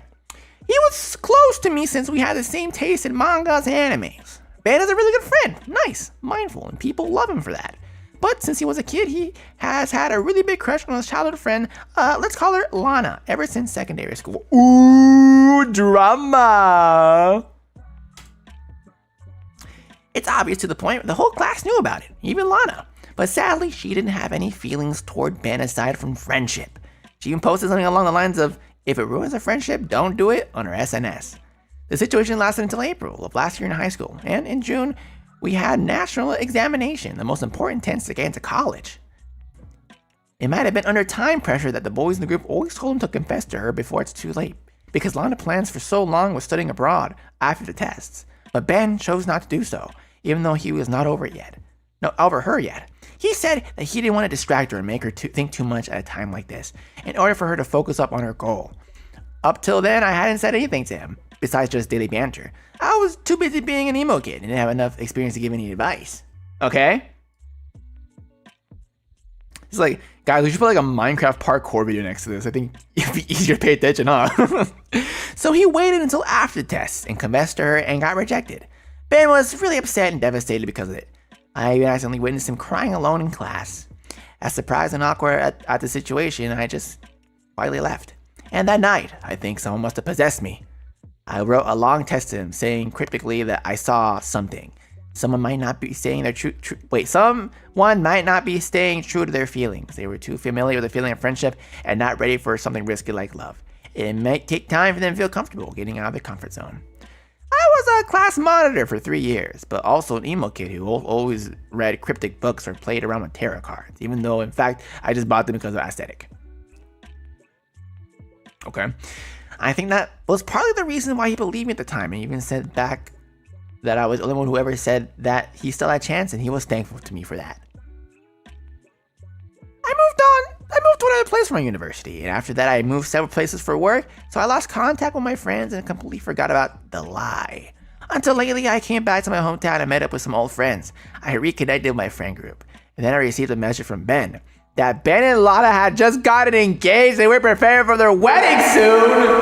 He was close to me since we had the same taste in mangas and animes. Ben is a really good friend, nice, mindful, and people love him for that. But since he was a kid, he has had a really big crush on his childhood friend, let's call her Lana, ever since secondary school. Ooh, drama. It's obvious to the point the whole class knew about it, even Lana. But sadly, she didn't have any feelings toward Ben aside from friendship. She even posted something along the lines of, if it ruins a friendship, don't do it, on her SNS. The situation lasted until April of last year in high school, and in June, we had national examination, the most important test to get into college. It might have been under time pressure that the boys in the group always told him to confess to her before it's too late, because Lana plans for so long was studying abroad after the tests. But Ben chose not to do so, even though he was not over her yet. He said that he didn't want to distract her and make her think too much at a time like this, in order for her to focus up on her goal. Up till then, I hadn't said anything to him, besides just daily banter. I was too busy being an emo kid and didn't have enough experience to give any advice. Okay? It's like, guys, we should put like a Minecraft parkour video next to this. I think it'd be easier to pay attention, huh? So he waited until after the test and confessed to her and got rejected. Ben was really upset and devastated because of it. I even accidentally witnessed him crying alone in class. As surprised and awkward at the situation, I just quietly left. And that night, I think someone must have possessed me. I wrote a long text to him saying cryptically that I saw something. Someone might not be staying someone might not be staying true to their feelings. They were too familiar with the feeling of friendship and not ready for something risky like love. It might take time for them to feel comfortable getting out of their comfort zone. I was a class monitor for 3 years, but also an emo kid who always read cryptic books or played around with tarot cards, even though, in fact, I just bought them because of aesthetic. Okay. I think that was partly the reason why he believed me at the time, and even said back that I was the only one who ever said that he still had a chance, and he was thankful to me for that. I moved to another place for my university, and after that I moved several places for work, so I lost contact with my friends and completely forgot about the lie. Until lately I came back to my hometown and met up with some old friends. I reconnected with my friend group, and then I received a message from Ben that Ben and Lana had just gotten engaged. They were preparing for their wedding soon.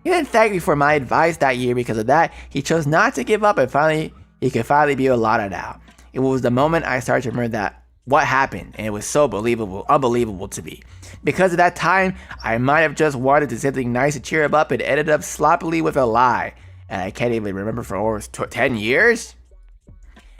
He didn't thank me for my advice that year. Because of that, he chose not to give up, and he could finally be with Lana now. It was the moment I started to remember that what happened, and it was so unbelievable to me. Because at that time, I might have just wanted to say something nice to cheer him up and ended up sloppily with a lie. And I can't even remember for over 10 years?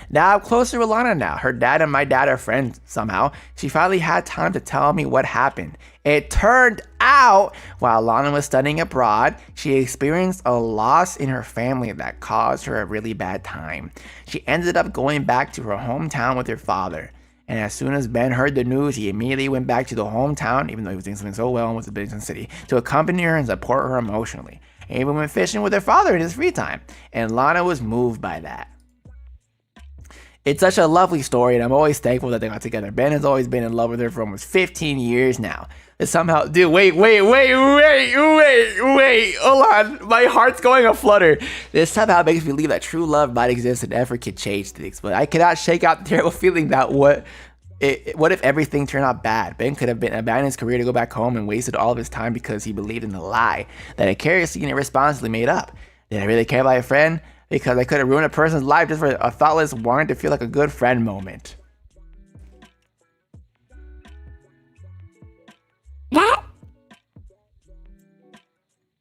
Now I'm closer with Lana now. Her dad and my dad are friends somehow. She finally had time to tell me what happened. It turned out, while Lana was studying abroad, she experienced a loss in her family that caused her a really bad time. She ended up going back to her hometown with her father. And as soon as Ben heard the news, he immediately went back to the hometown, even though he was doing something so well and was a business city, to accompany her and support her emotionally. And even went fishing with her father in his free time. And Lana was moved by that. It's such a lovely story, and I'm always thankful that they got together. Ben has always been in love with her for almost 15 years now. And somehow, dude, wait, hold on. My heart's going aflutter. This somehow makes me believe that true love might exist and effort can change things. But I cannot shake out the terrible feeling that what if everything turned out bad? Ben could have abandoned his career to go back home and wasted all of his time because he believed in the lie that I carelessly and irresponsibly made up. Did I really care about a friend? Because I could have ruined a person's life just for a thoughtless wanting to feel like a good friend moment.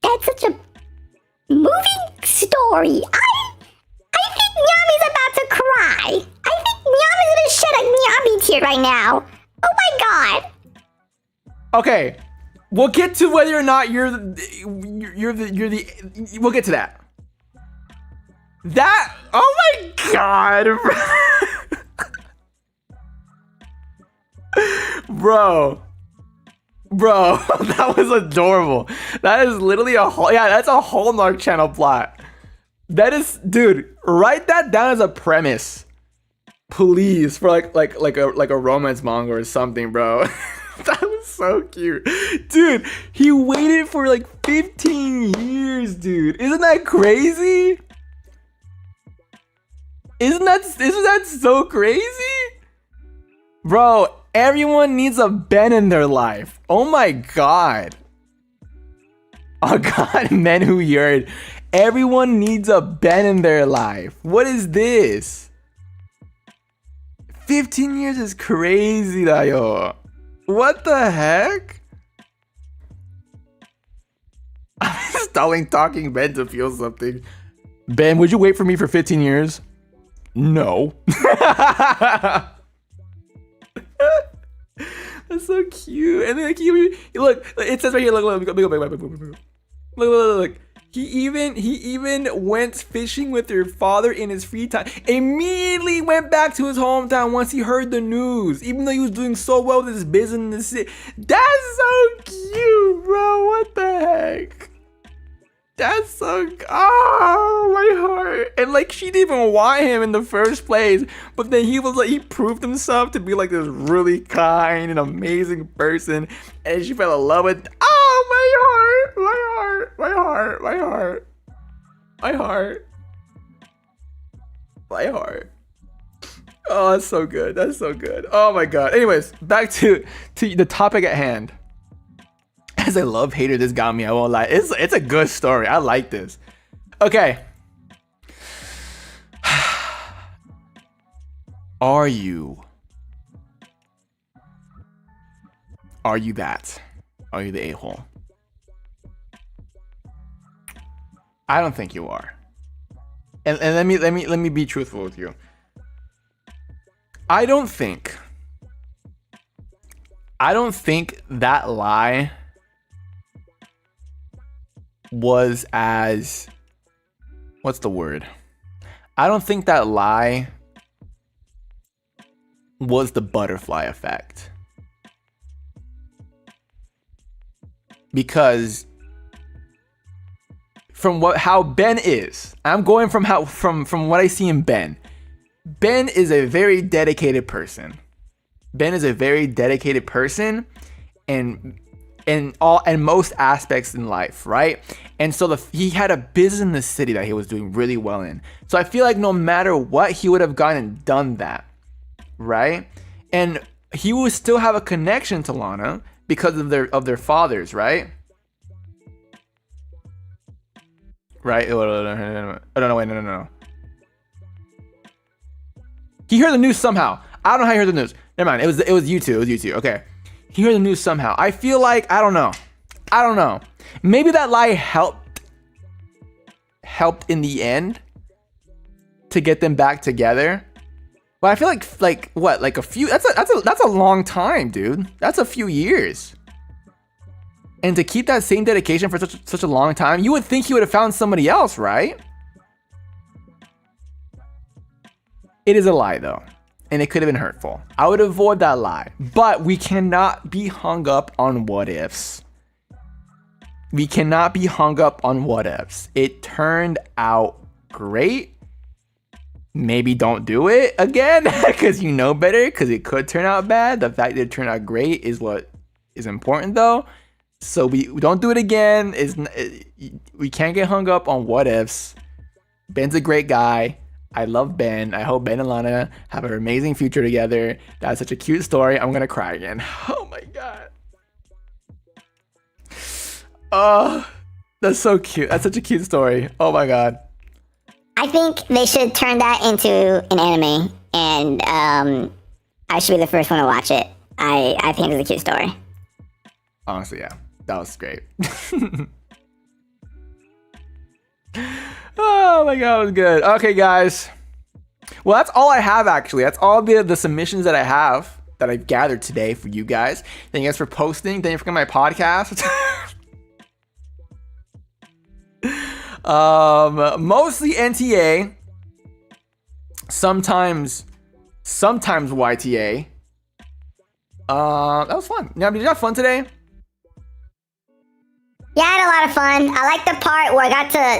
That's such a moving story. I think Nyambie's about to cry. I think Nyambie's gonna shed a Nyambie tear right now. Oh my god. Okay, we'll get to whether or not we'll get to that. That, oh my god, bro, that was adorable. That is literally that's a Hallmark Channel plot. That is, dude, write that down as a premise, please, for like a romance manga or something, bro. That was so cute, dude. He waited for like 15 years, dude. Isn't that crazy? Isn't that so crazy? Bro, everyone needs a Ben in their life. Oh my god. Oh god, men who yearn. Everyone needs a Ben in their life. What is this? 15 years is crazy, Dayo. What the heck? I'm stalling talking Ben to feel something. Ben, would you wait for me for 15 years? No. That's so cute. And then like look, it says right here, look. He even went fishing with your father in his free time. Immediately went back to his hometown once he heard the news, even though he was doing so well with his business. That's so cute, bro. What the heck? That's so, oh, my heart. And like, she didn't even want him in the first place, but then he was like, he proved himself to be like this really kind and amazing person, and she fell in love with, oh, my heart. Oh, that's so good. Oh my god. Anyways, back to the topic at hand. As a love hater, this got me, I won't lie. It's a good story. I like this. Okay. Are you that? Are you the a-hole? I don't think you are. And let me be truthful with you. I don't think that lie was as, what's the word? I don't think that lie was the butterfly effect. Because from how Ben is, I'm going from what I see in Ben. Ben is a very dedicated person. In most aspects in life, right? And so he had a business in the city that he was doing really well in. So I feel like no matter what, he would have gone and done that, right? And he would still have a connection to Lana because of their fathers, right? Right? Oh no, wait, no. He heard the news somehow. I don't know how he heard the news. Never mind. It was you two. It was you two. Okay. He heard the news somehow. I feel like I don't know. Maybe that lie helped in the end to get them back together. But I feel like what? Like a few. That's a long time, dude. That's a few years. And to keep that same dedication for such a long time, you would think he would have found somebody else, right? It is a lie, though. And it could have been hurtful. I would avoid that lie. But we cannot be hung up on what ifs. We cannot be hung up on what ifs. It turned out great. Maybe don't do it again because you know better, because it could turn out bad. The fact that it turned out great is what is important, though. So we don't do it again. We can't get hung up on what ifs. Ben's a great guy. I love Ben. I hope Ben and Lana have an amazing future together. That's such a cute story. I'm gonna cry again. Oh my god. Oh, that's so cute. That's such a cute story. Oh my god. I think they should turn that into an anime, and I should be the first one to watch it. I think it's a cute story. Honestly, yeah. That was great. Oh my god, it was good. Okay, guys. Well, that's all I have, actually. That's all the submissions that I have that I've gathered today for you guys. Thank you guys for posting. Thank you for coming to my podcast. Mostly NTA. Sometimes YTA. That was fun. Now, did you have fun today? Yeah, I had a lot of fun. I like the part where I got to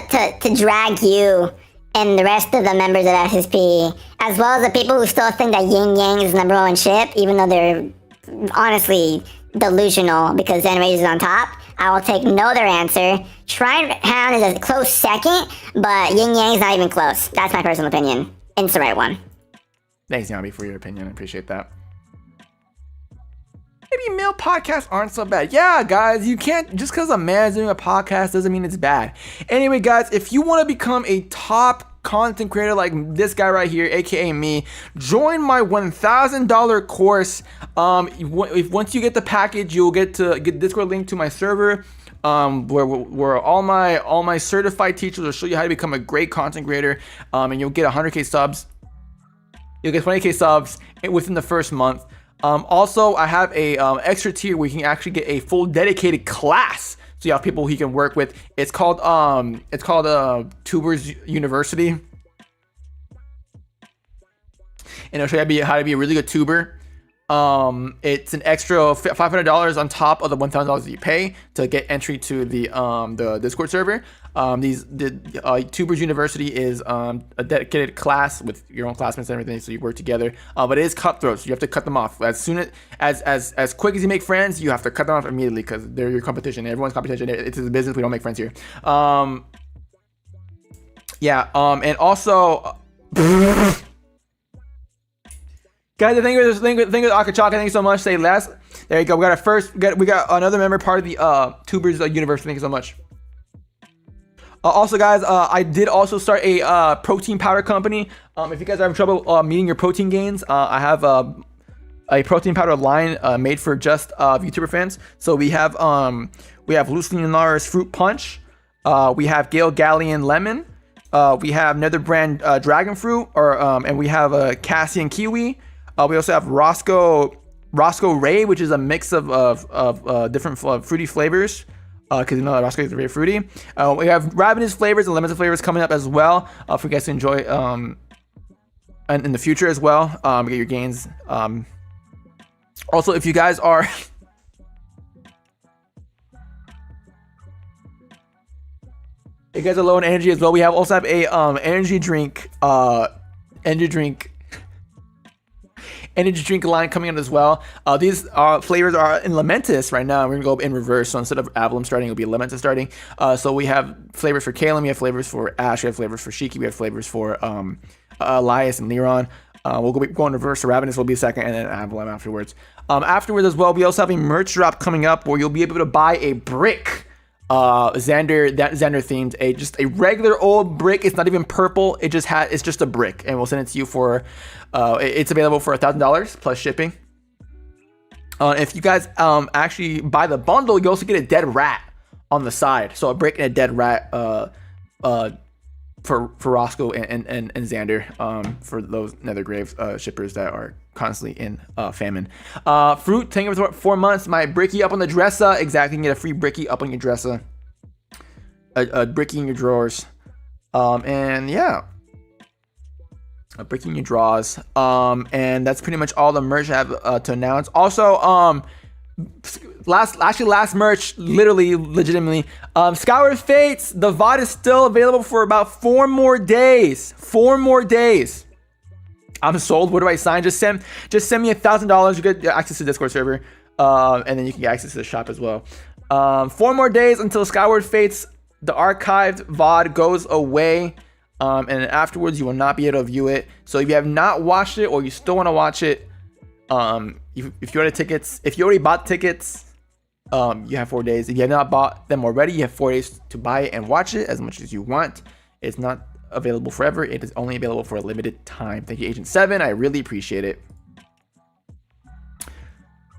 drag you and the rest of the members of SSP, as well as the people who still think that Yin Yang is the number one ship, even though they're honestly delusional because Underage is on top. I will take no other answer. Shrine Hound is a close second, but Yin Yang is not even close. That's my personal opinion. And it's the right one. Thanks, Nyambie, for your opinion. I appreciate that. Maybe male podcasts aren't so bad. Yeah, guys, you can't, just because a man's doing a podcast doesn't mean it's bad. Anyway, guys, if you want to become a top content creator like this guy right here, aka me, join my $1,000 course. Once you get the package, you'll get Discord link to my server, where all my certified teachers will show you how to become a great content creator, and you'll get 100k subs. You'll get 20k subs within the first month. Also, I have a extra tier where you can actually get a full dedicated class. So you have people who you can work with. It's called VTubers University, and it'll show you how to be a really good tuber. It's an extra $500 on top of the $1,000 that you pay to get entry to the Discord server. Tubers University is a dedicated class with your own classmates and everything, so you work together. But it is cutthroat, so you have to cut them off as soon as quick as you make friends. You have to cut them off immediately because they're your competition. Everyone's competition. It's a business. We don't make friends here. And also. Guys, thank you Akachaka. Thank you so much. Say less. There you go. We got another member part of the Tubers Universe. Thank you so much. Also, guys, I did also start a protein powder company. If you guys are having trouble meeting your protein gains, I have a protein powder line made for just VTuber fans. So we have Lucien Lunaris Fruit Punch. We have Gale Galleon Lemon. We have Netherbrand Dragon Fruit, and we have Cassian Kiwi. We also have Rosco Ray, which is a mix of different fruity flavors. Because you know that Rosco is very fruity. We have rabbitous flavors and lemon flavors coming up as well for you guys to enjoy and in the future as well. Get your gains. Also, if you guys are you guys are low in energy as well, we also have a energy drink line coming out as well. These flavors are in Lamentis right now. We're gonna go in reverse. So instead of Avallum starting, it'll be Lamentis starting. So we have flavors for Kalen, we have flavors for Ash, we have flavors for Shiki, we have flavors for Elias and Liron. We'll go in reverse. So Ravenous will be second, and then Avallum afterwards. Afterwards as well, we also have a merch drop coming up where you'll be able to buy a brick. Zander themed, just a regular old brick. It's not even purple. It's just a brick, and we'll send it to you for. It's available for $1,000 plus shipping. If you guys actually buy the bundle, you also get a dead rat on the side. So a brick and a dead rat for Rosco and Zander, for those Nethergrave shippers that are constantly in famine. Fruit, thank you for 4 months. My bricky up on the dresser. Exactly, you can get a free bricky up on your dresser. A bricky in your drawers. And yeah. A bricky in your drawers. And that's pretty much all the merch I have to announce. Also, last merch, literally, legitimately, Skyward Fates, the VOD is still available for about 4 more days. 4 more days. I'm sold. What do I sign? Just send me $1,000. You get access to the Discord server, and then you can get access to the shop as well. 4 more days until Skyward Fates, the archived VOD, goes away, and afterwards you will not be able to view it. So if you have not watched it or you still want to watch it, if you order tickets, if you already bought tickets, you have 4 days. If you have not bought them already, you have 4 days to buy it and watch it as much as you want. It's not available forever. It is only available for a limited time. Thank you, Agent 7. I really appreciate it.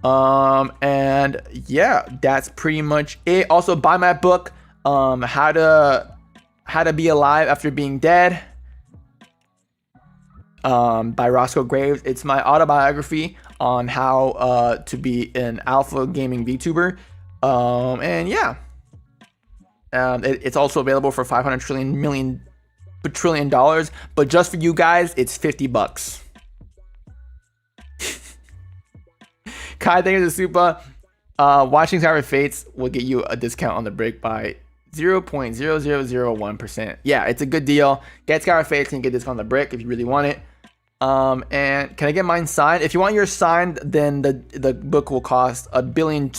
And yeah, that's pretty much it. Also, buy my book, How to Be Alive After Being Dead, by Rosco Graves. It's my autobiography on how to be an alpha gaming VTuber. And yeah, it's also available for $500 trillion dollars, but just for you guys, it's $50. Kai, thank you for the super. Watching Tower of Fates will get you a discount on the break by 0.0001%. Yeah, it's a good deal. Get Tower of Fates and get discount on the brick if you really want it. And can I get mine signed? If you want yours signed, then the book will cost $1 billion,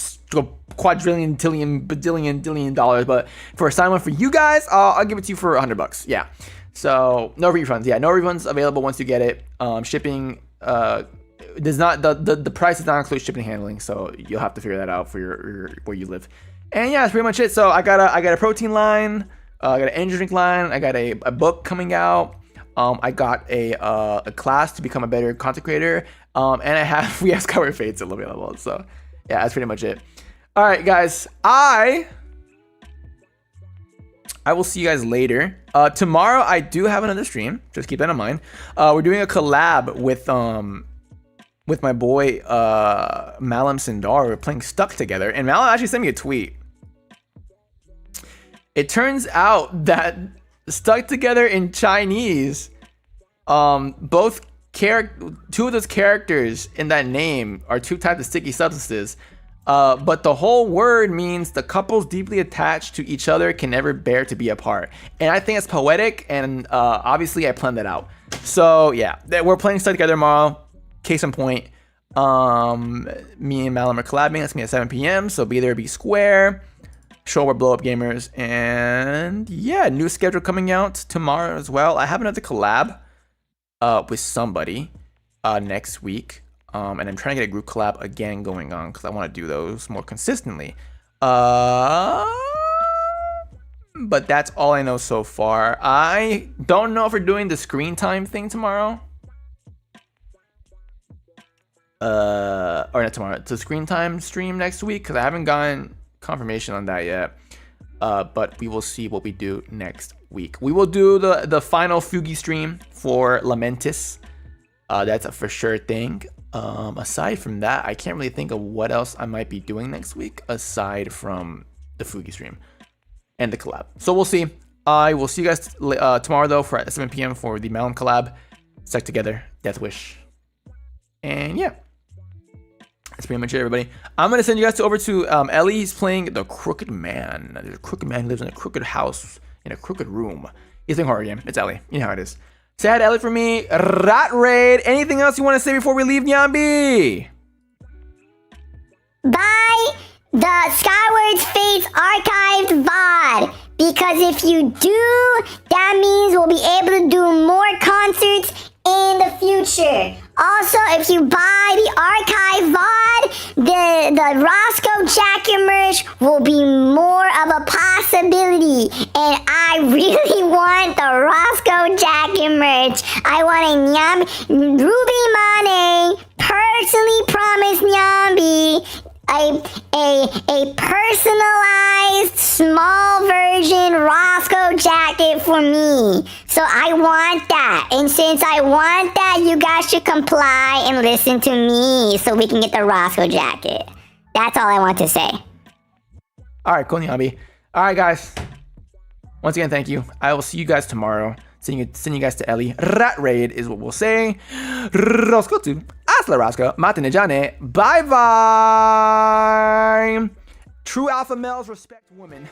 quadrillion, tillion, badillion, dillion dollars. But for a signed one for you guys, I'll give it to you for $100. Yeah. So no refunds. Yeah, no refunds available once you get it. Shipping does not, the price does not include shipping and handling, so you'll have to figure that out for your where you live. And yeah, that's pretty much it. So I got a protein line, I got an energy drink line, I got a book coming out. I got a class to become a better content creator, and we have Skyward Fates still available. So yeah, that's pretty much it. All right, guys, I will see you guys later. Tomorrow I do have another stream. Just keep that in mind. We're doing a collab with my boy Malum Sindar. We're playing Stuck together, and Malum actually sent me a tweet. It turns out that Stuck Together in Chinese, two of those characters in that name are 2 types of sticky substances, but the whole word means the couples deeply attached to each other can never bear to be apart. And I think it's poetic, and obviously I planned that out. So yeah, we're playing Stuck Together tomorrow. Case in point, me and Malum are collabing. That's me at 7 p.m. So be there, be square. Show we're blow up gamers. And yeah, new schedule coming out tomorrow as well. I have another collab with somebody next week, and I'm trying to get a group collab again going on because I want to do those more consistently. But that's all I know so far. I don't know if we're doing the screen time thing tomorrow, or not tomorrow. It's a screen time stream next week because I haven't gotten confirmation on that yet, but we will see what we do next week. We will do the final Fugi stream for Lamentis. That's a for sure thing. Aside from that, I can't really think of what else I might be doing next week aside from the Fugi stream and the collab. So we'll see. I will see you guys tomorrow though for at 7 p.m. for the Malum collab. Stuck Together, Death Wish, and yeah. That's pretty much it, everybody. I'm gonna send you guys over to Ellie. He's playing the Crooked Man. There's a crooked man who lives in a crooked house in a crooked room. He's playing horror game. It's Ellie. You know how it is. Say hi to Ellie for me. Rat Raid. Anything else you want to say before we leave, Nyambie? Buy the Skyward Fates archived VOD, because if you do, that means we'll be able to do more concerts in the future. Also, if you buy the archive VOD, the Rosco jacket merch will be more of a possibility. And I really want the Rosco jacket merch. I want a Nyambie. Ruby Mane personally promised Nyambie me a personalized small version Rosco jacket for me. So I want that. And since I want that, you guys should comply and listen to me so we can get the Rosco jacket. That's all I want to say. All right, cool, Nyambie. All right, guys. Once again, thank you. I will see you guys tomorrow. Send you guys to Ellie. Rat raid is what we'll say. Rosco tu. Hasta la Rosco. Matane jane. Bye bye. True alpha males respect women.